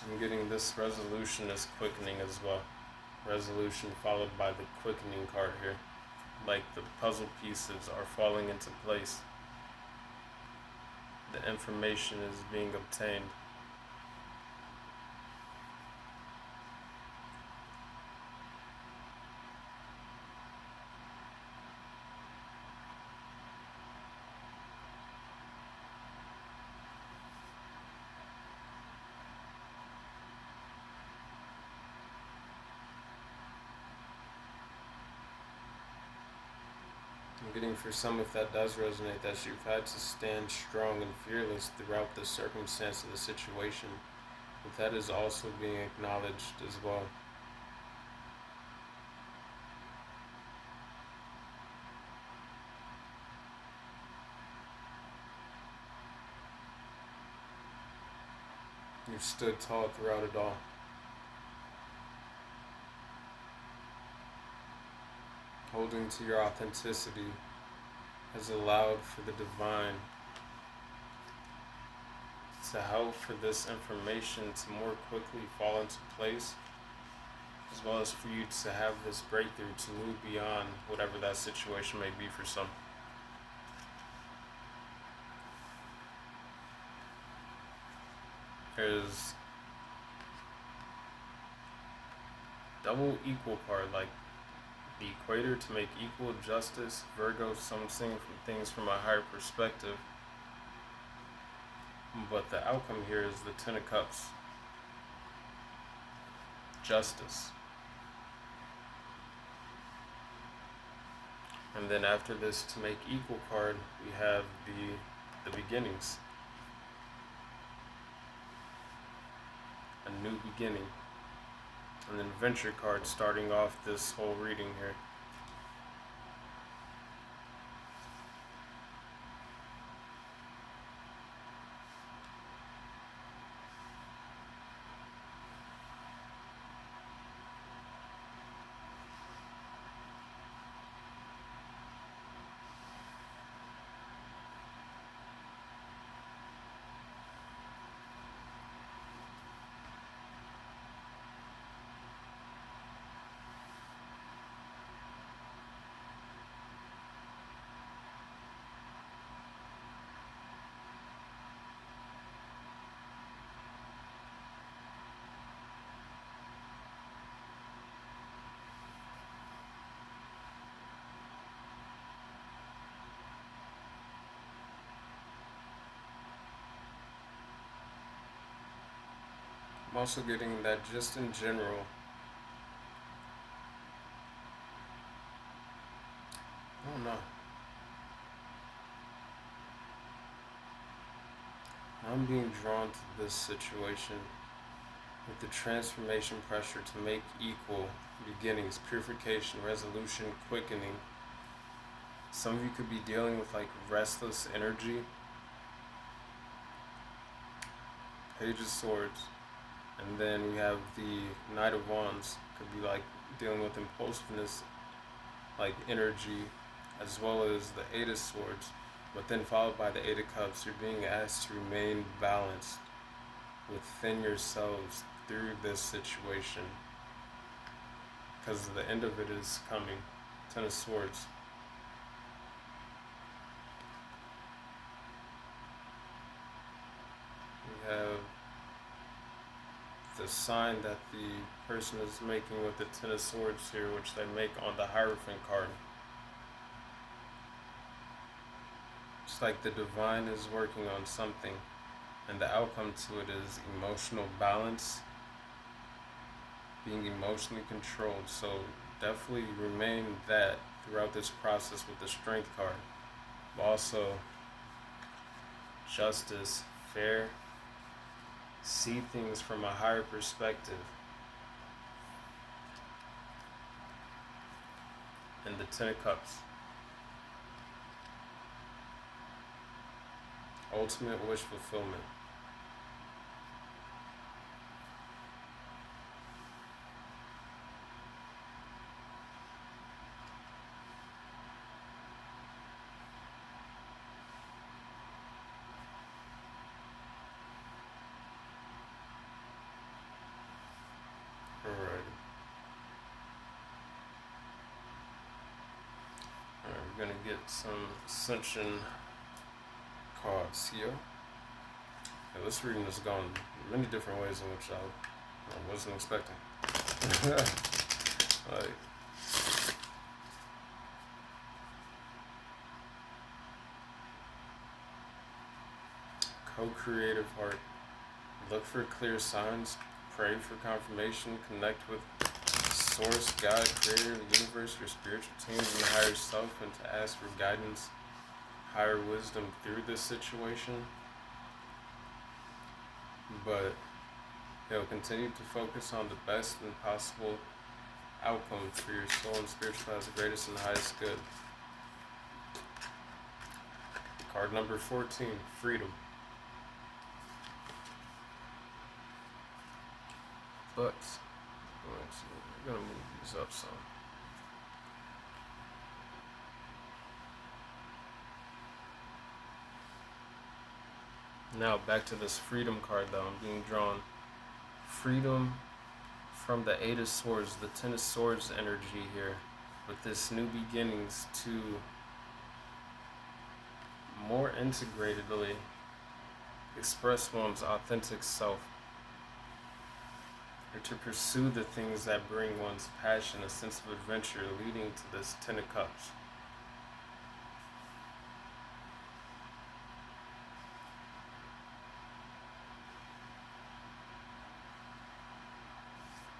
I'm getting this resolution as quickening as well. Resolution followed by the quickening card here. Like the puzzle pieces are falling into place. The information is being obtained. I'm getting for some, if that does resonate, that you've had to stand strong and fearless throughout the circumstance of the situation, but that is also being acknowledged as well. You've stood tall throughout it all. Holding to your authenticity has allowed for the divine to help for this information to more quickly fall into place, as well as for you to have this breakthrough to move beyond whatever that situation may be for some. There's double equal card, like the equator to make equal justice, Virgo, some seeing things from a higher perspective. But the outcome here is the Ten of Cups. Justice. And then after this, to make equal card, we have the beginnings. A new beginning. And then Venture card starting off this whole reading here. I'm also getting that just in general, I don't know. I'm being drawn to this situation with the transformation pressure to make equal beginnings, purification, resolution, quickening. Some of you could be dealing with like restless energy. Page of Swords. And then we have the Knight of Wands. Could be like dealing with impulsiveness, like energy, as well as the Eight of Swords. But then followed by the Eight of Cups. You're being asked to remain balanced within yourselves through this situation, because the end of it is coming. Ten of Swords. We have the sign that the person is making with the Ten of Swords here, which they make on the Hierophant card. It's like the divine is working on something, and the outcome to it is emotional balance, being emotionally controlled. So definitely remain that throughout this process with the Strength card. But also justice, fair, see things from a higher perspective. And the Ten of Cups. Ultimate wish fulfillment. Alright, we're gonna get some Ascension cards here. Yeah, this reading has gone many different ways in which I wasn't expecting. Like, co-creative heart. Look for clear signs, pray for confirmation, connect with Source, God, Creator, the universe, your spiritual teams, and the higher self, and to ask for guidance, higher wisdom through this situation. But continue to focus on the best and possible outcome for your soul and spiritual as the greatest and highest good. Card number 14, Freedom. But we're gonna move these up some. Now back to this Freedom card though. I'm being drawn. Freedom from the Eight of Swords, the Ten of Swords energy here, with this new beginnings to more integratedly express one's authentic self, or to pursue the things that bring one's passion, a sense of adventure, leading to this Ten of Cups.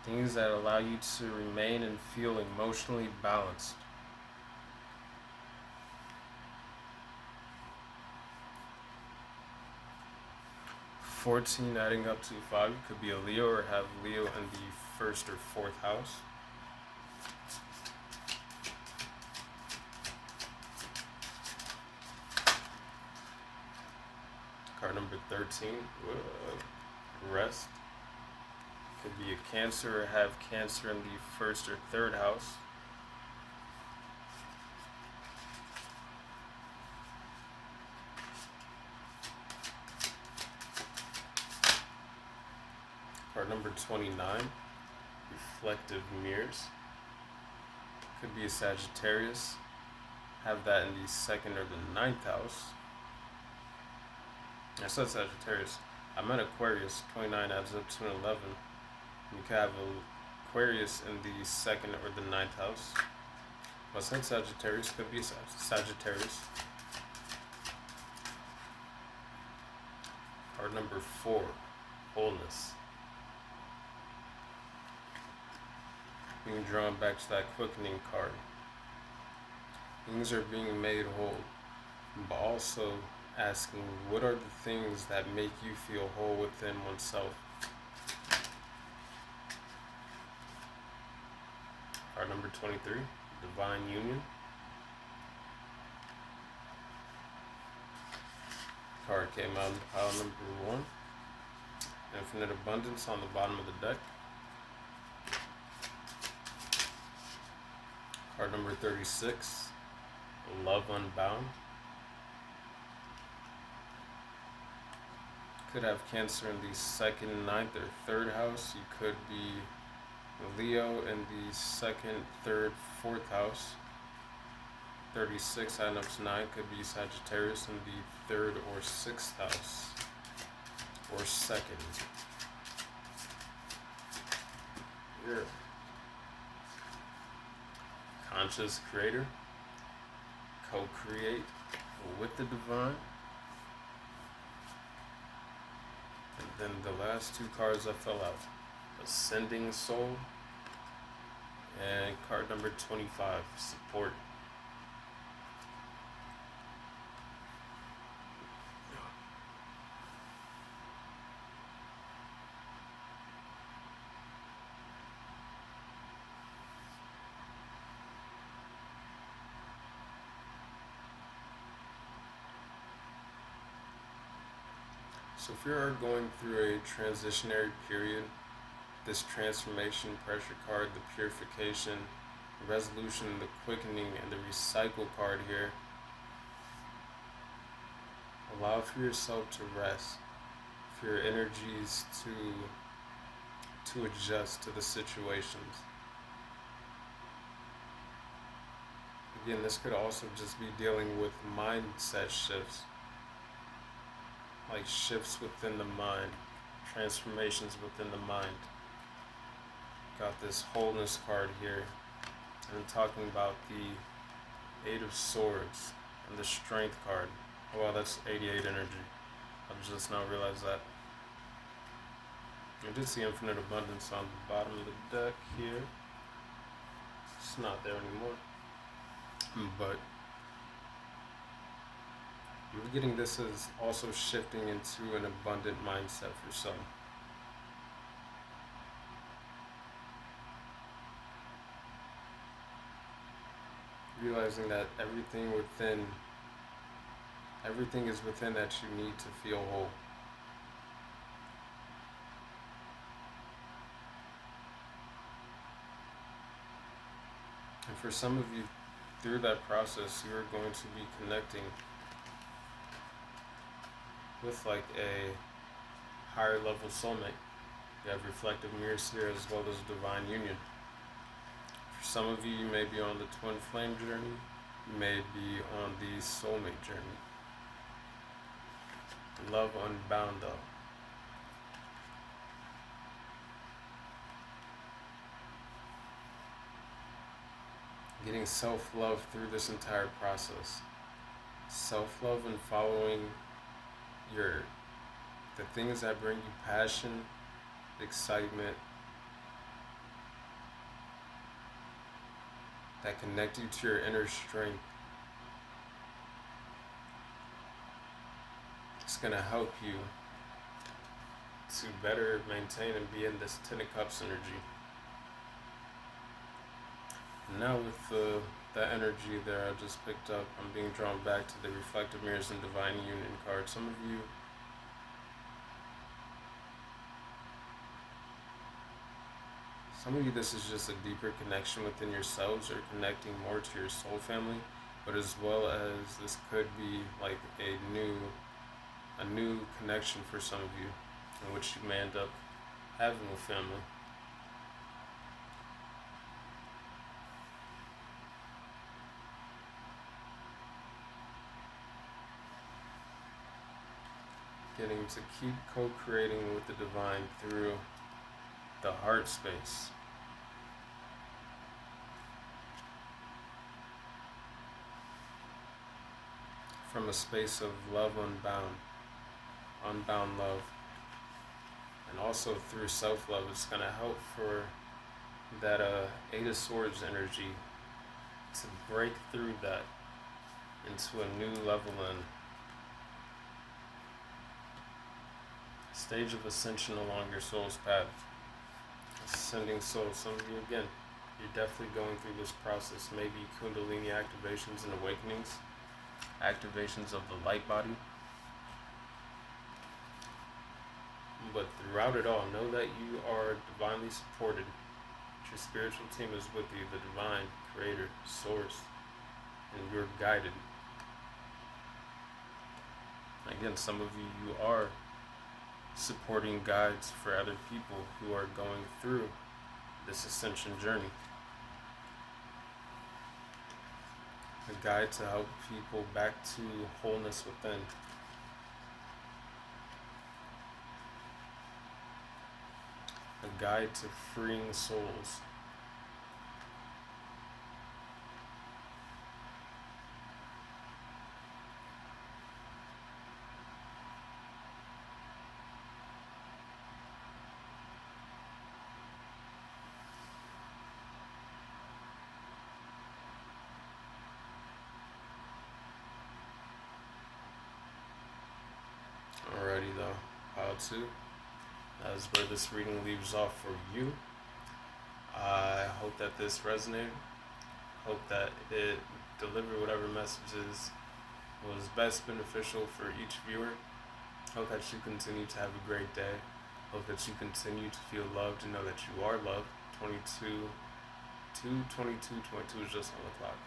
Things that allow you to remain and feel emotionally balanced. $14 adding up to 5. You could be a Leo or have Leo in the first or fourth house. Card number 13, Rest. Could be a Cancer or have Cancer in the first or third house. Card number 29, Reflective Mirrors. Could be a Sagittarius. Have that in the second or the ninth house. I said Sagittarius. I meant Aquarius. 29 adds up to an 11. You could have Aquarius in the second or the ninth house. I said Sagittarius. Could be Sagittarius. Card number 4, Wholeness. Being drawn back to that quickening card. Things are being made whole, but also asking what are the things that make you feel whole within oneself. Card number 23, Divine Union. Card came out in pile number 1, Infinite Abundance on the bottom of the deck. Card number 36, Love Unbound. Could have Cancer in the 2nd, 9th, or 3rd house. You could be Leo in the 2nd, 3rd, 4th house. 36 out of 9 could be Sagittarius in the 3rd or 6th house. Or 2nd. Here. Conscious creator. Co-create with the divine. And then the last 2 cards that fell out. Ascending Soul. And card number 25, Support. So if you're going through a transitionary period, this transformation pressure card, the purification, the resolution, the quickening, and the recycle card here, allow for yourself to rest, for your energies to adjust to the situations. Again, this could also just be dealing with mindset shifts, like shifts within the mind, transformations within the mind. Got this wholeness card here, and I'm talking about the 8 of Swords and the Strength card. Oh wow, that's 88 energy. I've just now realized that. I did see Infinite Abundance on the bottom of the deck here. It's not there anymore. But I'm getting this as also shifting into an abundant mindset for some. Realizing that everything is within that you need to feel whole. And for some of you, through that process, you're going to be connecting with like a higher level soulmate. You have reflective mirrors here as well as divine union. For some of you, you may be on the twin flame journey. You may be on the soulmate journey. Love Unbound though. Getting self-love through this entire process. Self-love and following the things that bring you passion, excitement, that connect you to your inner strength. It's going to help you to better maintain and be in this 10 of Cups energy. Now with that energy there I just picked up, I'm being drawn back to the reflective mirrors and divine union card. Some of you, this is just a deeper connection within yourselves, or connecting more to your soul family, but as well as this could be like a new connection for some of you, in which you may end up having a family. Getting to keep co-creating with the divine through the heart space. From a space of love unbound love. And also through self-love, it's going to help for that 8 of Swords energy to break through that into a new level and stage of ascension along your soul's path. Ascending soul, some of you, again, you're definitely going through this process. Maybe Kundalini activations and awakenings, activations of the light body. But throughout it all, know that you are divinely supported. Your spiritual team is with you, the divine, creator, source, and you're guided. Again, some of you are supporting guides for other people who are going through this ascension journey. A guide to help people back to wholeness within. A guide to freeing souls. Alrighty though, pile 2. That is where this reading leaves off for you. I hope that this resonated. Hope that it delivered whatever messages was best beneficial for each viewer. Hope that you continue to have a great day. Hope that you continue to feel loved and know that you are loved. 22 is just on the clock.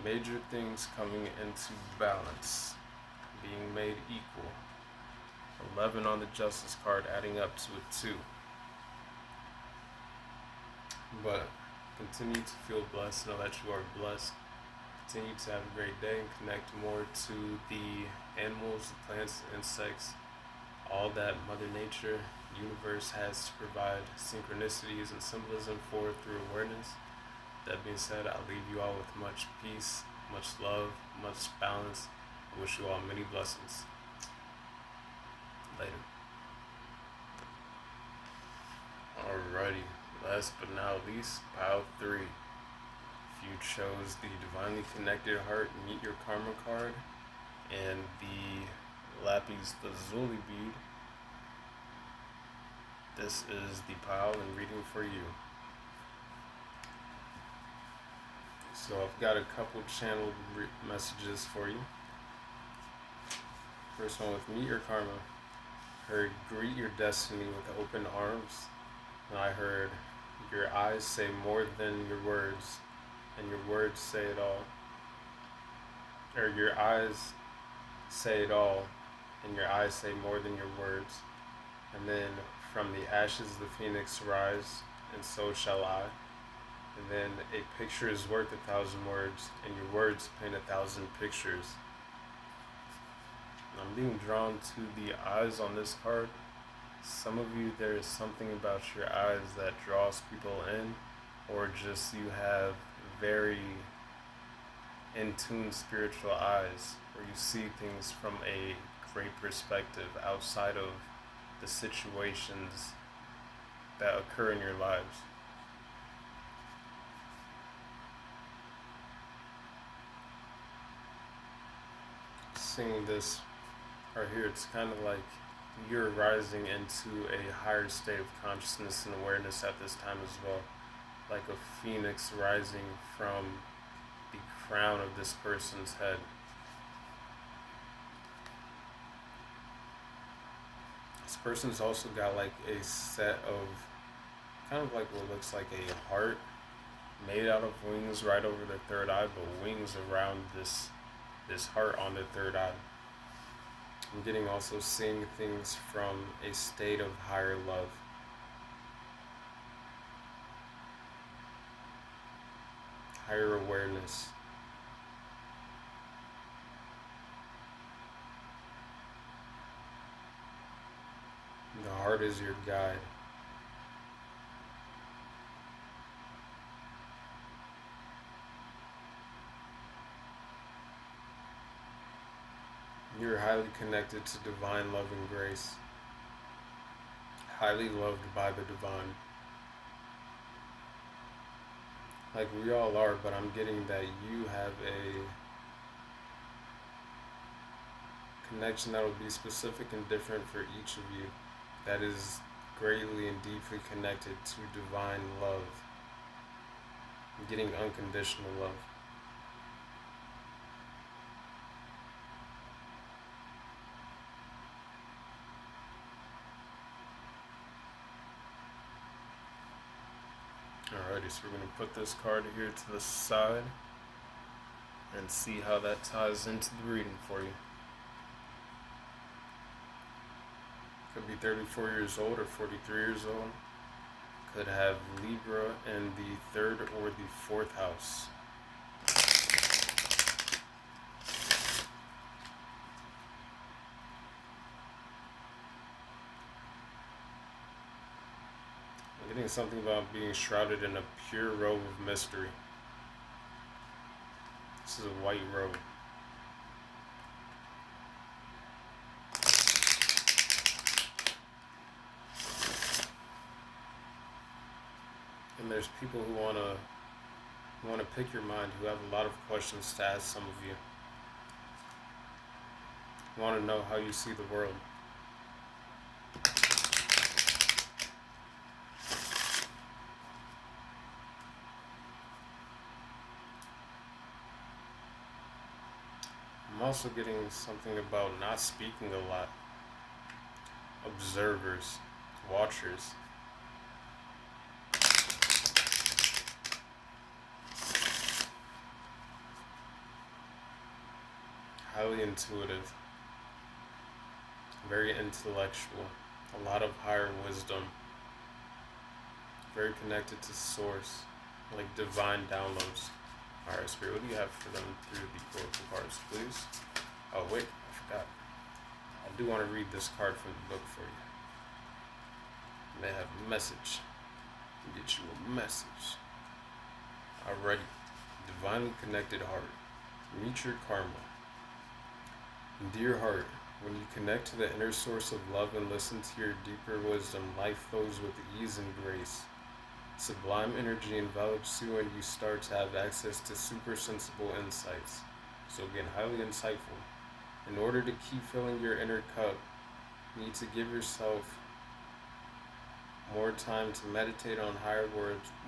Major things coming into balance, being made equal. 11 on the justice card, adding up to a 2. But continue to feel blessed, know that you are blessed. Continue to have a great day and connect more to the animals, the plants, the insects, all that Mother Nature, universe has to provide synchronicities and symbolism for through awareness. That being said, I'll leave you all with much peace, much love, much balance. I wish you all many blessings. Later. Alrighty, last but not least, pile 3. If you chose the Divinely Connected Heart Meet Your Karma card and the Lapis Lazuli bead, this is the pile and reading for you. So I've got a couple channeled messages for you. First one with Meet Your Karma. Heard greet your destiny with open arms, and I heard your eyes say more than your words, and your words say it all. Or your eyes say it all, and your eyes say more than your words. And then from the ashes the phoenix rise, and so shall I. And then a picture is worth 1,000 words, and your words paint 1,000 pictures. I'm being drawn to the eyes on this card. Some of you, there is something about your eyes that draws people in, or just you have very in-tune spiritual eyes, where you see things from a great perspective outside of the situations that occur in your lives. Seeing this right here, it's kind of like you're rising into a higher state of consciousness and awareness at this time as well. Like a phoenix rising from the crown of this person's head. This person's also got like a set of kind of like what looks like a heart made out of wings right over their third eye, but wings around this heart on their third eye. I'm getting also seeing things from a state of higher love. Higher awareness. The heart is your guide. You're highly connected to divine love and grace. Highly loved by the divine. Like we all are, but I'm getting that you have a connection that will be specific and different for each of you. that is greatly and deeply connected to divine love, getting unconditional love. Alrighty, so we're going to put this card here to the side and see how that ties into the reading for you. Could be 34 years old or 43 years old. Could have Libra in the third or the fourth house. I'm getting something about being shrouded in a pure robe of mystery. This is a white robe. And there's people who want to pick your mind, who have a lot of questions to ask some of you. Want to know how you see the world. I'm also getting something about not speaking a lot. Observers, watchers. Highly intuitive. Very intellectual. A lot of higher wisdom. Very connected to source. Like divine downloads. Alright, Spirit, what do you have for them through the oracle cards, please? Oh, wait, I forgot. I do want to read this card from the book for you. May have a message. Get you a message. Alrighty. Divinely connected heart. Meet your karma. Dear heart, when you connect to the inner source of love and listen to your deeper wisdom, life flows with ease and grace. Sublime energy envelops you and you start to have access to super sensible insights. So again, highly insightful. In order to keep filling your inner cup, you need to give yourself more time to meditate on higher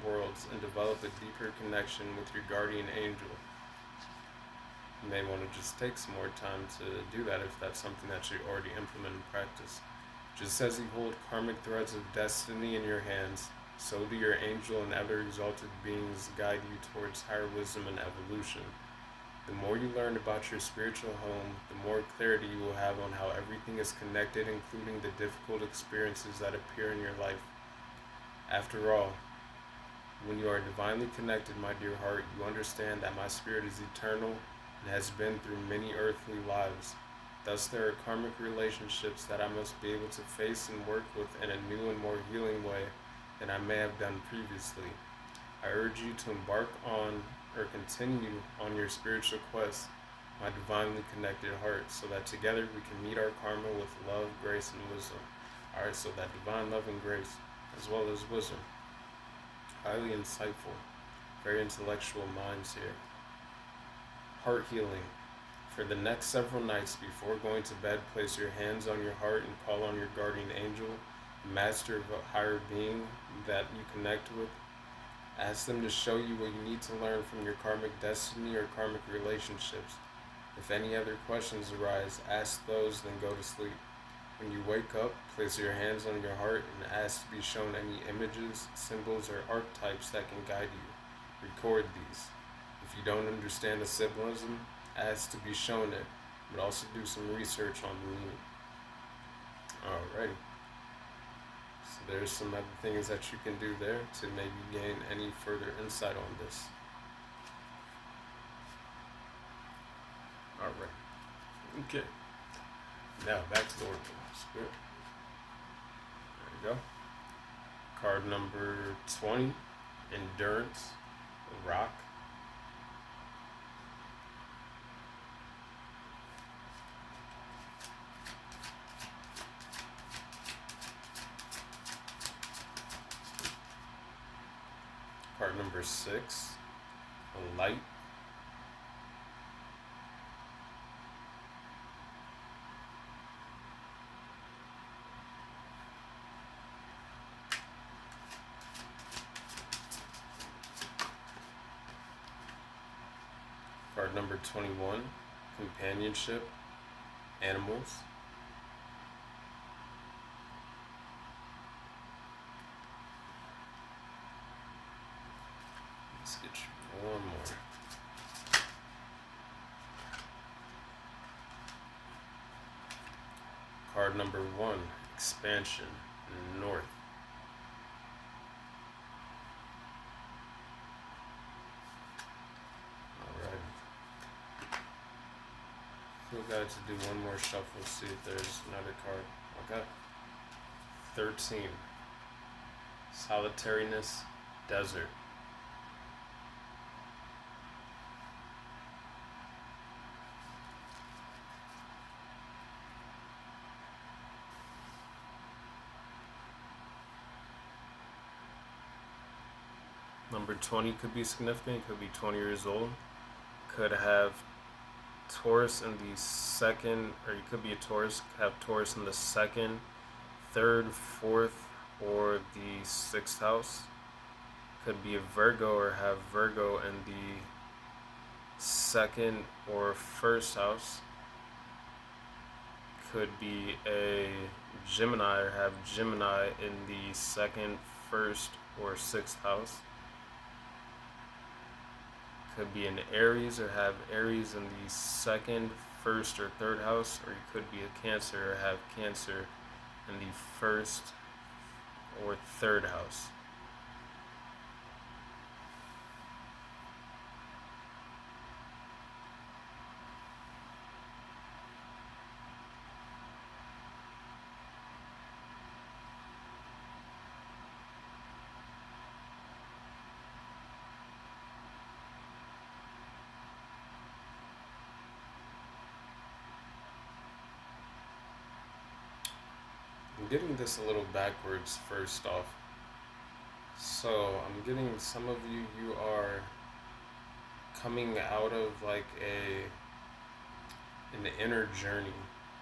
worlds and develop a deeper connection with your guardian angel. You may want to just take some more time to do that if that's something that you already implement in practice. Just as you hold karmic threads of destiny in your hands, so do your angel and other exalted beings guide you towards higher wisdom and evolution. The more you learn about your spiritual home, the more clarity you will have on how everything is connected, including the difficult experiences that appear in your life. After all, when you are divinely connected, my dear heart, you understand that my spirit is eternal and has been through many earthly lives. Thus, there are karmic relationships that I must be able to face and work with in a new and more healing way than I may have done previously. I urge you to embark on or continue on your spiritual quest, my divinely connected heart, so that together we can meet our karma with love, grace, and wisdom. Alright, so that divine love and grace, as well as wisdom. Highly insightful, very intellectual minds here. Heart healing. For the next several nights before going to bed, place your hands on your heart and call on your guardian angel, master of a higher being that you connect with. Ask them to show you what you need to learn from your karmic destiny or karmic relationships. If any other questions arise, ask those, then go to sleep. When you wake up, place your hands on your heart and ask to be shown any images, symbols, or archetypes that can guide you. Record these. If you don't understand the symbolism, ask to be shown it, but also do some research on the meaning. Alrighty. So there's some other things that you can do there to maybe gain any further insight on this. Alright. Okay. Now back to the oracle. Spirit. There you go. Card number 20. Endurance. Rock. Card number 6, a light. number 21, companionship, animals. Let's get you one more. Card number 1, expansion, north. We'll go to do one more shuffle, see if there's another card. Okay. 13. Solitariness, desert. Number 20 could be significant, could be 20 years old. Could have Taurus in the second, or you could be a Taurus, have Taurus in the second, third, fourth, or the sixth house. Could be a Virgo or have Virgo in the second or first house. Could be a Gemini or have Gemini in the second, first, or sixth house. Could be an Aries or have Aries in the second, first, or third house, or you could be a Cancer or have Cancer in the first or third house. I'm getting this a little backwards first off. So I'm getting some of you are coming out of like an inner journey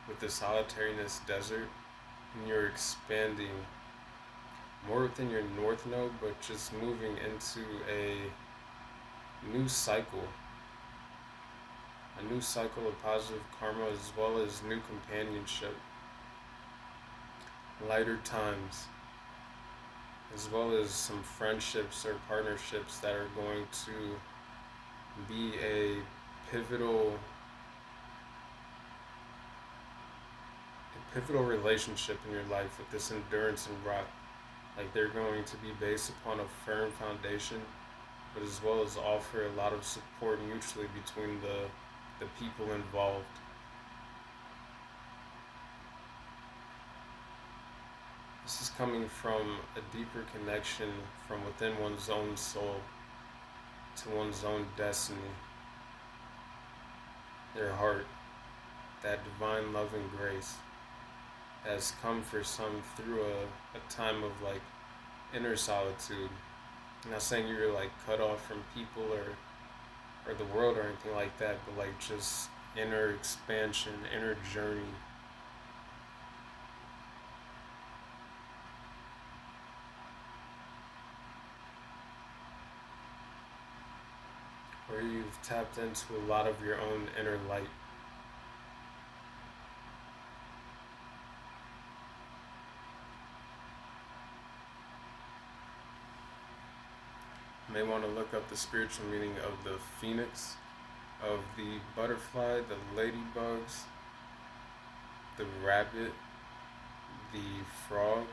with the solitariness desert, and you're expanding more within your north node, but just moving into a new cycle of positive karma, as well as new companionship, lighter times, as well as some friendships or partnerships that are going to be a pivotal relationship in your life with this endurance and rock. Like, they're going to be based upon a firm foundation, but as well as offer a lot of support mutually between the people involved. This is coming from a deeper connection from within one's own soul to one's own destiny, their heart, that divine love and grace has come for some through a time of like inner solitude. I'm not saying you're like cut off from people or the world or anything like that, but like just inner expansion, inner journey. Where you've tapped into a lot of your own inner light. You may want to look up the spiritual meaning of the phoenix, of the butterfly, the ladybugs, the rabbit, the frog,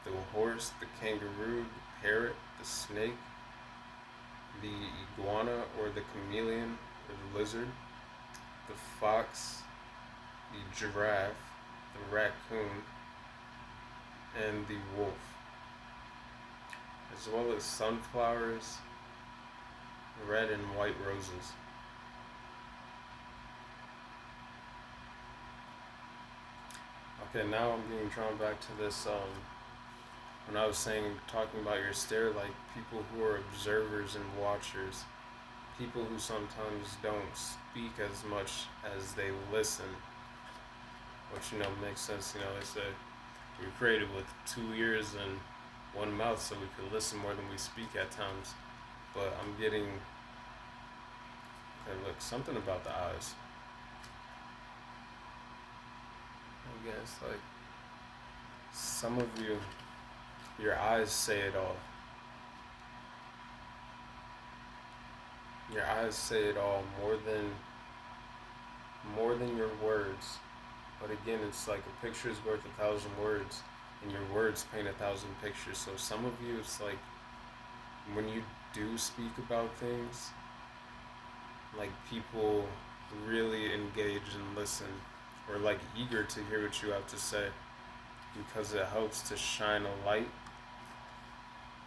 the horse, the kangaroo, the parrot, the snake, the iguana or the chameleon or the lizard, the fox, the giraffe, the raccoon, and the wolf, as well as sunflowers, red and white roses. Okay, now I'm being drawn back to this, when I was talking about your stare, like people who are observers and watchers, people who sometimes don't speak as much as they listen, which, makes sense. They say we were created with 2 ears and 1 mouth so we could listen more than we speak at times. But I'm getting Okay, look, something about the eyes. I guess, like, some of you, your eyes say it all. Your eyes say it all more than your words. But again, it's like a picture is worth 1,000 words, and your words paint 1,000 pictures. So some of you, it's like when you do speak about things, like people really engage and listen, or like eager to hear what you have to say, because it helps to shine a light.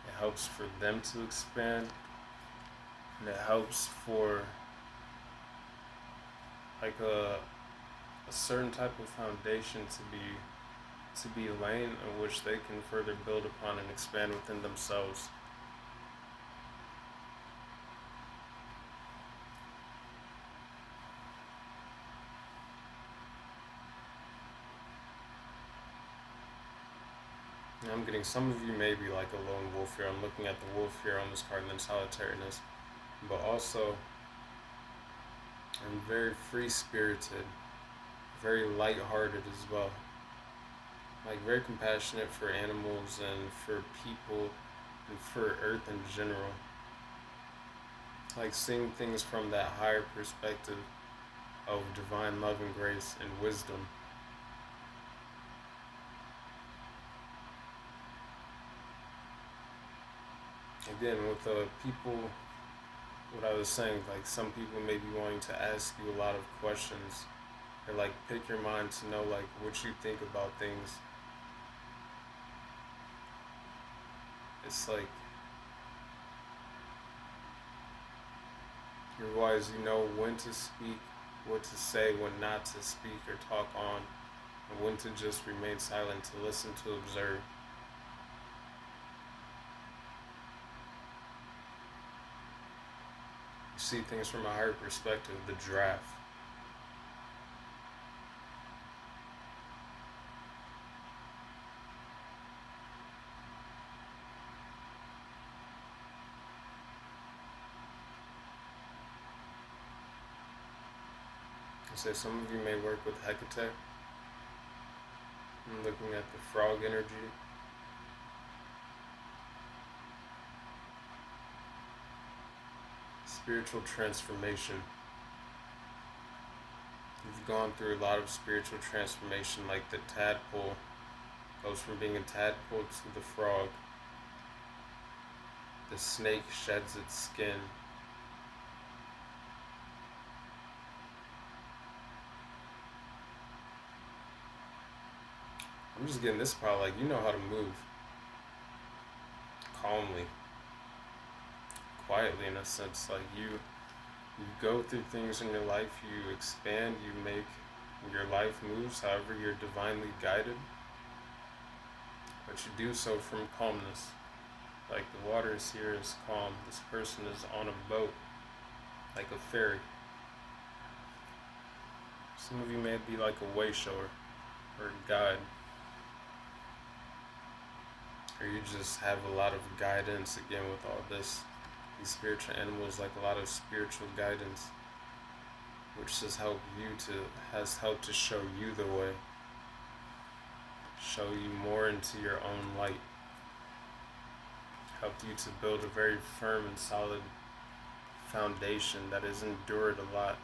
It helps for them to expand, and it helps for like a certain type of foundation to be laying in which they can further build upon and expand within themselves. And I'm getting some of you may be like a lone wolf here. I'm looking at the wolf here on this card and then solitariness. But also I'm very free spirited, very light-hearted as well. Like very compassionate for animals and for people and for Earth in general. Like seeing things from that higher perspective of divine love and grace and wisdom. Again, with people, what I was saying, like some people may be wanting to ask you a lot of questions, or like pick your mind to know like what you think about things. It's like you're wise, you know when to speak, what to say, when not to speak or talk on, and when to just remain silent, to listen, to observe. You see things from a higher perspective, the draft. I say some of you may work with Hecate. I'm looking at the frog energy. Spiritual transformation. You've gone through a lot of spiritual transformation, like the tadpole goes from being a tadpole to the frog. The snake sheds its skin. I'm just getting this part, like you know how to move calmly, quietly in a sense. Like you go through things in your life, you expand, you make your life moves however you're divinely guided, but you do so from calmness. Like the waters here is calm. This person is on a boat, like a ferry. Some of you may be like a way shower or a guide, or you just have a lot of guidance again with all this. These spiritual animals, like a lot of spiritual guidance, which has helped to show you the way, show you more into your own light, helped you to build a very firm and solid foundation that has endured a lot.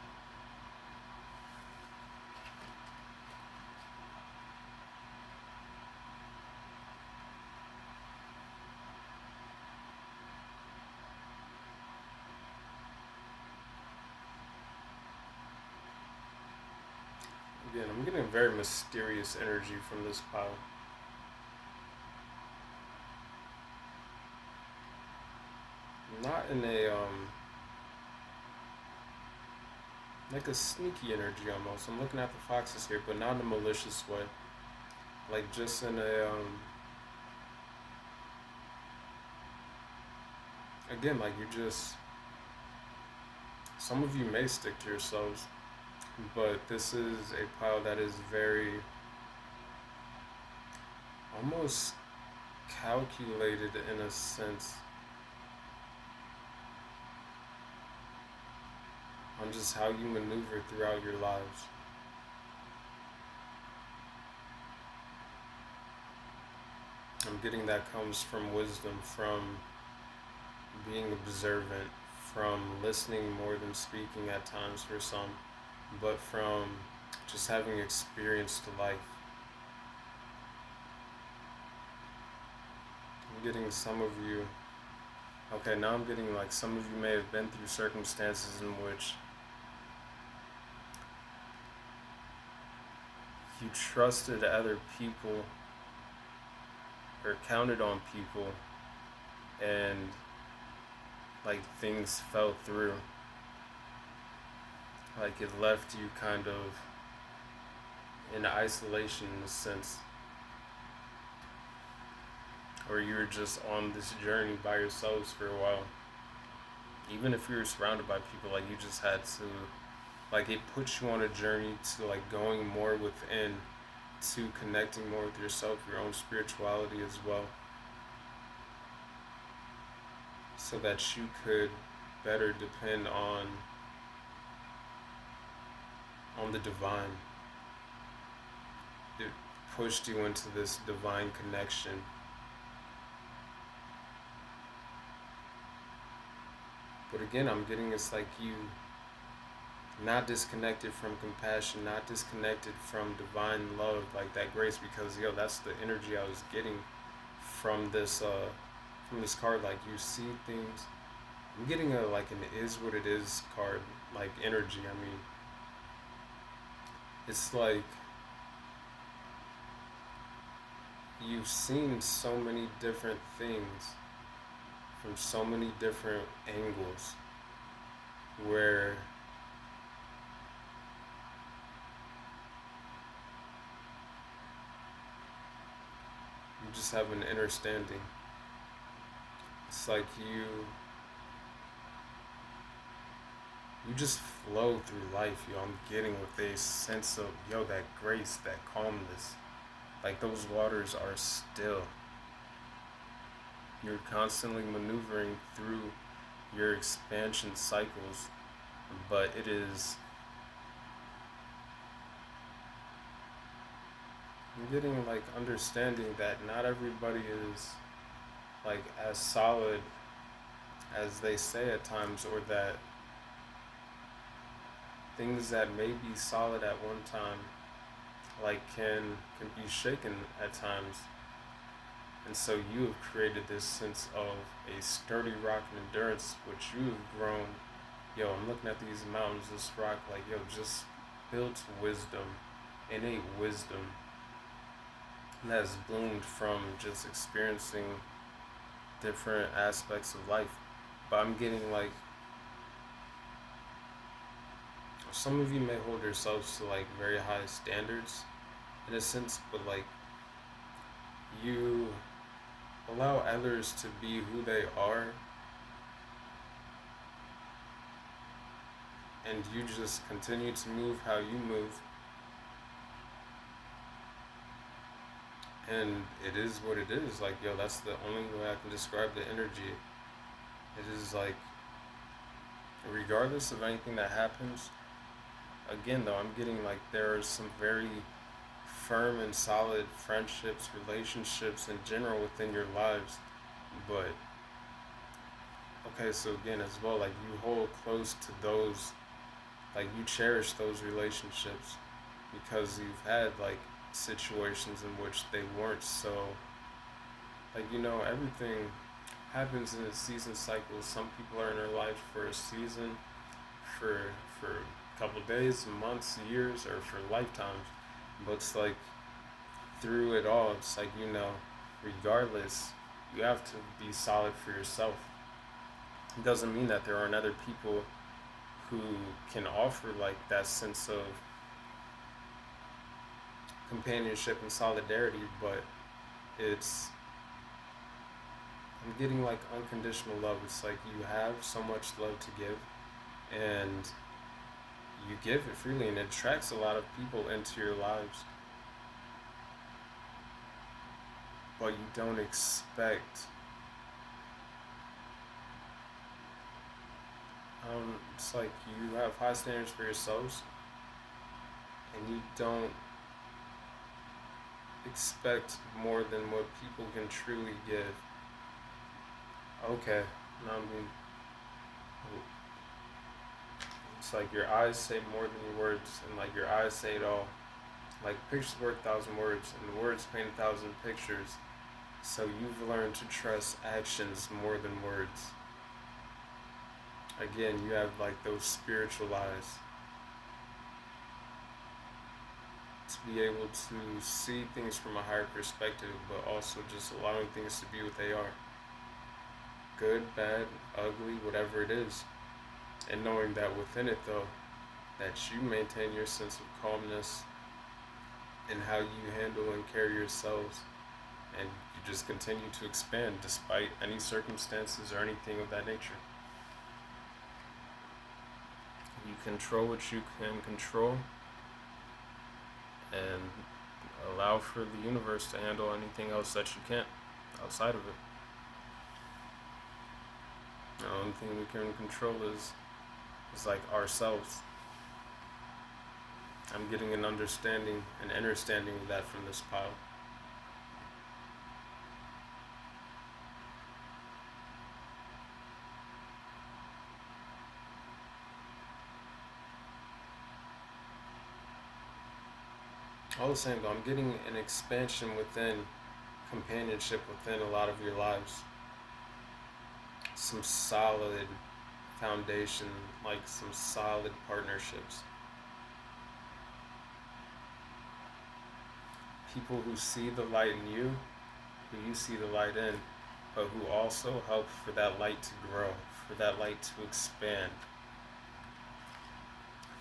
Again, I'm getting a very mysterious energy from this pile. Not in a like a sneaky energy almost. I'm looking at the foxes here, but not in a malicious way. Like just in a again, like you just, some of you may stick to yourselves, but this is a pile that is very almost calculated in a sense. on just how you maneuver throughout your lives. I'm getting that comes from wisdom, from being observant, from listening more than speaking at times for some, but from just having experienced life. I'm getting some of you, okay, now I'm getting like some of you may have been through circumstances in which you trusted other people or counted on people, and like things fell through. Like it left you kind of in isolation in a sense, or you were just on this journey by yourselves for a while. Even if you were surrounded by people, like you just had to, like it puts you on a journey to like going more within, to connecting more with yourself, your own spirituality as well, so that you could better depend on the divine. It pushed you into this divine connection. But again, I'm getting it's like you not disconnected from compassion, not disconnected from divine love, like that grace, because that's the energy I was getting from this card. Like you see things. I'm getting a like an is what it is card, like energy. I mean, it's like you've seen so many different things from so many different angles, where you just have an understanding. It's like you just flow through life, I'm getting with a sense of, that grace, that calmness. Like those waters are still. You're constantly maneuvering through your expansion cycles, but it is, I'm getting like understanding that not everybody is like as solid as they say at times, or that things that may be solid at one time like can be shaken at times. And so you have created this sense of a sturdy rock and endurance, which you have grown. I'm looking at these mountains, this rock, like, just built wisdom, innate wisdom, that has bloomed from just experiencing different aspects of life. But I'm getting like, some of you may hold yourselves to like very high standards in a sense, but like you allow others to be who they are, and you just continue to move how you move, and it is what it is. Like, that's the only way I can describe the energy. It is like, regardless of anything that happens, again though, I'm getting like there are some very firm and solid friendships, relationships in general within your lives. But okay, so again as well, like you hold close to those, like you cherish those relationships because you've had like situations in which they weren't so, like, everything happens in a season cycle. Some people are in their life for a season, for a couple days, months, years, or for lifetimes. But it's like through it all, it's like, regardless, you have to be solid for yourself. It doesn't mean that there aren't other people who can offer like that sense of companionship and solidarity, but I'm getting like unconditional love. It's like you have so much love to give, and you give it freely, and it attracts a lot of people into your lives. But you don't expect It's like you have high standards for yourselves, and you don't expect more than what people can truly give. Okay, no, I mean, it's like your eyes say more than your words, and like your eyes say it all. Like pictures worth 1,000 words, and the words paint 1,000 pictures. So you've learned to trust actions more than words. Again, you have like those spiritual eyes to be able to see things from a higher perspective, but also just allowing things to be what they are. Good, bad, ugly, whatever it is. And knowing that within it though, that you maintain your sense of calmness in how you handle and carry yourselves, and you just continue to expand despite any circumstances or anything of that nature. You control what you can control and allow for the universe to handle anything else that you can't outside of it. The only thing we can control is like ourselves. I'm getting an understanding, an understanding of that from this pile. All the same though, I'm getting an expansion within companionship within a lot of your lives. Some solid foundation, like some solid partnerships. People who see the light in you, who you see the light in, but who also help for that light to grow, for that light to expand.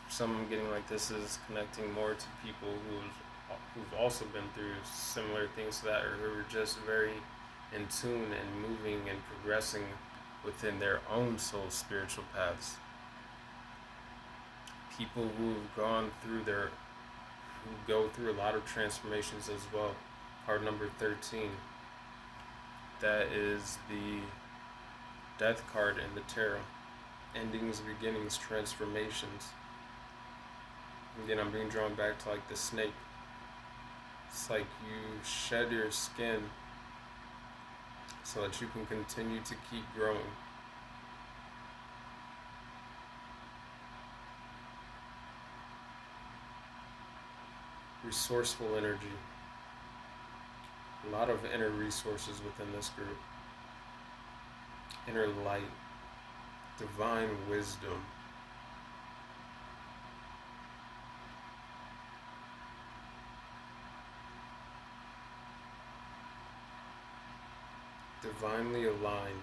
Some I'm getting like this is connecting more to people who've also been through similar things to that, or who are just very in tune and moving and progressing within their own soul spiritual paths. People who've gone through who go through a lot of transformations as well. Card number 13. That is the death card in the tarot. Endings, beginnings, transformations. Again, I'm being drawn back to like the snake. It's like you shed your skin so that you can continue to keep growing. Resourceful energy. A lot of inner resources within this group. Inner light. Divine wisdom. Divinely aligned.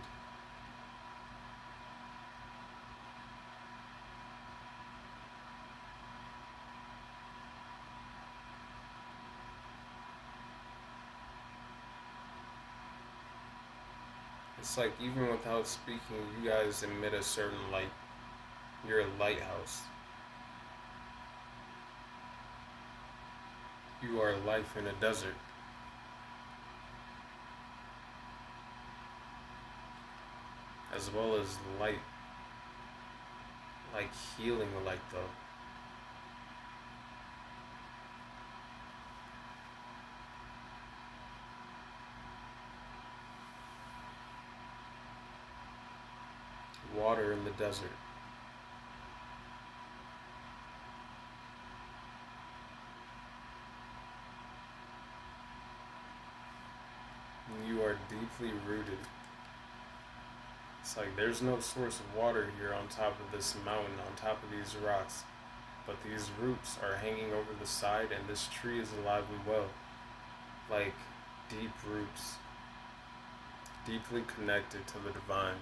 It's like even without speaking, you guys emit a certain light. You're a lighthouse. You are life in a desert. As well as light. Like healing light though. Water in the desert. You are deeply rooted. It's like there's no source of water here on top of this mountain, on top of these rocks. But these roots are hanging over the side, and this tree is alive and well. Like deep roots. Deeply connected to the divine.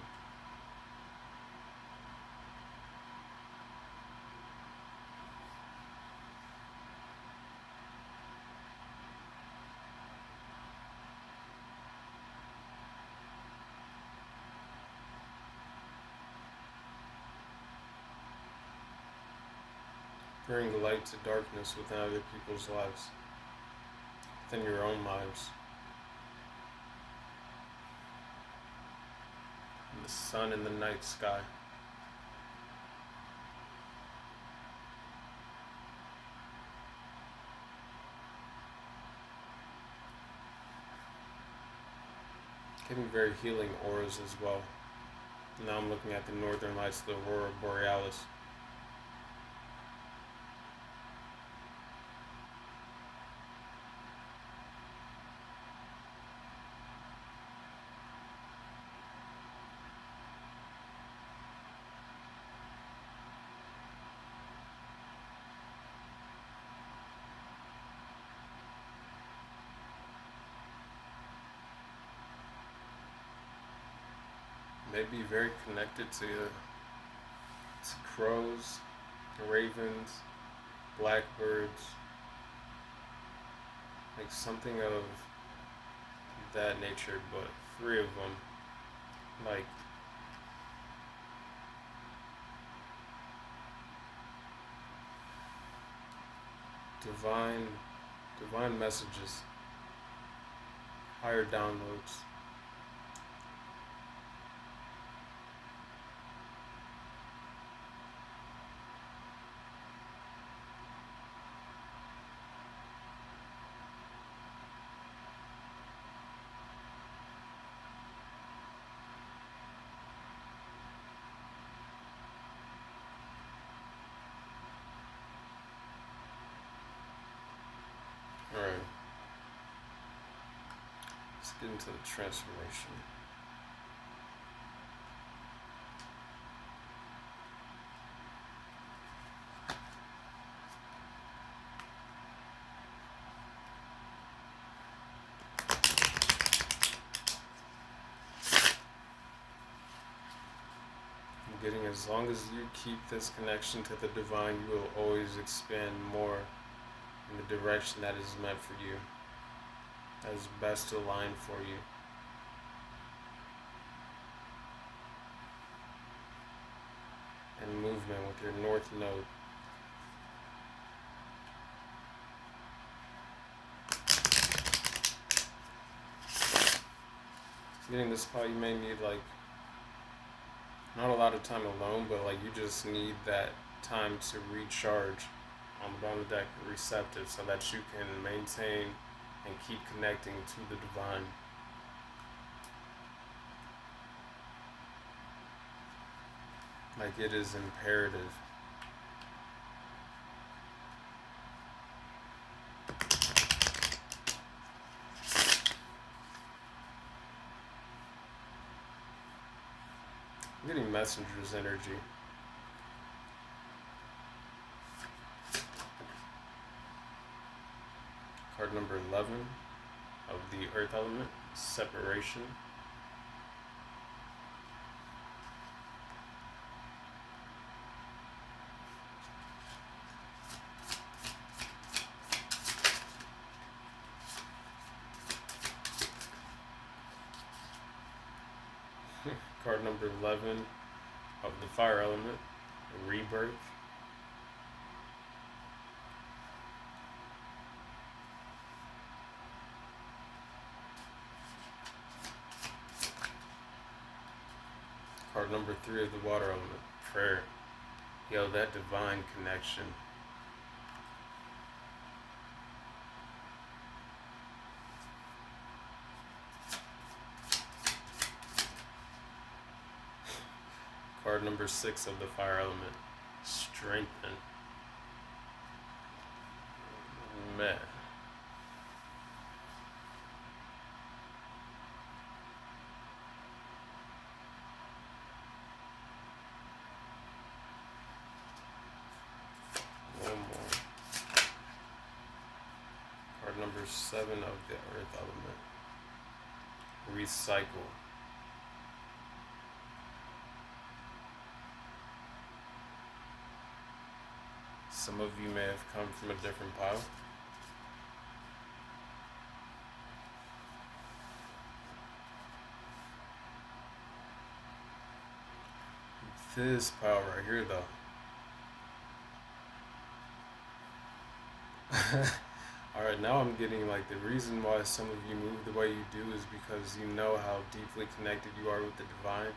Bring light to darkness within other people's lives, within your own lives. And the sun in the night sky. Getting very healing auras as well. Now I'm looking at the northern lights, the aurora borealis. Maybe very connected to crows, ravens, blackbirds, like something of that nature, but three of them, like divine, divine messages, higher downloads. All right, let's get into the transformation. I'm getting, as long as you keep this connection to the divine, you will always expand more in the direction that is meant for you, that is best aligned for you. And movement with your north node. Getting this spot, you may need like not a lot of time alone, but like you just need that time to recharge on the bottom of the deck, receptive, so that you can maintain and keep connecting to the divine. Like it is imperative. I'm getting messenger's energy. Card number 11 of the earth element, separation. Card number 11 of the fire element, rebirth. Card number 3 of the water element, prayer. Yo, that divine connection. Card number 6 of the fire element, strengthen. Man. One more. Card number 7 of the earth element, recycle. Some of you may have come from a different pile. This pile right here, though. Alright, now I'm getting like the reason why some of you move the way you do is because you know how deeply connected you are with the divine,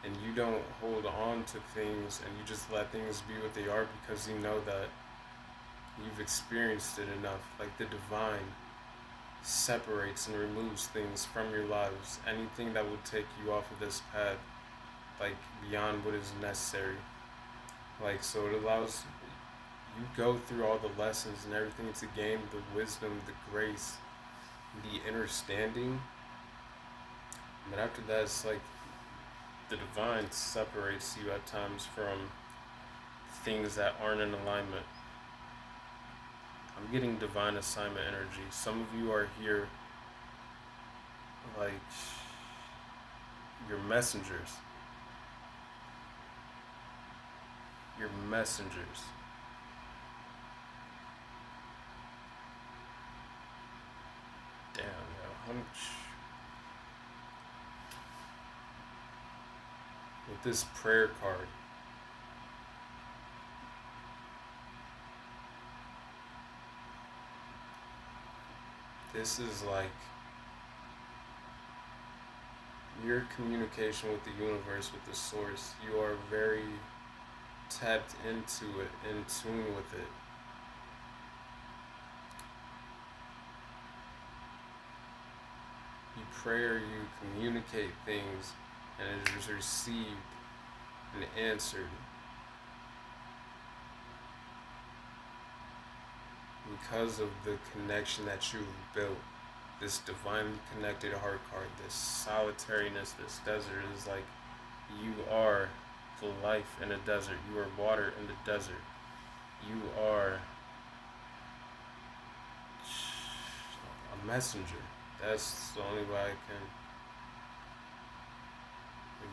and you don't hold on to things and you just let things be what they are because you know that you've experienced it enough. Like the divine separates and removes things from your lives. Anything that would take you off of this path, like beyond what is necessary. Like, so it allows you go through all the lessons and everything to gain the wisdom, the grace, the understanding. But after that, it's like the divine separates you at times from things that aren't in alignment. I'm getting divine assignment energy. Some of you are here like you're messengers. You're messengers. Damn, yo. With this prayer card, this is like your communication with the universe, with the source. You are very tapped into it, in tune with it. You pray or you communicate things and it is received and answered. Because of the connection that you've built, this divinely connected heart card, this solitariness, this desert is like you are the life in a desert. You are water in the desert. You are a messenger. That's the only way I can.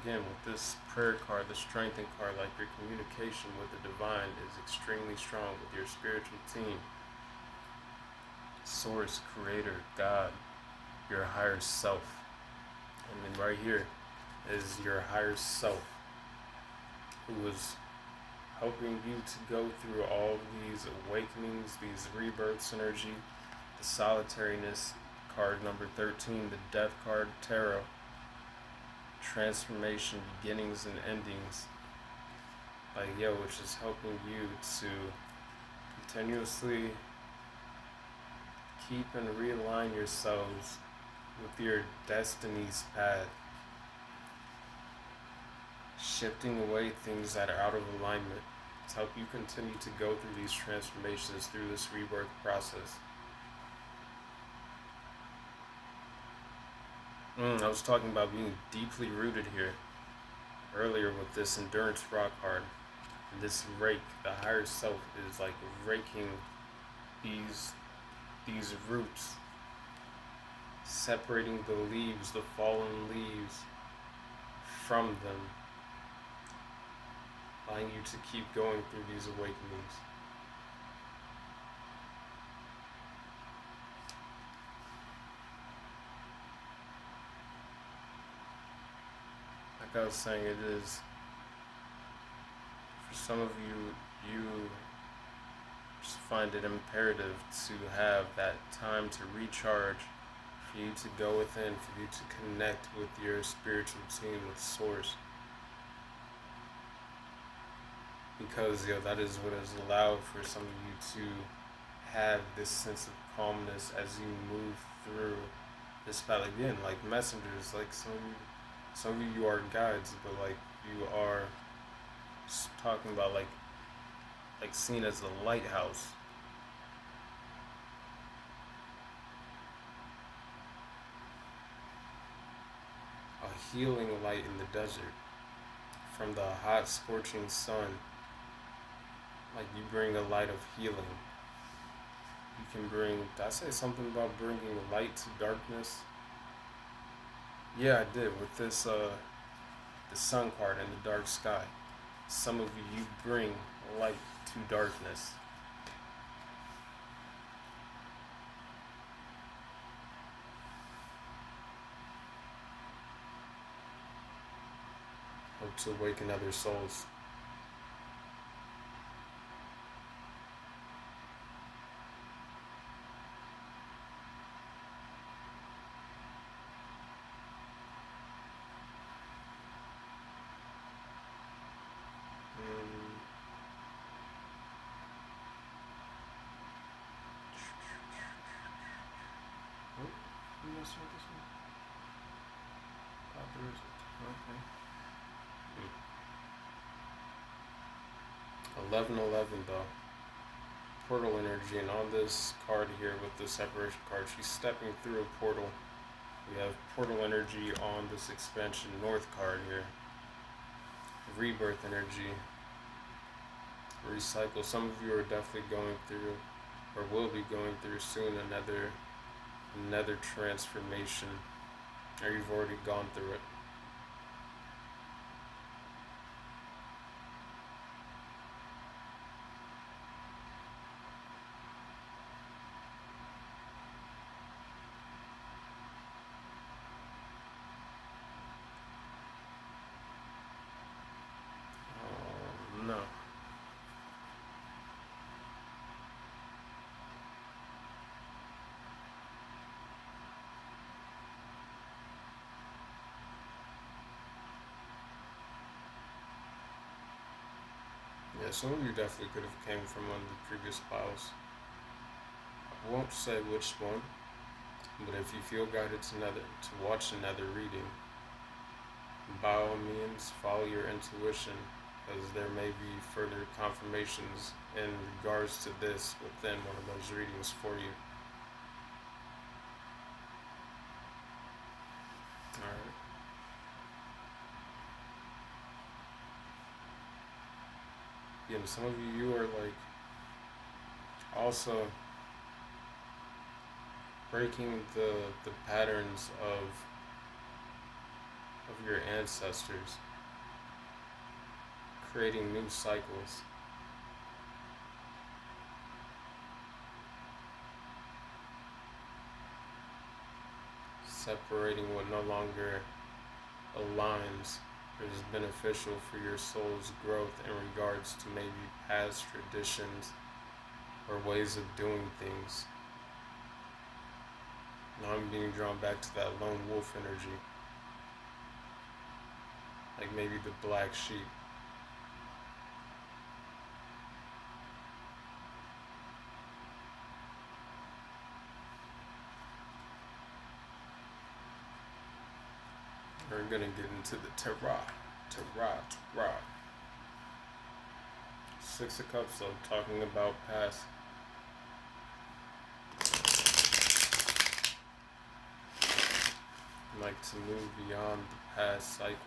Again, with this prayer card, the strengthened card, like your communication with the divine is extremely strong with your spiritual team. Source, creator, God, your higher self. And then right here is your higher self who is helping you to go through all these awakenings, these rebirths energy, the solitariness card number 13, the death card, tarot, transformation, beginnings and endings. Like, yo, which is helping you to continuously keep and realign yourselves with your destiny's path, shifting away things that are out of alignment to help you continue to go through these transformations through this rebirth process. I was talking about being deeply rooted here earlier with this endurance rock card. And this rake, the higher self, is like raking these roots, separating the leaves, the fallen leaves from them, allowing you to keep going through these awakenings. Like I was saying, it is, for some of you, you just find it imperative to have that time to recharge, for you to go within, for you to connect with your spiritual team, with Source. Because, that is what has allowed for some of you to have this sense of calmness as you move through this path. Again, like messengers, like some of you are guides, but like you are talking about like seen as a lighthouse. A healing light in the desert from the hot, scorching sun. Like you bring a light of healing. You can bring, did I say something about bringing light to darkness? Yeah, I did, with this, the sun card and the dark sky. Some of you bring light to darkness. Hope to awaken other souls. messing with this one? Oh, there is it. Okay. 1111 though. Portal energy, and on this card here with the separation card, she's stepping through a portal. We have portal energy on this expansion north card here. Rebirth energy. Recycle. Some of you are definitely going through, or will be going through soon, another transformation, or you've already gone through it. No. Yeah, some of you definitely could have came from one of the previous piles. I won't say which one, but if you feel guided to watch another reading, by all means follow your intuition, because there may be further confirmations in regards to this within one of those readings for you. Alright. Yeah, some of you are like also breaking the patterns of your ancestors, creating new cycles. Separating what no longer aligns or is beneficial for your soul's growth in regards to maybe past traditions or ways of doing things. Now I'm being drawn back to that lone wolf energy. Like maybe the black sheep. We're gonna get into the Tarot. 6 of Cups, though, talking about past. Like to move beyond the past cycles.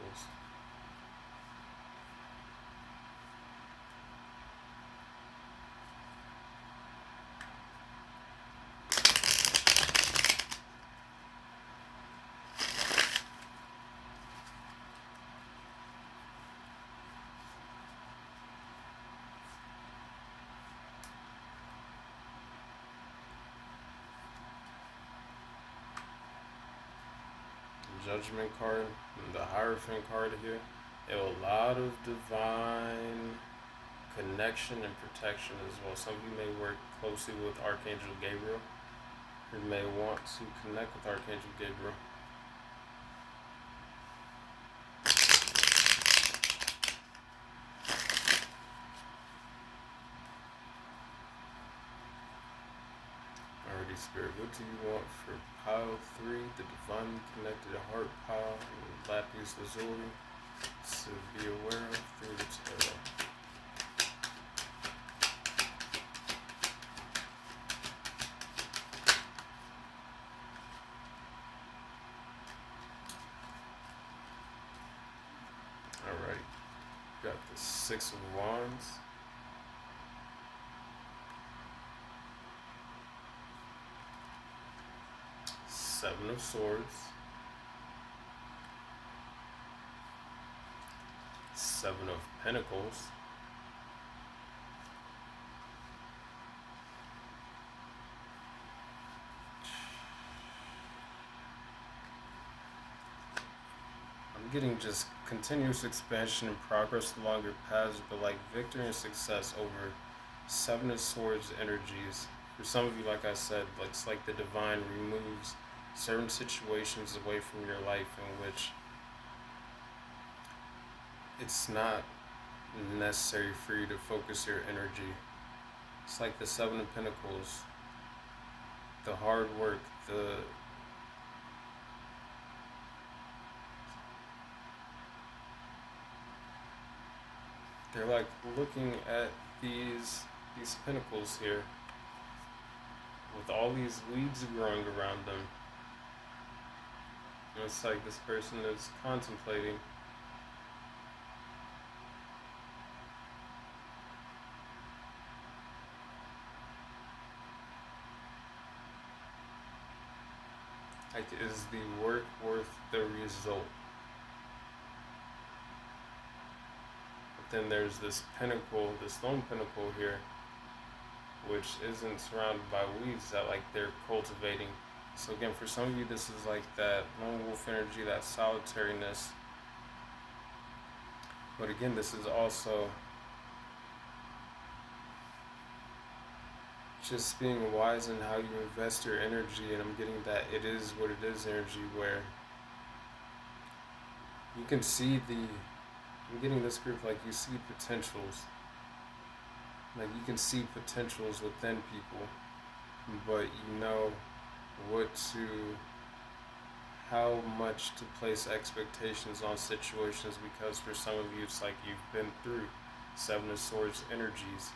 Judgment card, and the Hierophant card here. A lot of divine connection and protection as well. Some of you may work closely with Archangel Gabriel. You may want to connect with Archangel Gabriel. Alrighty, Spirit, what do you want for pile 3, the Divine Connected Heart pile, and Lapis Lazuli to be aware of through the tarot? Alright, got the 6 of Wands. Seven of Swords. 7 of Pentacles. I'm getting just continuous expansion and progress along your paths, but like victory and success over 7 of Swords energies. For some of you, like I said, it's like the divine removes certain situations away from your life in which it's not necessary for you to focus your energy. It's like the 7 of Pentacles, the hard work, the they're like looking at these pinnacles here with all these weeds growing around them. And it's like this person is contemplating. Like, is the work worth the result? But then there's this pinnacle, this lone pinnacle here, which isn't surrounded by weeds that like they're cultivating. So again, for some of you, this is like that lone wolf energy, that solitariness. But again, this is also just being wise in how you invest your energy. And I'm getting that it is what it is energy, where you can see I'm getting this group, like you see potentials. Like you can see potentials within people, but you know how much to place expectations on situations, because for some of you it's like you've been through Seven of Swords energies.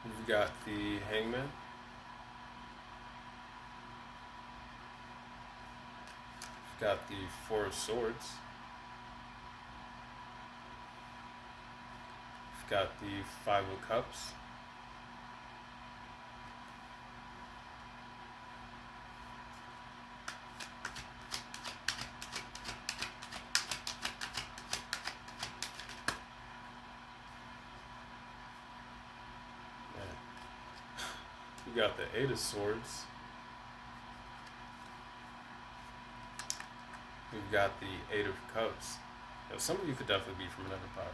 You've got the Hangman. You've got the Four of Swords. You've got the Five of Cups. You got the Eight of Swords. We've got the Eight of Cups. Now, some of you could definitely be from another pile,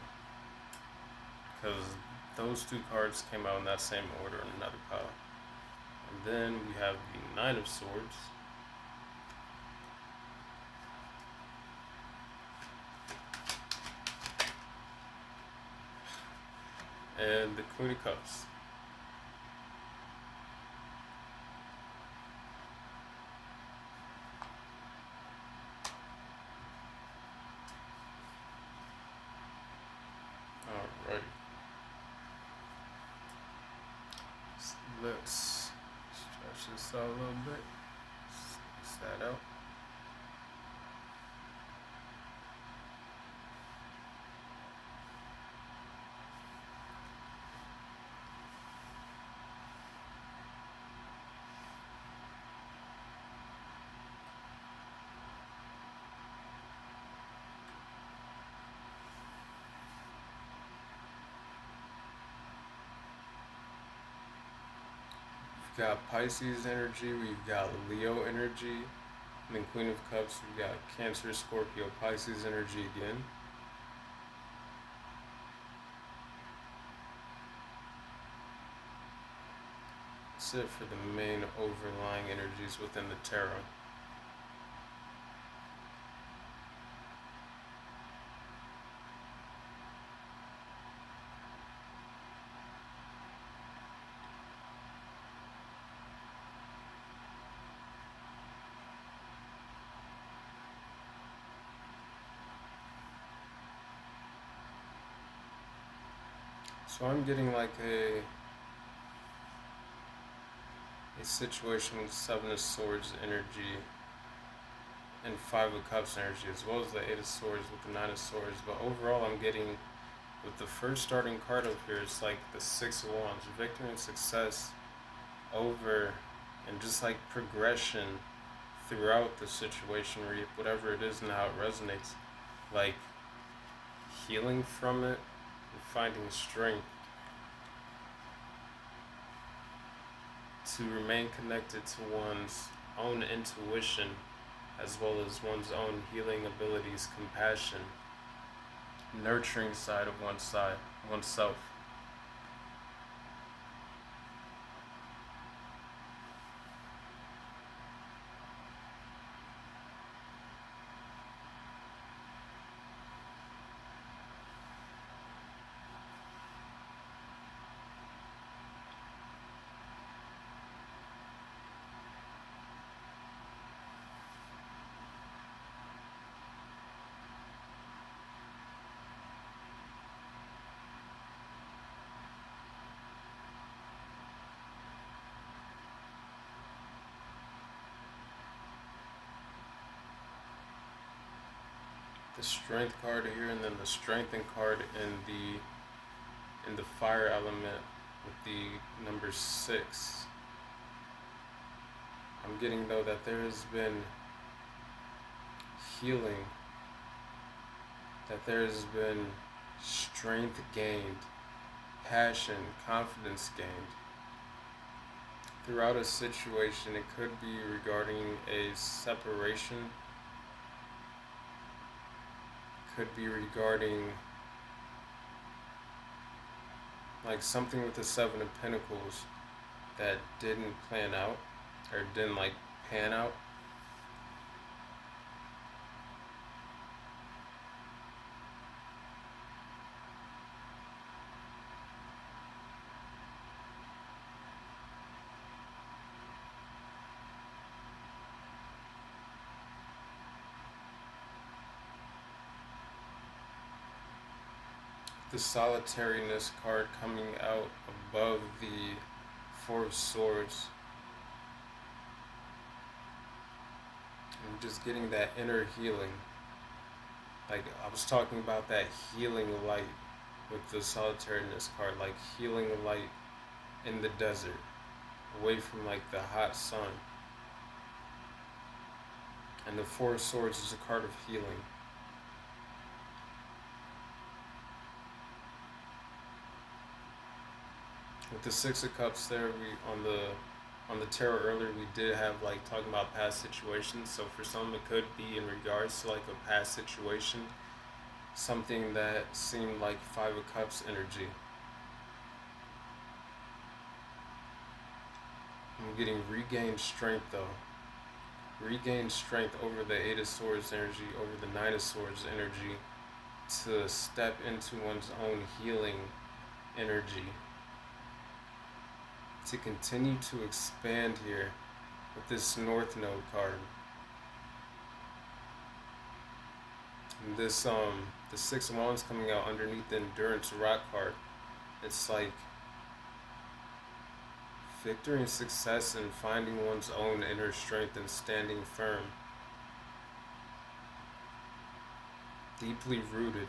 because those two cards came out in that same order in another pile. And then we have the Nine of Swords. And the Queen of Cups. Alrighty. Let's stretch this out a little bit. Space that out. We've got Pisces energy, we've got Leo energy, and then Queen of Cups, we've got Cancer, Scorpio, Pisces energy again. That's it for the main overlying energies within the tarot. So I'm getting like a situation with Seven of Swords energy and Five of Cups energy, as well as the Eight of Swords with the Nine of Swords. But overall, I'm getting, with the first starting card up here, it's like the Six of Wands, victory and success over, and just like progression throughout the situation, where whatever it is and how it resonates, like healing from it and finding strength to remain connected to one's own intuition, as well as one's own healing abilities, compassion, nurturing side of oneself. the strength card here, and then the strengthen card in the fire element with the number 6. I'm getting though that there has been healing, that there has been strength gained, passion, confidence gained throughout a situation. It could be regarding a separation, could be regarding like something with the 7 of Pentacles that didn't plan out or didn't like pan out. The solitariness card coming out above the 4 of Swords. I'm just getting that inner healing. Like I was talking about that healing light with the solitariness card, like healing light in the desert, away from like the hot sun. And the 4 of Swords is a card of healing. With the 6 of Cups there, we on the tarot earlier, we did have like talking about past situations. So for some, it could be in regards to like a past situation, something that seemed like 5 of Cups energy. I'm getting regained strength though. Regain strength over the 8 of Swords energy, over the 9 of Swords energy, to step into one's own healing energy, to continue to expand here with this North Node card. And this the 6 of Wands coming out underneath the Endurance Rock card. It's like victory and success in finding one's own inner strength and standing firm. Deeply rooted.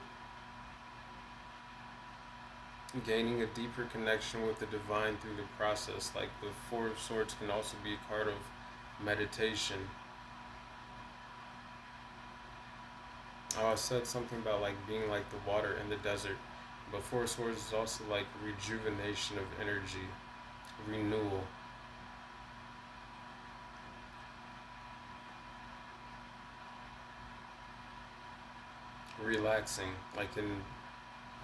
Gaining a deeper connection with the divine through the process. Like the 4 of Swords can also be a card of meditation. Oh, I said something about like being like the water in the desert. But 4 of Swords is also like rejuvenation of energy, renewal. Relaxing. Like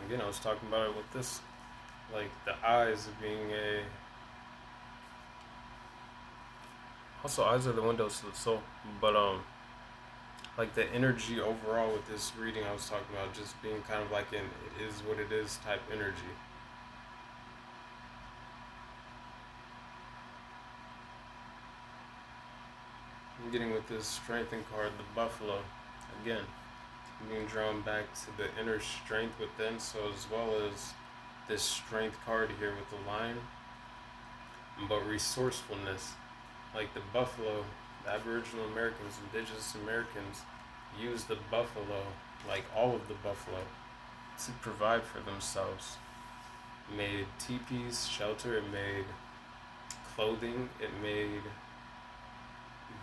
again, I was talking about it with this, like the eyes being also eyes are the windows to the soul, but like the energy overall with this reading I was talking about, just being kind of like an it is what it is type energy. I'm getting with this strengthen card, the buffalo, again, being drawn back to the inner strength within, so as well as this strength card here with the lion, but resourcefulness. Like the buffalo, the Aboriginal Americans, Indigenous Americans use the buffalo, like all of the buffalo, to provide for themselves. It made teepees, shelter, it made clothing, it made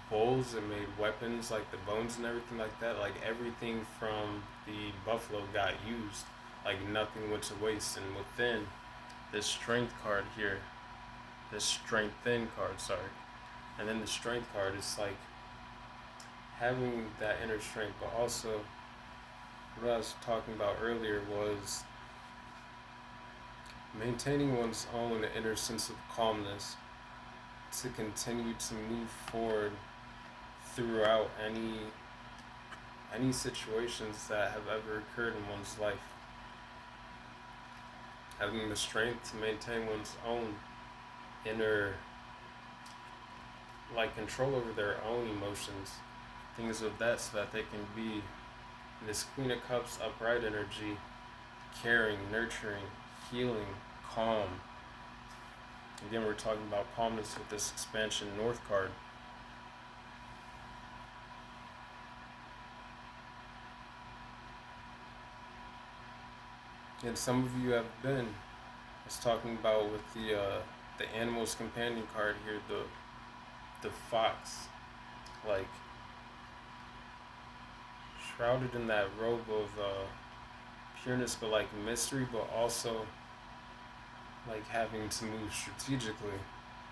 bowls, it made weapons, like the bones and everything like that. Like everything from the buffalo got used, like nothing went to waste. And within this strength card here, this strengthen card, sorry, and then the strength card is like having that inner strength, but also what I was talking about earlier was maintaining one's own inner sense of calmness to continue to move forward throughout any situations that have ever occurred in one's life. Having the strength to maintain one's own inner, like control over their own emotions, things of that, so that they can be this Queen of Cups upright energy, caring, nurturing, healing, calm. Again, we're talking about calmness with this expansion North card. And some of you have been. I was talking about with the animal's companion card here, the fox, like shrouded in that robe of pureness, but like mystery, but also like having to move strategically,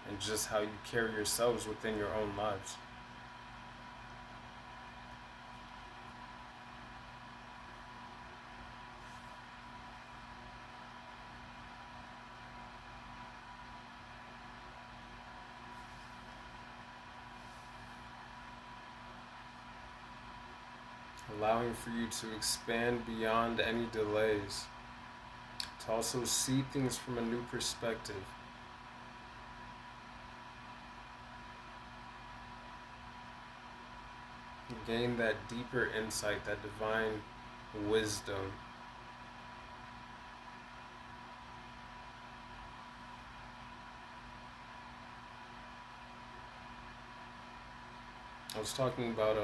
and just how you carry yourselves within your own lives. Allowing for you to expand beyond any delays, to also see things from a new perspective. Gain that deeper insight, that divine wisdom. I was talking about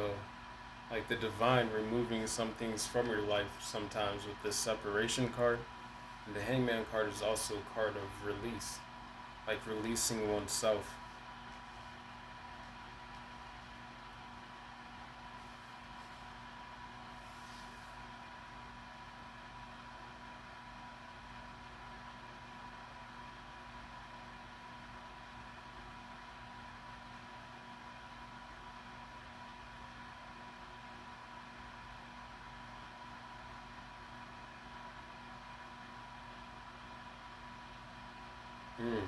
like the divine removing some things from your life sometimes with the separation card. And the hangman card is also a card of release, like releasing oneself. Mm.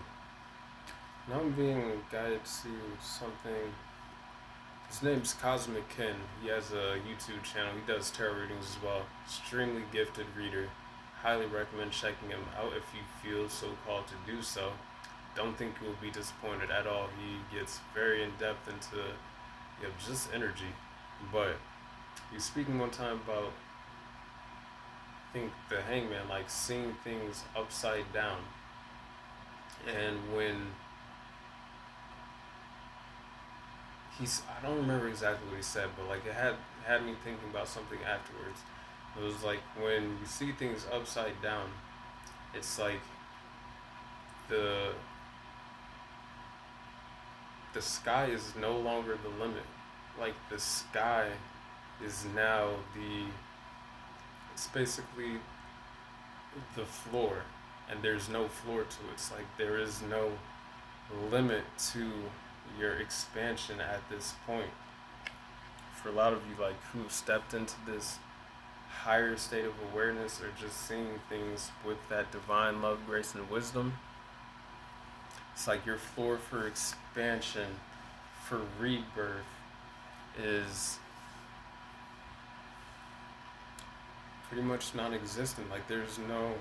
Now I'm being guided to something. His name's Cosmic Ken. He has a YouTube channel. He does tarot readings as well. Extremely gifted reader. Highly recommend checking him out if you feel so called to do so. Don't think you will be disappointed at all. He gets very in depth into just energy. But he was speaking one time about, I think, the hangman, like seeing things upside down. And when I don't remember exactly what he said, but like it had me thinking about something afterwards. It was like when you see things upside down, it's like the the sky is no longer the limit. Like the sky is now it's basically the floor, and there's no floor to it. It's like there is no limit to your expansion at this point. For a lot of you, like who've stepped into this higher state of awareness, or just seeing things with that divine love, grace, and wisdom, it's like your floor for expansion, for rebirth, is pretty much non-existent. Like there's no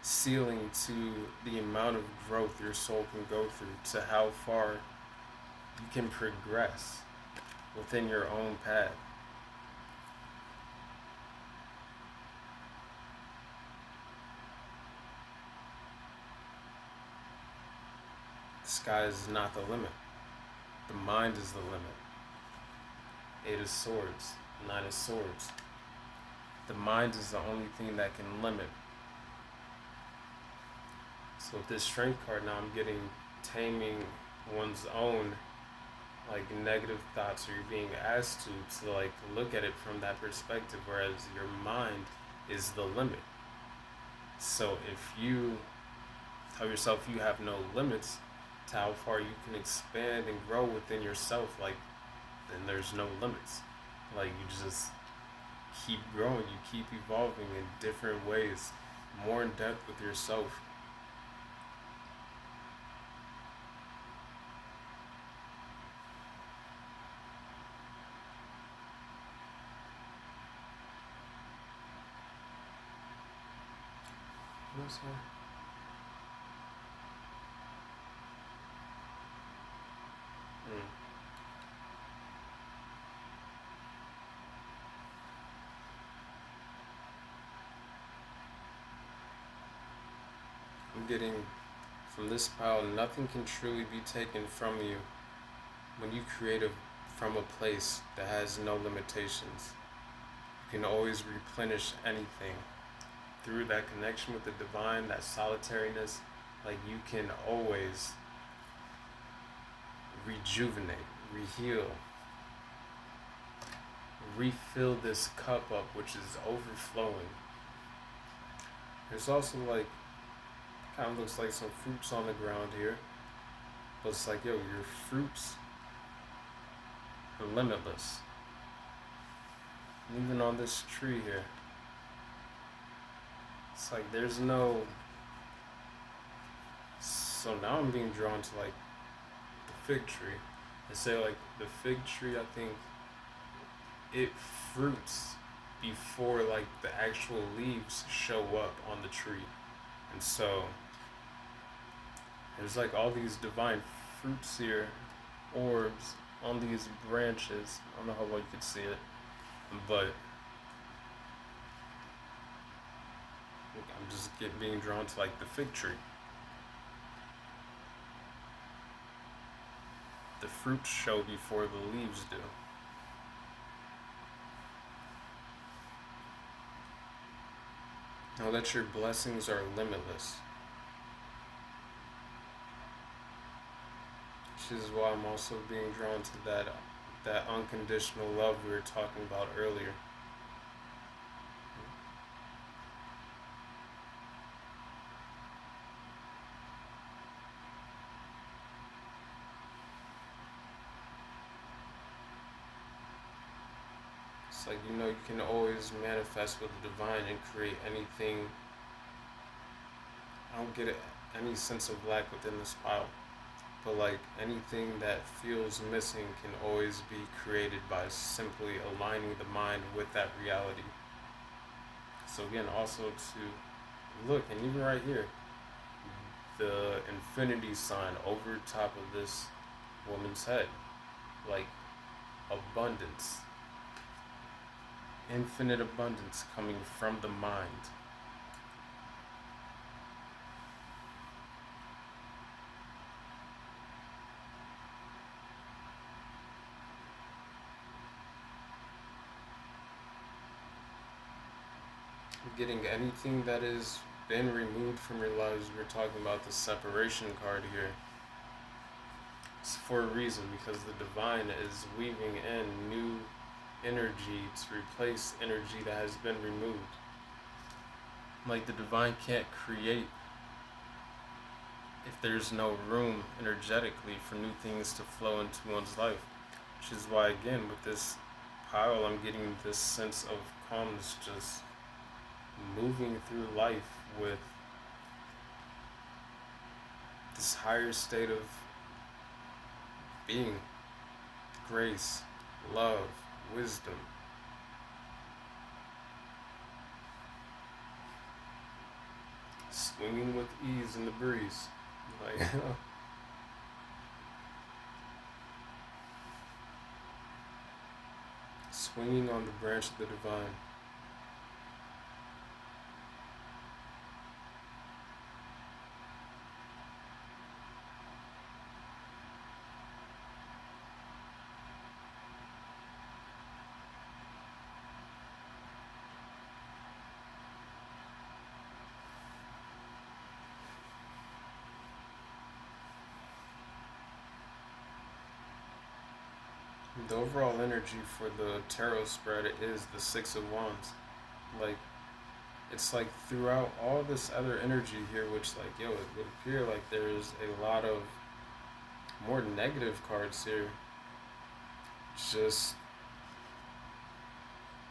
ceiling to the amount of growth your soul can go through, to how far you can progress within your own path. The sky is not the limit. The mind is the limit. 8 of Swords, 9 of Swords. The mind is the only thing that can limit. So with this strength card now, I'm getting taming one's own like negative thoughts, or you're being asked to like look at it from that perspective, whereas your mind is the limit. So if you tell yourself you have no limits to how far you can expand and grow within yourself, like then there's no limits. Like you just keep growing, you keep evolving in different ways, more in depth with yourself. What's that? Mm. I'm getting from this pile, nothing can truly be taken from you when you create from a place that has no limitations. You can always replenish anything. through that connection with the divine, that solitariness, like you can always rejuvenate, reheal, refill this cup up, which is overflowing. There's also like, kind of looks like some fruits on the ground here, but it's like, yo, your fruits are limitless. And even on this tree here, it's like there's no. So now I'm being drawn to like the fig tree. They say like the fig tree, I think it fruits before like the actual leaves show up on the tree. And so there's like all these divine fruits here, orbs on these branches. I don't know how well you can see it, but I'm just being drawn to like the fig tree. The fruits show before the leaves do. Know that your blessings are limitless. Which is why I'm also being drawn to that unconditional love we were talking about earlier. It's like, you can always manifest with the divine and create anything. I don't get any sense of lack within this pile, but like anything that feels missing can always be created by simply aligning the mind with that reality. So again, also to look, and even right here, the infinity sign over top of this woman's head, like abundance. Infinite abundance coming from the mind. Getting anything that has been removed from your lives. We're talking about the separation card here. It's for a reason, because the divine is weaving in new energy to replace energy that has been removed. Like the divine can't create if there's no room energetically for new things to flow into one's life. Which is why, again, with this pile, I'm getting this sense of calmness, just moving through life with this higher state of being, grace, love, wisdom. Swinging with ease in the breeze. Like, swinging on the branch of the divine. The overall energy for the tarot spread is the Six of Wands. Like, it's like throughout all this other energy here, which like, yo, it would appear like there's a lot of more negative cards here. Just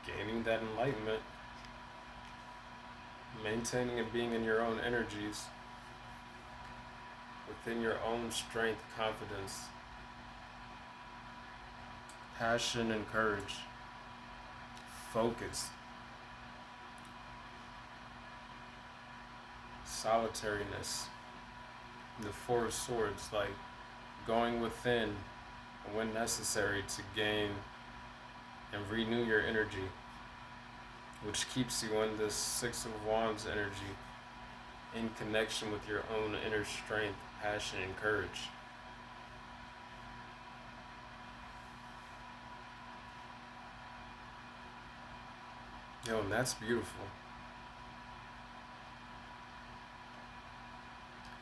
gaining that enlightenment, maintaining and being in your own energies, within your own strength, confidence, passion and courage, focus, solitariness, the Four of Swords, like going within when necessary to gain and renew your energy, which keeps you in this Six of Wands energy, in connection with your own inner strength, passion, and courage. Yo, and that's beautiful.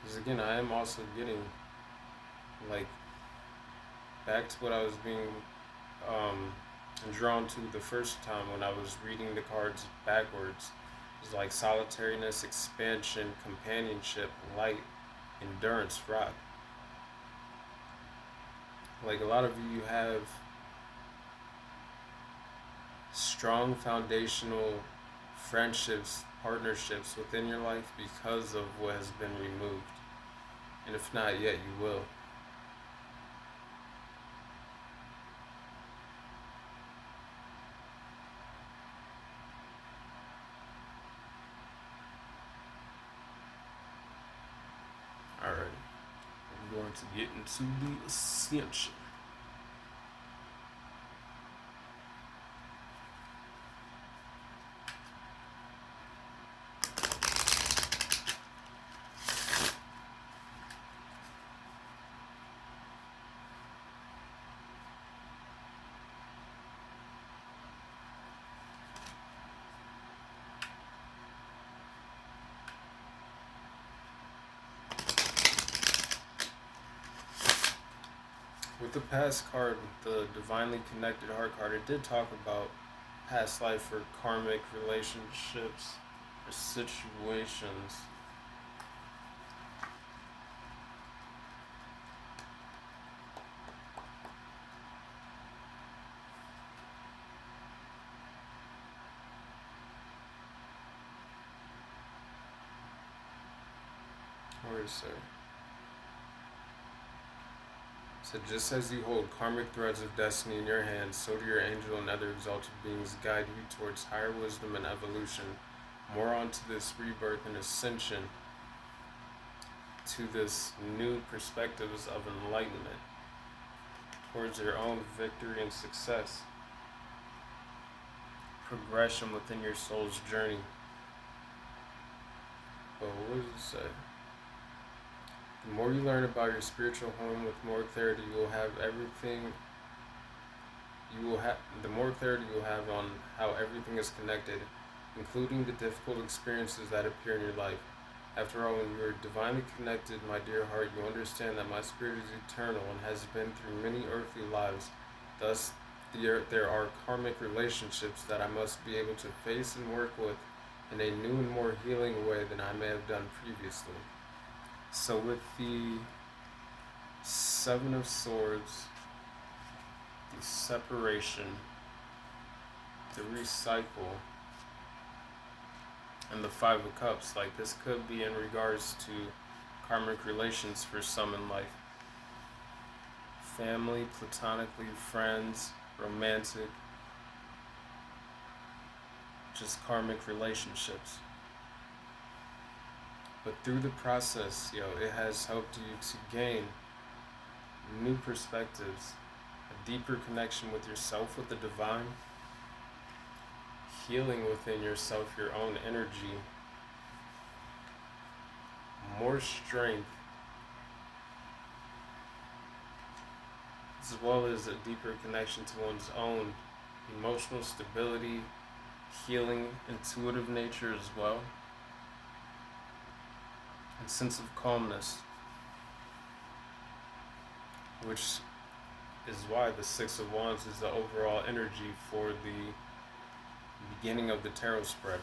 Because again, I am also getting, like, back to what I was being drawn to the first time when I was reading the cards backwards. It's like solitariness, expansion, companionship, light, endurance, rock. Like, a lot of you have strong foundational friendships, partnerships within your life because of what has been removed. And if not yet, you will. Alright, I'm going to get into the ascension. With the past card, with the Divinely Connected Heart card, it did talk about past life or karmic relationships or situations. Where is it? So just as you hold karmic threads of destiny in your hands, so do your angel and other exalted beings guide you towards higher wisdom and evolution, more onto this rebirth and ascension, to this new perspectives of enlightenment, towards your own victory and success, progression within your soul's journey. But what does it say? The more you learn about your spiritual home, with more clarity you will have everything. The more clarity you will have on how everything is connected, including the difficult experiences that appear in your life. After all, when you are divinely connected, my dear heart, you understand that my spirit is eternal and has been through many earthly lives. Thus, there are karmic relationships that I must be able to face and work with in a new and more healing way than I may have done previously. So with the Seven of Swords, the separation, the recycle, and the Five of Cups, like, this could be in regards to karmic relations for some in life. Family, platonically, friends, romantic, just karmic relationships. But through the process, it has helped you to gain new perspectives, a deeper connection with yourself, with the divine, healing within yourself, your own energy, more strength, as well as a deeper connection to one's own emotional stability, healing, intuitive nature as well, and sense of calmness, which is why the Six of Wands is the overall energy for the beginning of the tarot spread.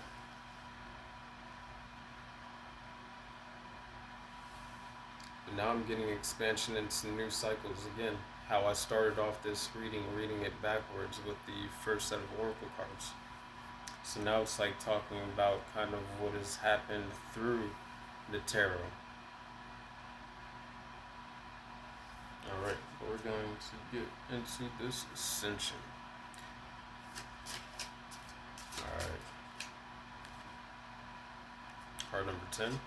But now I'm getting expansion into new cycles again. How I started off this reading it backwards with the first set of oracle cards. So now it's like talking about kind of what has happened through the tarot. Alright, we're going to get into this ascension. Alright. Card number 10,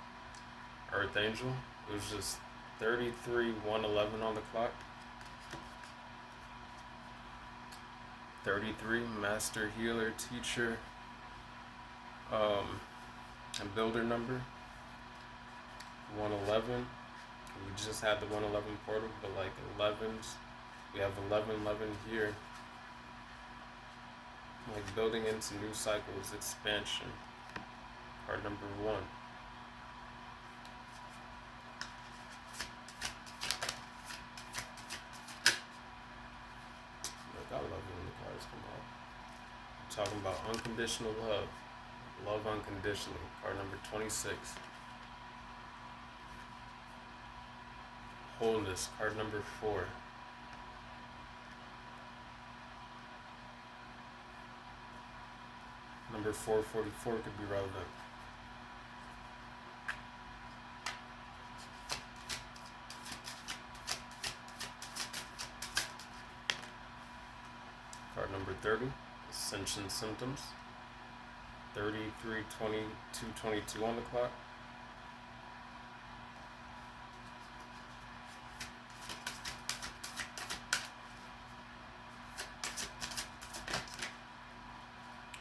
Earth Angel. It was just 33-111 on the clock. 33, Master Healer, Teacher, and Builder number. 111. We just had the 111 portal, but like 11s, we have 1111 here. Like building into new cycles, expansion. Card number 1. talking about unconditional love. Love unconditionally. Card number 26. Wholeness. Card number 4. Number 444 could be relevant. Card number 30. Ascension symptoms. 33, 22, 22 on the clock.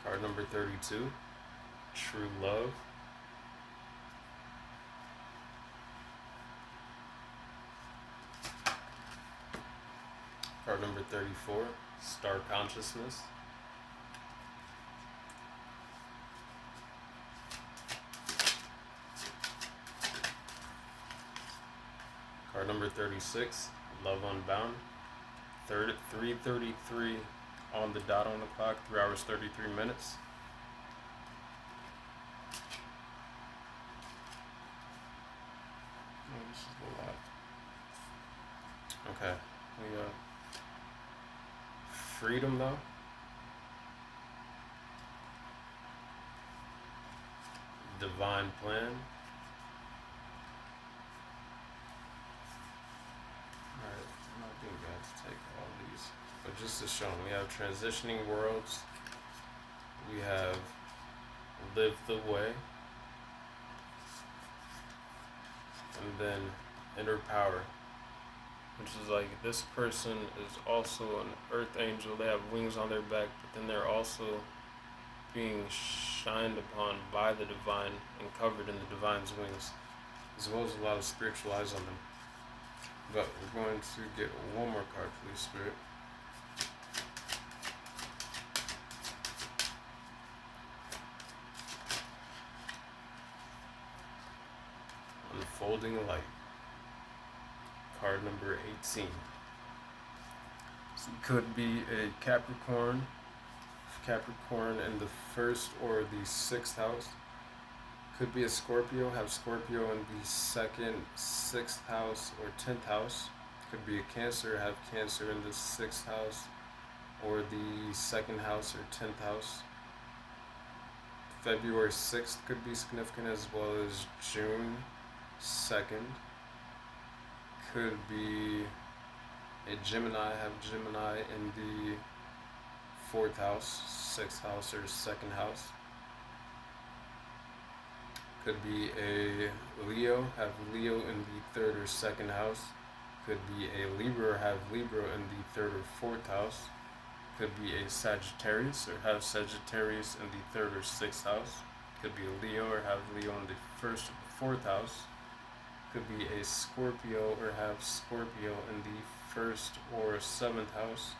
Card number 32, True Love. Card number 34, Star Consciousness. Card number 36, Love Unbound. 3:33 on the dot on the clock, 3 hours 33 minutes. Oh, this is the last. Okay, we got Freedom though. Divine Plan. Alright, I'm not being bad to take all these. But just to show them, we have Transitioning Worlds. We have Live the Way. And then Inner Power. Which is like, this person is also an earth angel. They have wings on their back, but then they're also being shined upon by the divine and covered in the divine's wings, as well as a lot of spiritual eyes on them. But we're going to get one more card, please, Spirit. Unfolding Light. Card number 18. So it could be a Capricorn in the 1st or the 6th house. Could be a Scorpio, have Scorpio in the 2nd, 6th house, or 10th house. Could be a Cancer, have Cancer in the 6th house, or the 2nd house or 10th house. February 6th could be significant, as well as June 2nd. Could be a Gemini, have Gemini in the 4th house, 6th house, or 2nd house. Could be a Leo, have Leo in the 3rd or 2nd house. Could be a Libra, have Libra in the 3rd or 4th house. Could be a Sagittarius, or have Sagittarius in the 3rd or 6th house. Could be a Leo, or have Leo in the 1st or 4th house. Could be a Scorpio, or have Scorpio in the 1st or 7th house.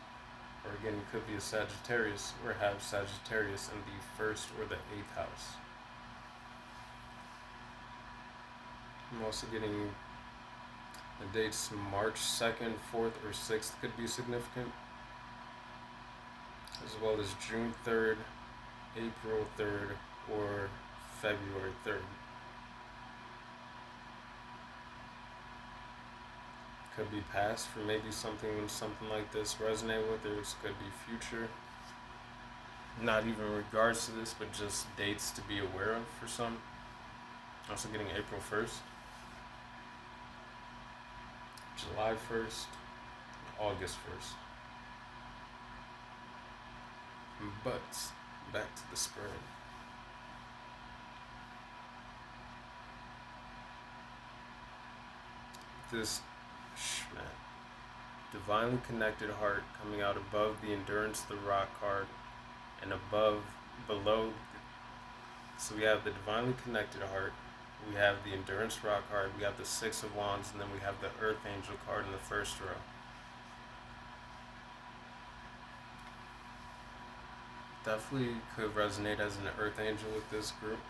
Or again, could be a Sagittarius, or have Sagittarius in the 1st or the 8th house. I'm also getting the dates March 2nd, 4th, or 6th could be significant, as well as June 3rd, April 3rd, or February 3rd. Could be past for maybe something like this resonate with, or it could be future. Not even in regards to this, but just dates to be aware of for some. Also getting April 1st, July 1st, August 1st. But back to the spread. This divinely connected heart coming out above the Endurance the Rock card and below. So we have the divinely connected heart, we have the Endurance Rock card, we have the 6 of Wands, and then we have the Earth Angel card in the 1st row. Definitely could resonate as an Earth Angel with this group.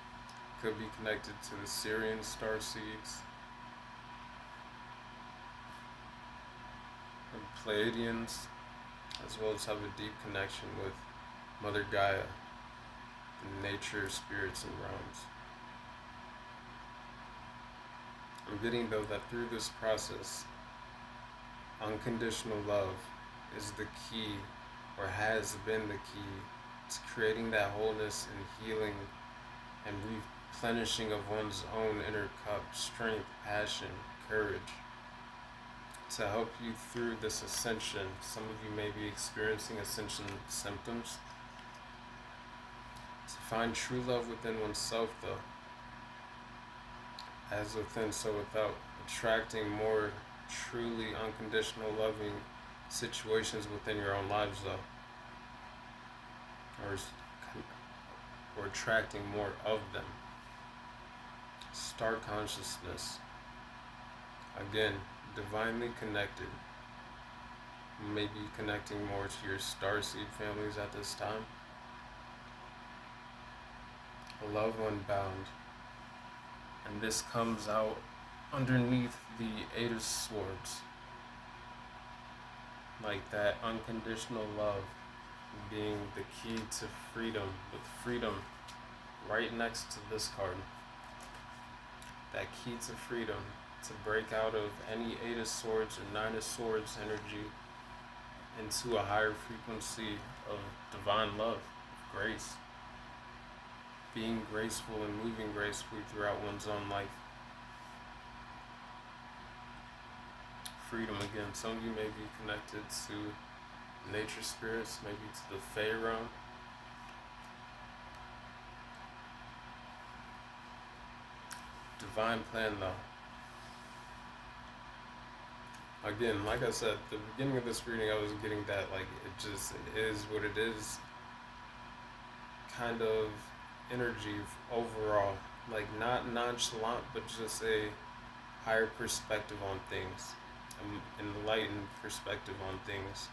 Could be connected to the Syrian star seeds, Pleiadians, as well as have a deep connection with Mother Gaia, nature, spirits, and realms. I'm getting though that through this process, unconditional love is the key, or has been the key, to creating that wholeness and healing and replenishing of one's own inner cup, strength, passion, courage, to help you through this ascension. Some of you may be experiencing ascension symptoms. To find true love within oneself, though, as within, so without, attracting more truly unconditional loving situations within your own lives, though, or attracting more of them. Star consciousness, again, divinely connected. Maybe connecting more to your starseed families at this time. Love unbound. And this comes out underneath the Eight of Swords. Like that unconditional love being the key to freedom, with freedom right next to this card. That key to freedom, to break out of any Eight of Swords or Nine of Swords energy into a higher frequency of divine love, grace. Being graceful and moving gracefully throughout one's own life. Freedom again. Some of you may be connected to nature spirits, maybe to the Fae realm. Divine plan, though. Again, like I said, the beginning of this reading, I was getting that, like, it is what it is. Kind of energy overall, like not nonchalant, but just a higher perspective on things, enlightened perspective on things,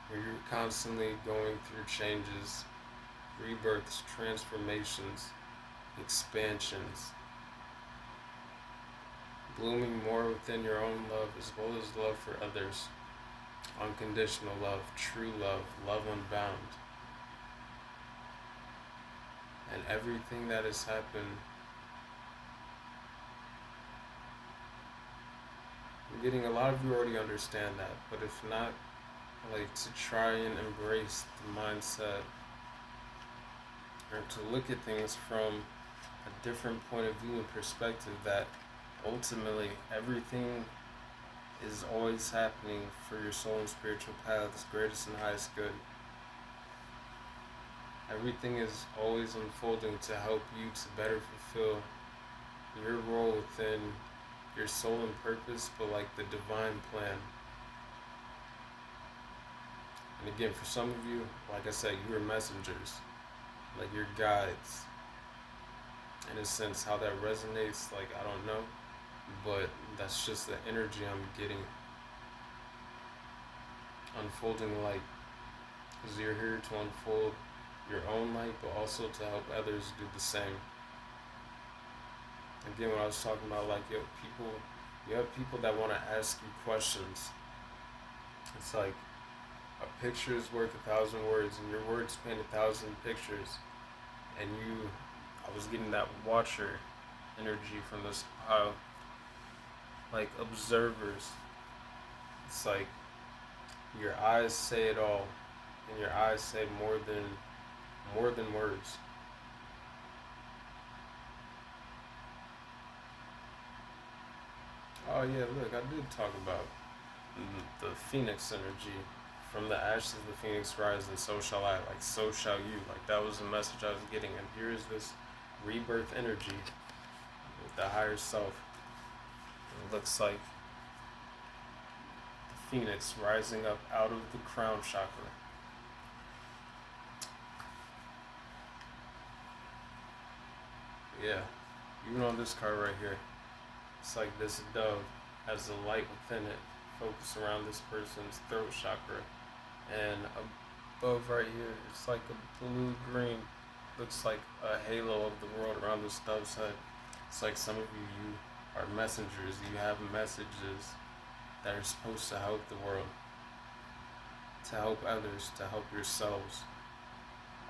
where you're constantly going through changes, rebirths, transformations, expansions, blooming more within your own love as well as love for others, unconditional love, true love, love unbound. And everything that has happened, I'm getting a lot of you already understand that, but if not, like, to try and embrace the mindset, or to look at things from a different point of view and perspective, that ultimately everything is always happening for your soul and spiritual path's greatest and highest good. Everything is always unfolding to help you to better fulfill your role within your soul and purpose, but like the divine plan. And again, for some of you, like I said, you are messengers, like your guides. In a sense, how that resonates, like, I don't know, but that's just the energy I'm getting unfolding light, because you're here to unfold your own light, but also to help others do the same. Again, when I was talking about, like, you have people that want to ask you questions. It's like a picture is worth 1,000 words, and your words paint 1,000 pictures. And I was getting that watcher energy from this pile, like observers. It's like your eyes say it all, and your eyes say more than words. Oh yeah, look, I did talk about the Phoenix energy. From the ashes the Phoenix rise, and so shall I, like so shall you. Like, that was the message I was getting. And here is this rebirth energy with the higher self. It looks like the Phoenix rising up out of the crown chakra. Yeah, even on this card right here, it's like this dove has the light within it, focused around this person's throat chakra. And above right here, it's like a blue-green, looks like a halo of the world around this dove's head. It's like some of you are messengers. You have messages that are supposed to help the world. to help others, to help yourselves.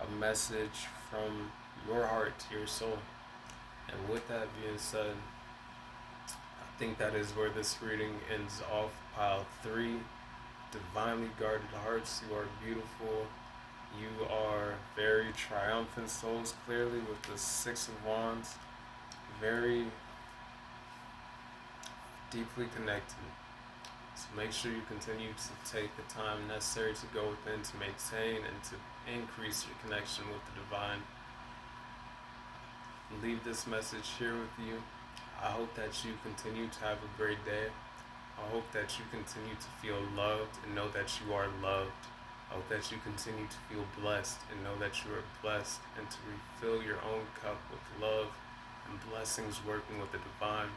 A message from your heart to your soul. And with that being said, I think that is where this reading ends off. Pile 3, divinely guarded hearts. You are beautiful. You are very triumphant souls, clearly, with the Six of Wands. Very deeply connected. So make sure you continue to take the time necessary to go within, to maintain and to increase your connection with the divine. Leave this message here with you. I hope that you continue to have a great day. I hope that you continue to feel loved and know that you are loved. I hope that you continue to feel blessed and know that you are blessed, and to refill your own cup with love and blessings working with the divine.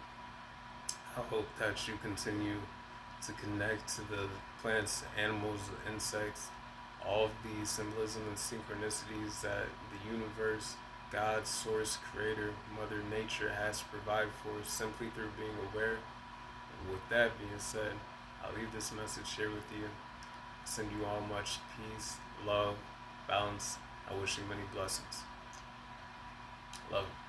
I hope that you continue to connect to the plants, animals, insects, all of the symbolism and synchronicities that the universe, God, Source, Creator, Mother Nature has provided for us simply through being aware. And with that being said, I'll leave this message here with you. Send you all much peace, love, balance. I wish you many blessings. Love.